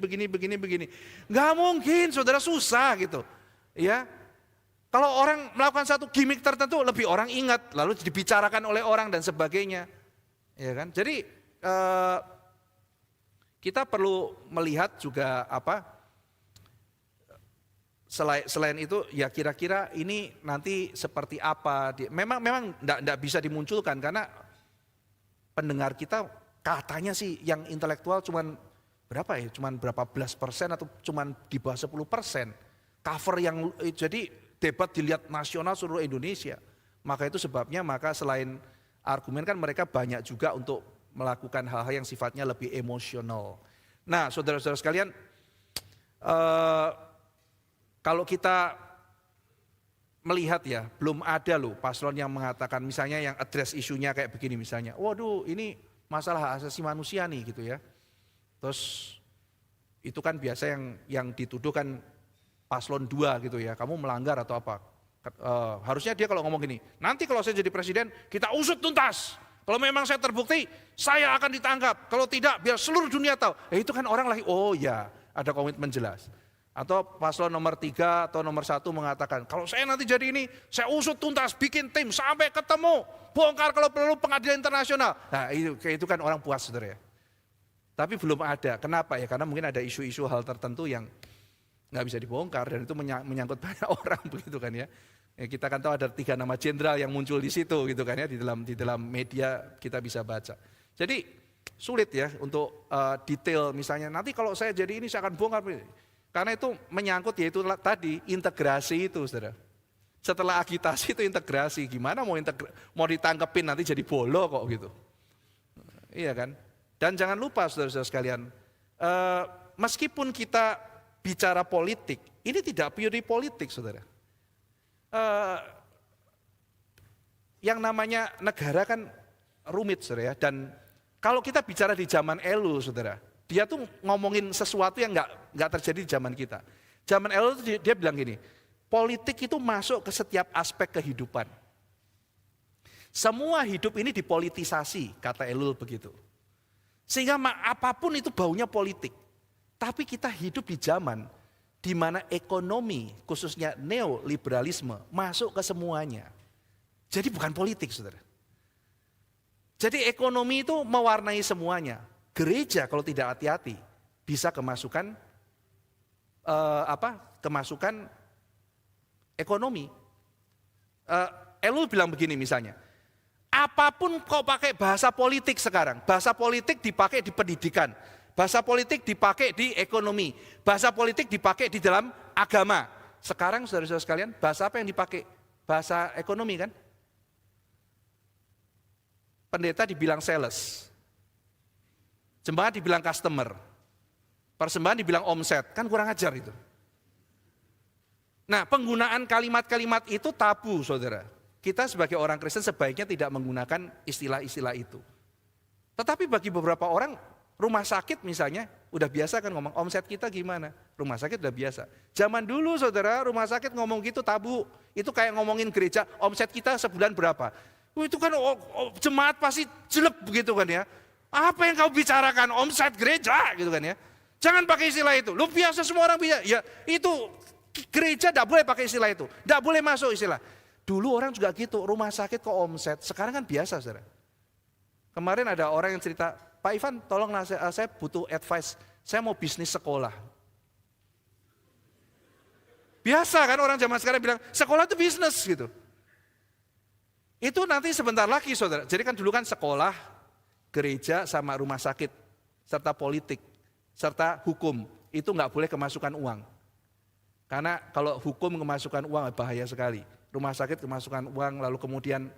Enggak mungkin, saudara, susah gitu. Ya. Kalau orang melakukan satu gimmick tertentu lebih orang ingat, lalu dibicarakan oleh orang dan sebagainya, ya kan? Jadi kita perlu melihat juga apa? Selain itu, ya kira-kira ini nanti seperti apa? Memang enggak bisa dimunculkan karena pendengar kita katanya sih yang intelektual cuman berapa ya? Cuman berapa belas persen atau cuman di bawah 10%. Cover yang jadi debat dilihat nasional seluruh Indonesia. Maka itu sebabnya selain argumen kan mereka banyak juga untuk melakukan hal-hal yang sifatnya lebih emosional. Nah saudara-saudara sekalian, kalau kita melihat ya belum ada loh paslon yang mengatakan misalnya yang address isunya kayak begini misalnya. Waduh ini masalah hak asasi manusia nih gitu ya. Terus itu kan biasa yang dituduh kan paslon 2 gitu ya, kamu melanggar atau apa. Harusnya dia kalau ngomong gini, nanti kalau saya jadi presiden kita usut tuntas. Kalau memang saya terbukti, saya akan ditangkap. Kalau tidak, biar seluruh dunia tahu. Itu kan orang lagi, oh ya ada komitmen jelas. Atau paslon nomor 3 atau nomor 1 mengatakan, kalau saya nanti jadi ini, saya usut tuntas, bikin tim sampai ketemu. Bongkar kalau perlu pengadilan internasional. Nah itu kan orang puas saudara ya. Tapi belum ada, kenapa ya? Karena mungkin ada isu-isu hal tertentu yang nggak bisa dibongkar dan itu menyangkut banyak orang begitu kan ya. Kita kan tahu ada 3 nama jenderal yang muncul di situ gitu kan ya, di dalam media kita bisa baca. Jadi sulit ya untuk detail misalnya nanti kalau saya jadi ini saya akan bongkar. Karena itu menyangkut yaitu tadi integrasi itu saudara. Setelah agitasi itu integrasi, gimana mau ditangkepin nanti jadi bolo kok gitu. Iya kan. Dan jangan lupa saudara-saudara sekalian, meskipun kita bicara politik, ini tidak purely politik saudara. Yang namanya negara kan rumit saudara ya. Dan kalau kita bicara di zaman Elu saudara, dia tuh ngomongin sesuatu yang nggak terjadi di zaman kita. Zaman Elu dia bilang gini, politik itu masuk ke setiap aspek kehidupan. Semua hidup ini dipolitisasi, kata Elul begitu. Sehingga apapun itu baunya politik. Tapi kita hidup di zaman di mana ekonomi, khususnya neoliberalisme, masuk ke semuanya. Jadi bukan politik, saudara. Jadi ekonomi itu mewarnai semuanya. Gereja kalau tidak hati-hati bisa kemasukan kemasukan ekonomi. Elul bilang begini misalnya, apapun kau pakai bahasa politik sekarang, bahasa politik dipakai di pendidikan. Bahasa politik dipakai di ekonomi, bahasa politik dipakai di dalam agama. Sekarang saudara-saudara sekalian, bahasa apa yang dipakai? Bahasa ekonomi kan? Pendeta dibilang sales, jemaat dibilang customer, persembahan dibilang omset, kan kurang ajar itu. Nah penggunaan kalimat-kalimat itu tabu saudara. Kita sebagai orang Kristen sebaiknya tidak menggunakan istilah-istilah itu. Tetapi bagi beberapa orang, rumah sakit misalnya, udah biasa kan ngomong omset kita gimana? Rumah sakit udah biasa. Zaman dulu saudara, rumah sakit ngomong gitu tabu. Itu kayak ngomongin gereja, omset kita sebulan berapa. Itu kan jemaat pasti jelek begitu kan ya. Apa yang kau bicarakan, omset gereja gitu kan ya. Jangan pakai istilah itu. Lu biasa semua orang bisa. Ya itu gereja tidak boleh pakai istilah itu. Tidak boleh masuk istilah. Dulu orang juga gitu, rumah sakit kok omset. Sekarang kan biasa saudara. Kemarin ada orang yang cerita, Pak Ivan tolong saya butuh advice. Saya mau bisnis sekolah. Biasa kan orang zaman sekarang bilang, sekolah itu bisnis gitu. Itu nanti sebentar lagi saudara. Jadi kan dulu kan sekolah, gereja sama rumah sakit, serta politik, serta hukum. Itu nggak boleh kemasukan uang. Karena kalau hukum kemasukan uang bahaya sekali. Rumah sakit kemasukan uang, lalu kemudian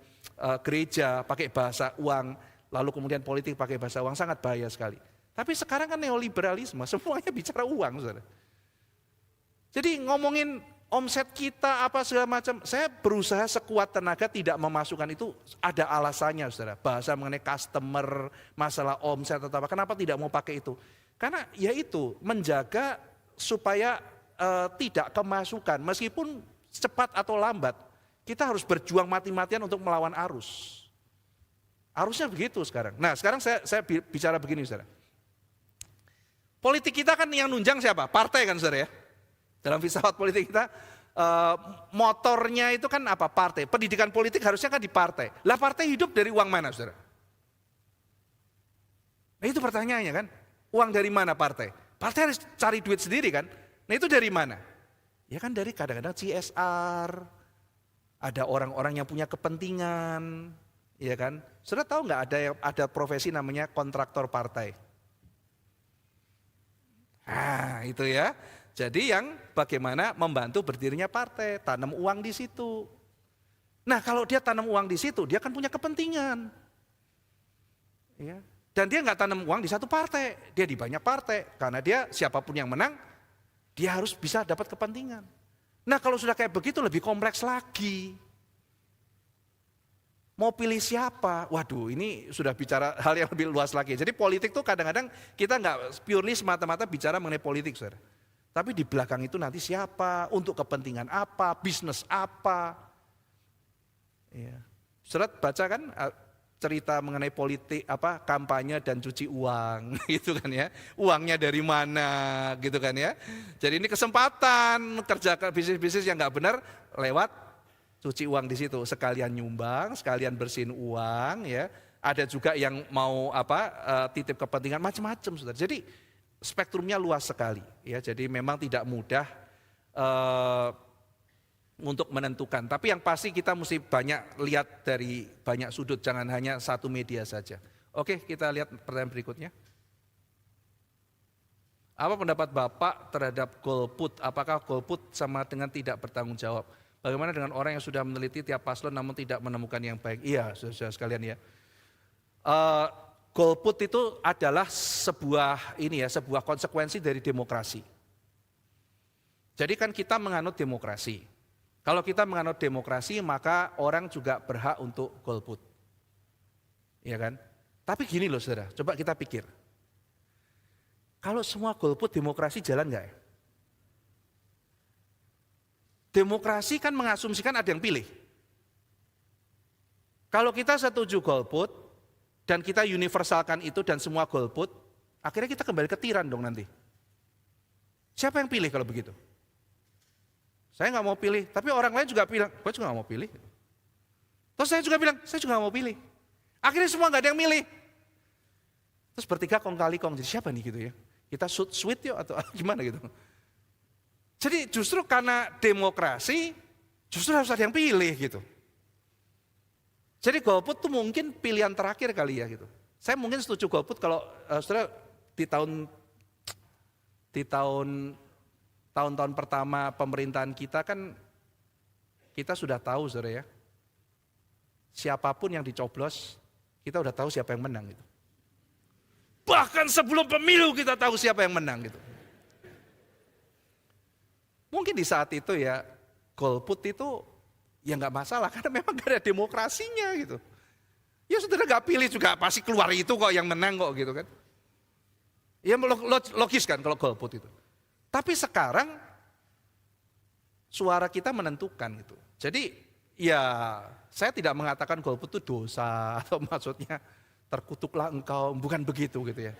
gereja pakai bahasa uang, lalu kemudian politik pakai bahasa uang, sangat bahaya sekali. Tapi sekarang kan neoliberalisme, semuanya bicara uang saudara. Jadi ngomongin omset kita apa segala macam, saya berusaha sekuat tenaga tidak memasukkan itu, ada alasannya saudara. Bahasa mengenai customer, masalah omset atau apa, kenapa tidak mau pakai itu? Karena ya itu, menjaga supaya tidak kemasukan, meskipun cepat atau lambat, kita harus berjuang mati-matian untuk melawan arus. Arusnya begitu sekarang. Nah sekarang saya bicara begini saudara. Politik kita kan yang nunjang siapa? Partai kan saudara ya. Dalam filsafat politik kita, motornya itu kan apa? Partai. Pendidikan politik harusnya kan di partai. Lah partai hidup dari uang mana saudara? Nah itu pertanyaannya kan. Uang dari mana partai? Partai harus cari duit sendiri kan. Nah itu dari mana? Ya kan dari kadang-kadang CSR. Ada orang-orang yang punya kepentingan. Ya kan. Saudara tahu nggak ada profesi namanya kontraktor partai? Nah itu ya. Jadi yang bagaimana membantu berdirinya partai, tanam uang di situ. Nah kalau dia tanam uang di situ, dia kan punya kepentingan. Ya. Dan dia nggak tanam uang di satu partai, dia di banyak partai. Karena dia siapapun yang menang, dia harus bisa dapat kepentingan. Nah kalau sudah kayak begitu lebih kompleks lagi. Mau pilih siapa? Waduh ini sudah bicara hal yang lebih luas lagi. Jadi politik tuh kadang-kadang kita nggak purely semata-mata bicara mengenai politik saudara. Tapi di belakang itu nanti siapa, untuk kepentingan apa, bisnis apa. Ya. Saudara baca kan cerita mengenai politik, kampanye dan cuci uang, gitu kan ya. Uangnya dari mana, gitu kan ya. Jadi ini kesempatan kerja bisnis-bisnis yang nggak benar lewat cuci uang di situ. Sekalian nyumbang, sekalian bersihin uang, ya. Ada juga yang mau titip kepentingan macam-macam, saudara. Jadi spektrumnya luas sekali, ya. Jadi memang tidak mudah untuk menentukan. Tapi yang pasti kita mesti banyak lihat dari banyak sudut, jangan hanya satu media saja. Oke, kita lihat pertanyaan berikutnya. Apa pendapat Bapak terhadap golput? Apakah golput sama dengan tidak bertanggung jawab? Bagaimana dengan orang yang sudah meneliti tiap paslon namun tidak menemukan yang baik? Iya, saudara sekalian ya. Golput itu adalah sebuah konsekuensi dari demokrasi. Jadi kan kita menganut demokrasi. Kalau kita menganut demokrasi maka orang juga berhak untuk golput. Iya kan? Tapi gini loh saudara, coba kita pikir. Kalau semua golput demokrasi jalan nggak ya? Demokrasi kan mengasumsikan ada yang pilih. Kalau kita setuju golput, dan kita universalkan itu dan semua golput, akhirnya kita kembali ke tiran dong nanti. Siapa yang pilih kalau begitu? Saya nggak mau pilih, tapi orang lain juga bilang, gue juga nggak mau pilih. Terus saya juga bilang, saya juga nggak mau pilih. Akhirnya semua nggak ada yang milih. Terus bertiga kong kali kong, jadi siapa nih gitu ya? Kita sweet yuk atau gimana gitu? Jadi justru karena demokrasi, justru harus ada yang pilih gitu. Jadi golput tuh mungkin pilihan terakhir kali ya gitu. Saya mungkin setuju golput kalau saudara di tahun-tahun pertama pemerintahan kita kan kita sudah tahu saudara ya. Siapapun yang dicoblos, kita udah tahu siapa yang menang gitu. Bahkan sebelum pemilu kita tahu siapa yang menang gitu. Mungkin di saat itu ya golput itu ya nggak masalah karena memang gak ada demokrasinya gitu. Ya saudara nggak pilih juga pasti keluar itu kok yang menang kok gitu kan. Ya logis kan kalau golput itu. Tapi sekarang suara kita menentukan gitu. Jadi ya saya tidak mengatakan golput itu dosa atau maksudnya terkutuklah engkau, bukan begitu gitu ya.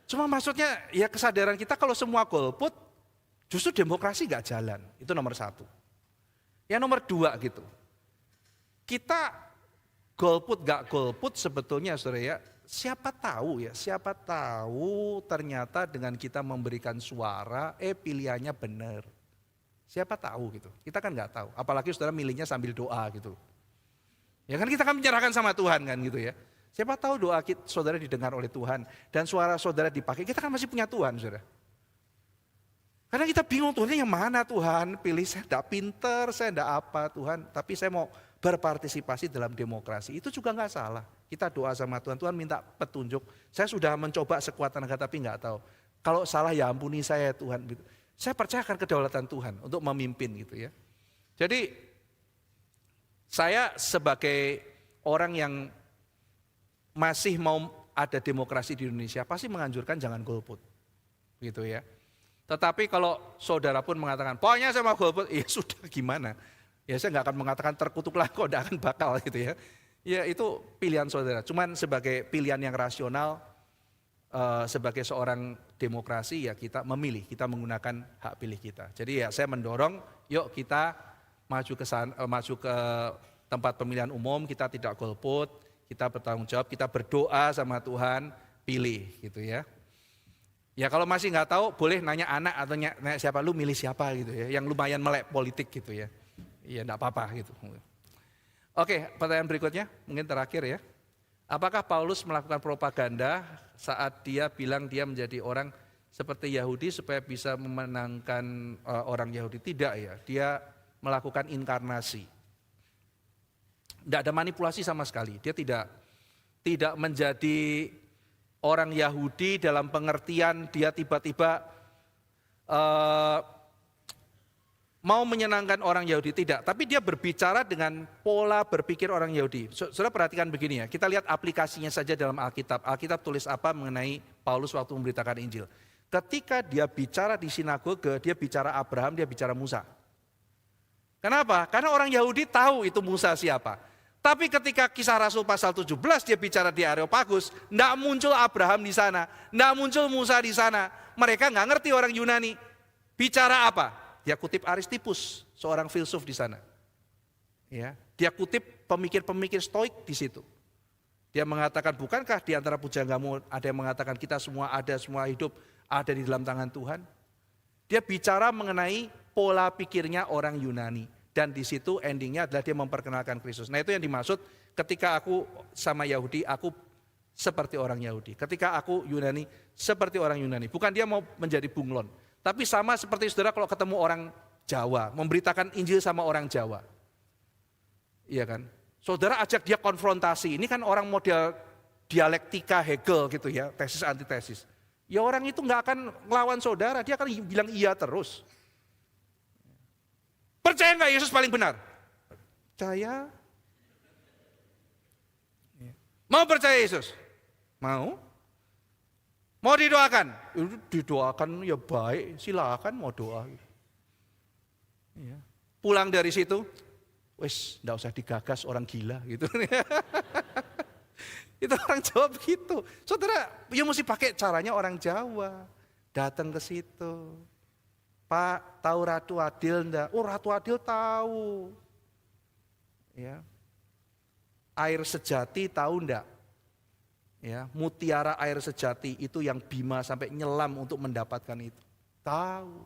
Cuma maksudnya ya kesadaran kita kalau semua golput justru demokrasi gak jalan, itu nomor satu. Yang nomor dua gitu, kita golput gak golput sebetulnya saudara ya, siapa tahu ternyata dengan kita memberikan suara, pilihannya benar. Siapa tahu gitu, kita kan gak tahu, apalagi saudara milihnya sambil doa gitu. Ya kan kita kan menyerahkan sama Tuhan kan gitu ya. Siapa tahu doa saudara didengar oleh Tuhan dan suara saudara dipakai, kita kan masih punya Tuhan saudara. Karena kita bingung Tuhan yang mana Tuhan, pilih saya tidak pinter, saya tidak apa Tuhan, tapi saya mau berpartisipasi dalam demokrasi, itu juga nggak salah. Kita doa sama Tuhan, Tuhan minta petunjuk, saya sudah mencoba sekuat tenaga tapi nggak tahu. Kalau salah ya ampuni saya Tuhan. Saya percayakan kedaulatan Tuhan untuk memimpin gitu ya. Jadi saya sebagai orang yang masih mau ada demokrasi di Indonesia, pasti menganjurkan jangan golput, gitu ya. Tetapi kalau saudara pun mengatakan, pokoknya saya mau golput, ya sudah gimana? Ya saya nggak akan mengatakan terkutuklah kok, tidak akan bakal gitu ya. Ya itu pilihan saudara, cuman sebagai pilihan yang rasional, sebagai seorang demokrasi ya kita memilih, kita menggunakan hak pilih kita. Jadi ya saya mendorong, yuk kita maju ke tempat pemilihan umum, kita tidak golput, kita bertanggung jawab, kita berdoa sama Tuhan, pilih gitu ya. Ya kalau masih nggak tahu boleh nanya anak atau nanya siapa, lu milih siapa gitu ya, yang lumayan melek politik gitu ya. Iya enggak apa-apa gitu. Oke, pertanyaan berikutnya mungkin terakhir ya. Apakah Paulus melakukan propaganda saat dia bilang dia menjadi orang seperti Yahudi supaya bisa memenangkan orang Yahudi? Tidak ya, dia melakukan inkarnasi. Tidak ada manipulasi sama sekali. Dia tidak menjadi orang Yahudi dalam pengertian dia tiba-tiba mau menyenangkan orang Yahudi. Tidak, tapi dia berbicara dengan pola berpikir orang Yahudi. Saudara perhatikan begini ya, kita lihat aplikasinya saja dalam Alkitab. Alkitab tulis apa mengenai Paulus waktu memberitakan Injil. Ketika dia bicara di sinagoge, dia bicara Abraham, dia bicara Musa. Kenapa? Karena orang Yahudi tahu itu Musa siapa. Tapi ketika Kisah Rasul pasal 17 dia bicara di Areopagus, enggak muncul Abraham di sana, enggak muncul Musa di sana. Mereka enggak ngerti orang Yunani. Bicara apa? Dia kutip Aristippus, seorang filsuf di sana. Ya, dia kutip pemikir-pemikir Stoik di situ. Dia mengatakan, bukankah di antara pujanggamu ada yang mengatakan kita semua ada, semua hidup ada di dalam tangan Tuhan? Dia bicara mengenai pola pikirnya orang Yunani. Dan di situ endingnya adalah dia memperkenalkan Kristus. Nah itu yang dimaksud ketika aku sama Yahudi, aku seperti orang Yahudi. Ketika aku Yunani, seperti orang Yunani. Bukan dia mau menjadi bunglon. Tapi sama seperti saudara kalau ketemu orang Jawa, memberitakan Injil sama orang Jawa. Iya kan? Saudara ajak dia konfrontasi. Ini kan orang model dialektika Hegel gitu ya, tesis antitesis. Ya orang itu nggak akan ngelawan saudara, dia akan bilang iya terus. Percaya nggak Yesus paling benar? Percaya. Mau percaya Yesus? Mau? Mau didoakan? Didoakan ya baik, silakan mau doa. Ya. Pulang dari situ, wes nggak usah digagas orang gila gitu. Itu orang Jawa begitu. Saudara, ya mesti pakai caranya orang Jawa. Datang ke situ. Pak, tahu Ratu Adil enggak? Oh, Ratu Adil tahu. Ya. Air sejati tahu enggak? Ya, mutiara air sejati itu yang Bima sampai nyelam untuk mendapatkan itu. Tahu.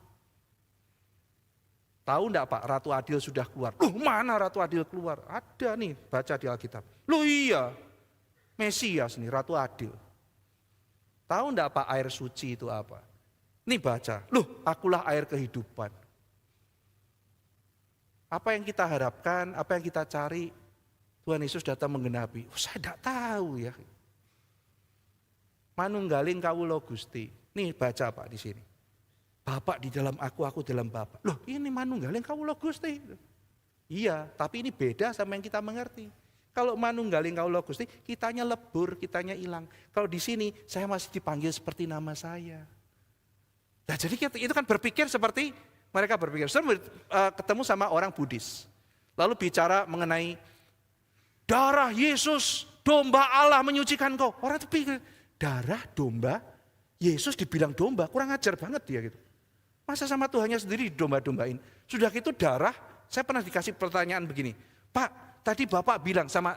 Tahu enggak Pak, Ratu Adil sudah keluar. Loh, mana Ratu Adil keluar? Ada nih, baca di Alkitab. Loh iya, Mesias nih, Ratu Adil. Tahu enggak Pak, air suci itu apa? Nih baca, loh akulah air kehidupan. Apa yang kita harapkan, apa yang kita cari, Tuhan Yesus datang menggenapi. Oh, saya tidak tahu ya. Manunggaling kawula Gusti. Nih baca Pak di sini. Bapak di dalam aku dalam Bapak. Loh ini manunggaling kawula Gusti. Iya, tapi ini beda sama yang kita mengerti. Kalau manunggaling kawula Gusti, kitanya lebur, kitanya hilang. Kalau di sini saya masih dipanggil seperti nama saya. Nah, jadi itu kan berpikir seperti mereka berpikir. Saya ketemu sama orang Buddhis, lalu bicara mengenai darah Yesus, domba Allah menyucikan kau. Orang itu pikir, darah domba, Yesus dibilang domba, kurang ajar banget dia gitu. Masa sama Tuhannya sendiri domba-dombain. Sudah gitu darah, saya pernah dikasih pertanyaan begini, Pak, tadi Bapak bilang sama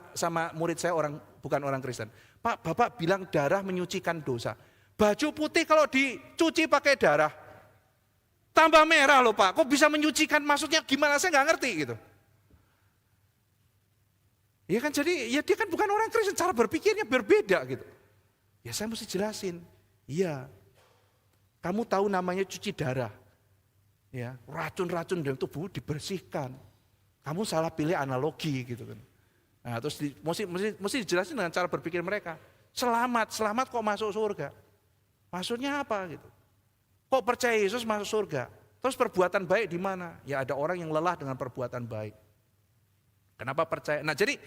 murid saya bukan orang Kristen, Pak, Bapak bilang darah menyucikan dosa. Baju putih kalau dicuci pakai darah, tambah merah loh Pak, kok bisa menyucikan, maksudnya gimana, saya nggak ngerti gitu. Ya kan, jadi ya dia kan bukan orang Kristen, cara berpikirnya berbeda gitu. Ya saya mesti jelasin, iya, kamu tahu namanya cuci darah, ya racun-racun dalam tubuh dibersihkan. Kamu salah pilih analogi gitu kan. Nah, terus mesti dijelasin dengan cara berpikir mereka. Selamat kok masuk surga. Maksudnya apa gitu? Kok percaya Yesus masuk surga? Terus perbuatan baik di mana? Ya ada orang yang lelah dengan perbuatan baik. Kenapa percaya? Nah, jadi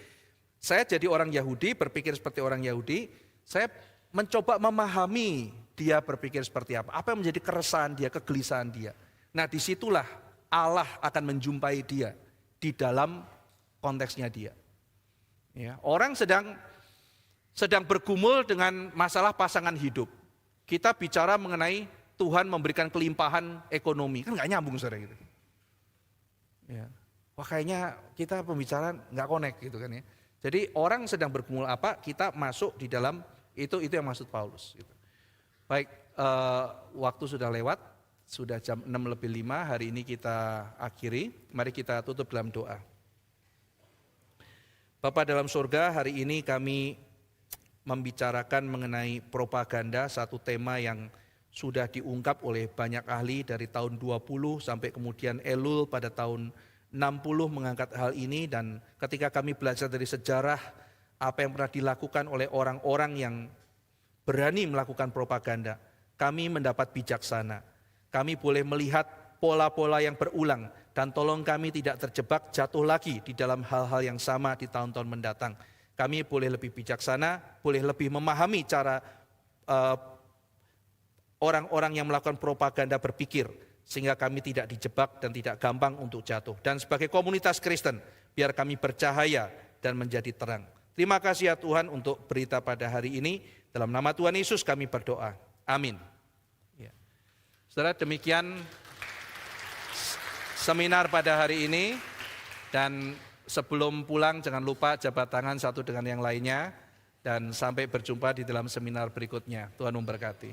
saya jadi orang Yahudi, berpikir seperti orang Yahudi, saya mencoba memahami dia berpikir seperti apa yang menjadi keresahan dia, kegelisahan dia. Nah, disitulah Allah akan menjumpai dia di dalam konteksnya dia. Ya, orang sedang bergumul dengan masalah pasangan hidup. Kita bicara mengenai Tuhan memberikan kelimpahan ekonomi, kan nggak nyambung saudara gitu. Ya. Wah, kayaknya kita pembicaraan nggak connect gitu kan ya. Jadi orang sedang bergumul apa, kita masuk di dalam itu yang maksud Paulus. Gitu. Baik, waktu sudah lewat, sudah jam 6:05, hari ini kita akhiri. Mari kita tutup dalam doa. Bapa dalam surga, hari ini kami membicarakan mengenai propaganda, satu tema yang sudah diungkap oleh banyak ahli dari tahun 20 sampai kemudian Elul pada tahun 60 mengangkat hal ini, dan ketika kami belajar dari sejarah apa yang pernah dilakukan oleh orang-orang yang berani melakukan propaganda, kami mendapat bijaksana. Kami boleh melihat pola-pola yang berulang dan tolong kami tidak terjebak jatuh lagi di dalam hal-hal yang sama di tahun-tahun mendatang. Kami boleh lebih bijaksana, boleh lebih memahami cara orang-orang yang melakukan propaganda berpikir, sehingga kami tidak dijebak dan tidak gampang untuk jatuh. Dan sebagai komunitas Kristen, biar kami bercahaya dan menjadi terang. Terima kasih ya Tuhan untuk berita pada hari ini. Dalam nama Tuhan Yesus kami berdoa. Amin. Ya. Saudara, demikian seminar pada hari ini. Dan sebelum pulang jangan lupa jabat tangan satu dengan yang lainnya. Dan sampai berjumpa di dalam seminar berikutnya. Tuhan memberkati.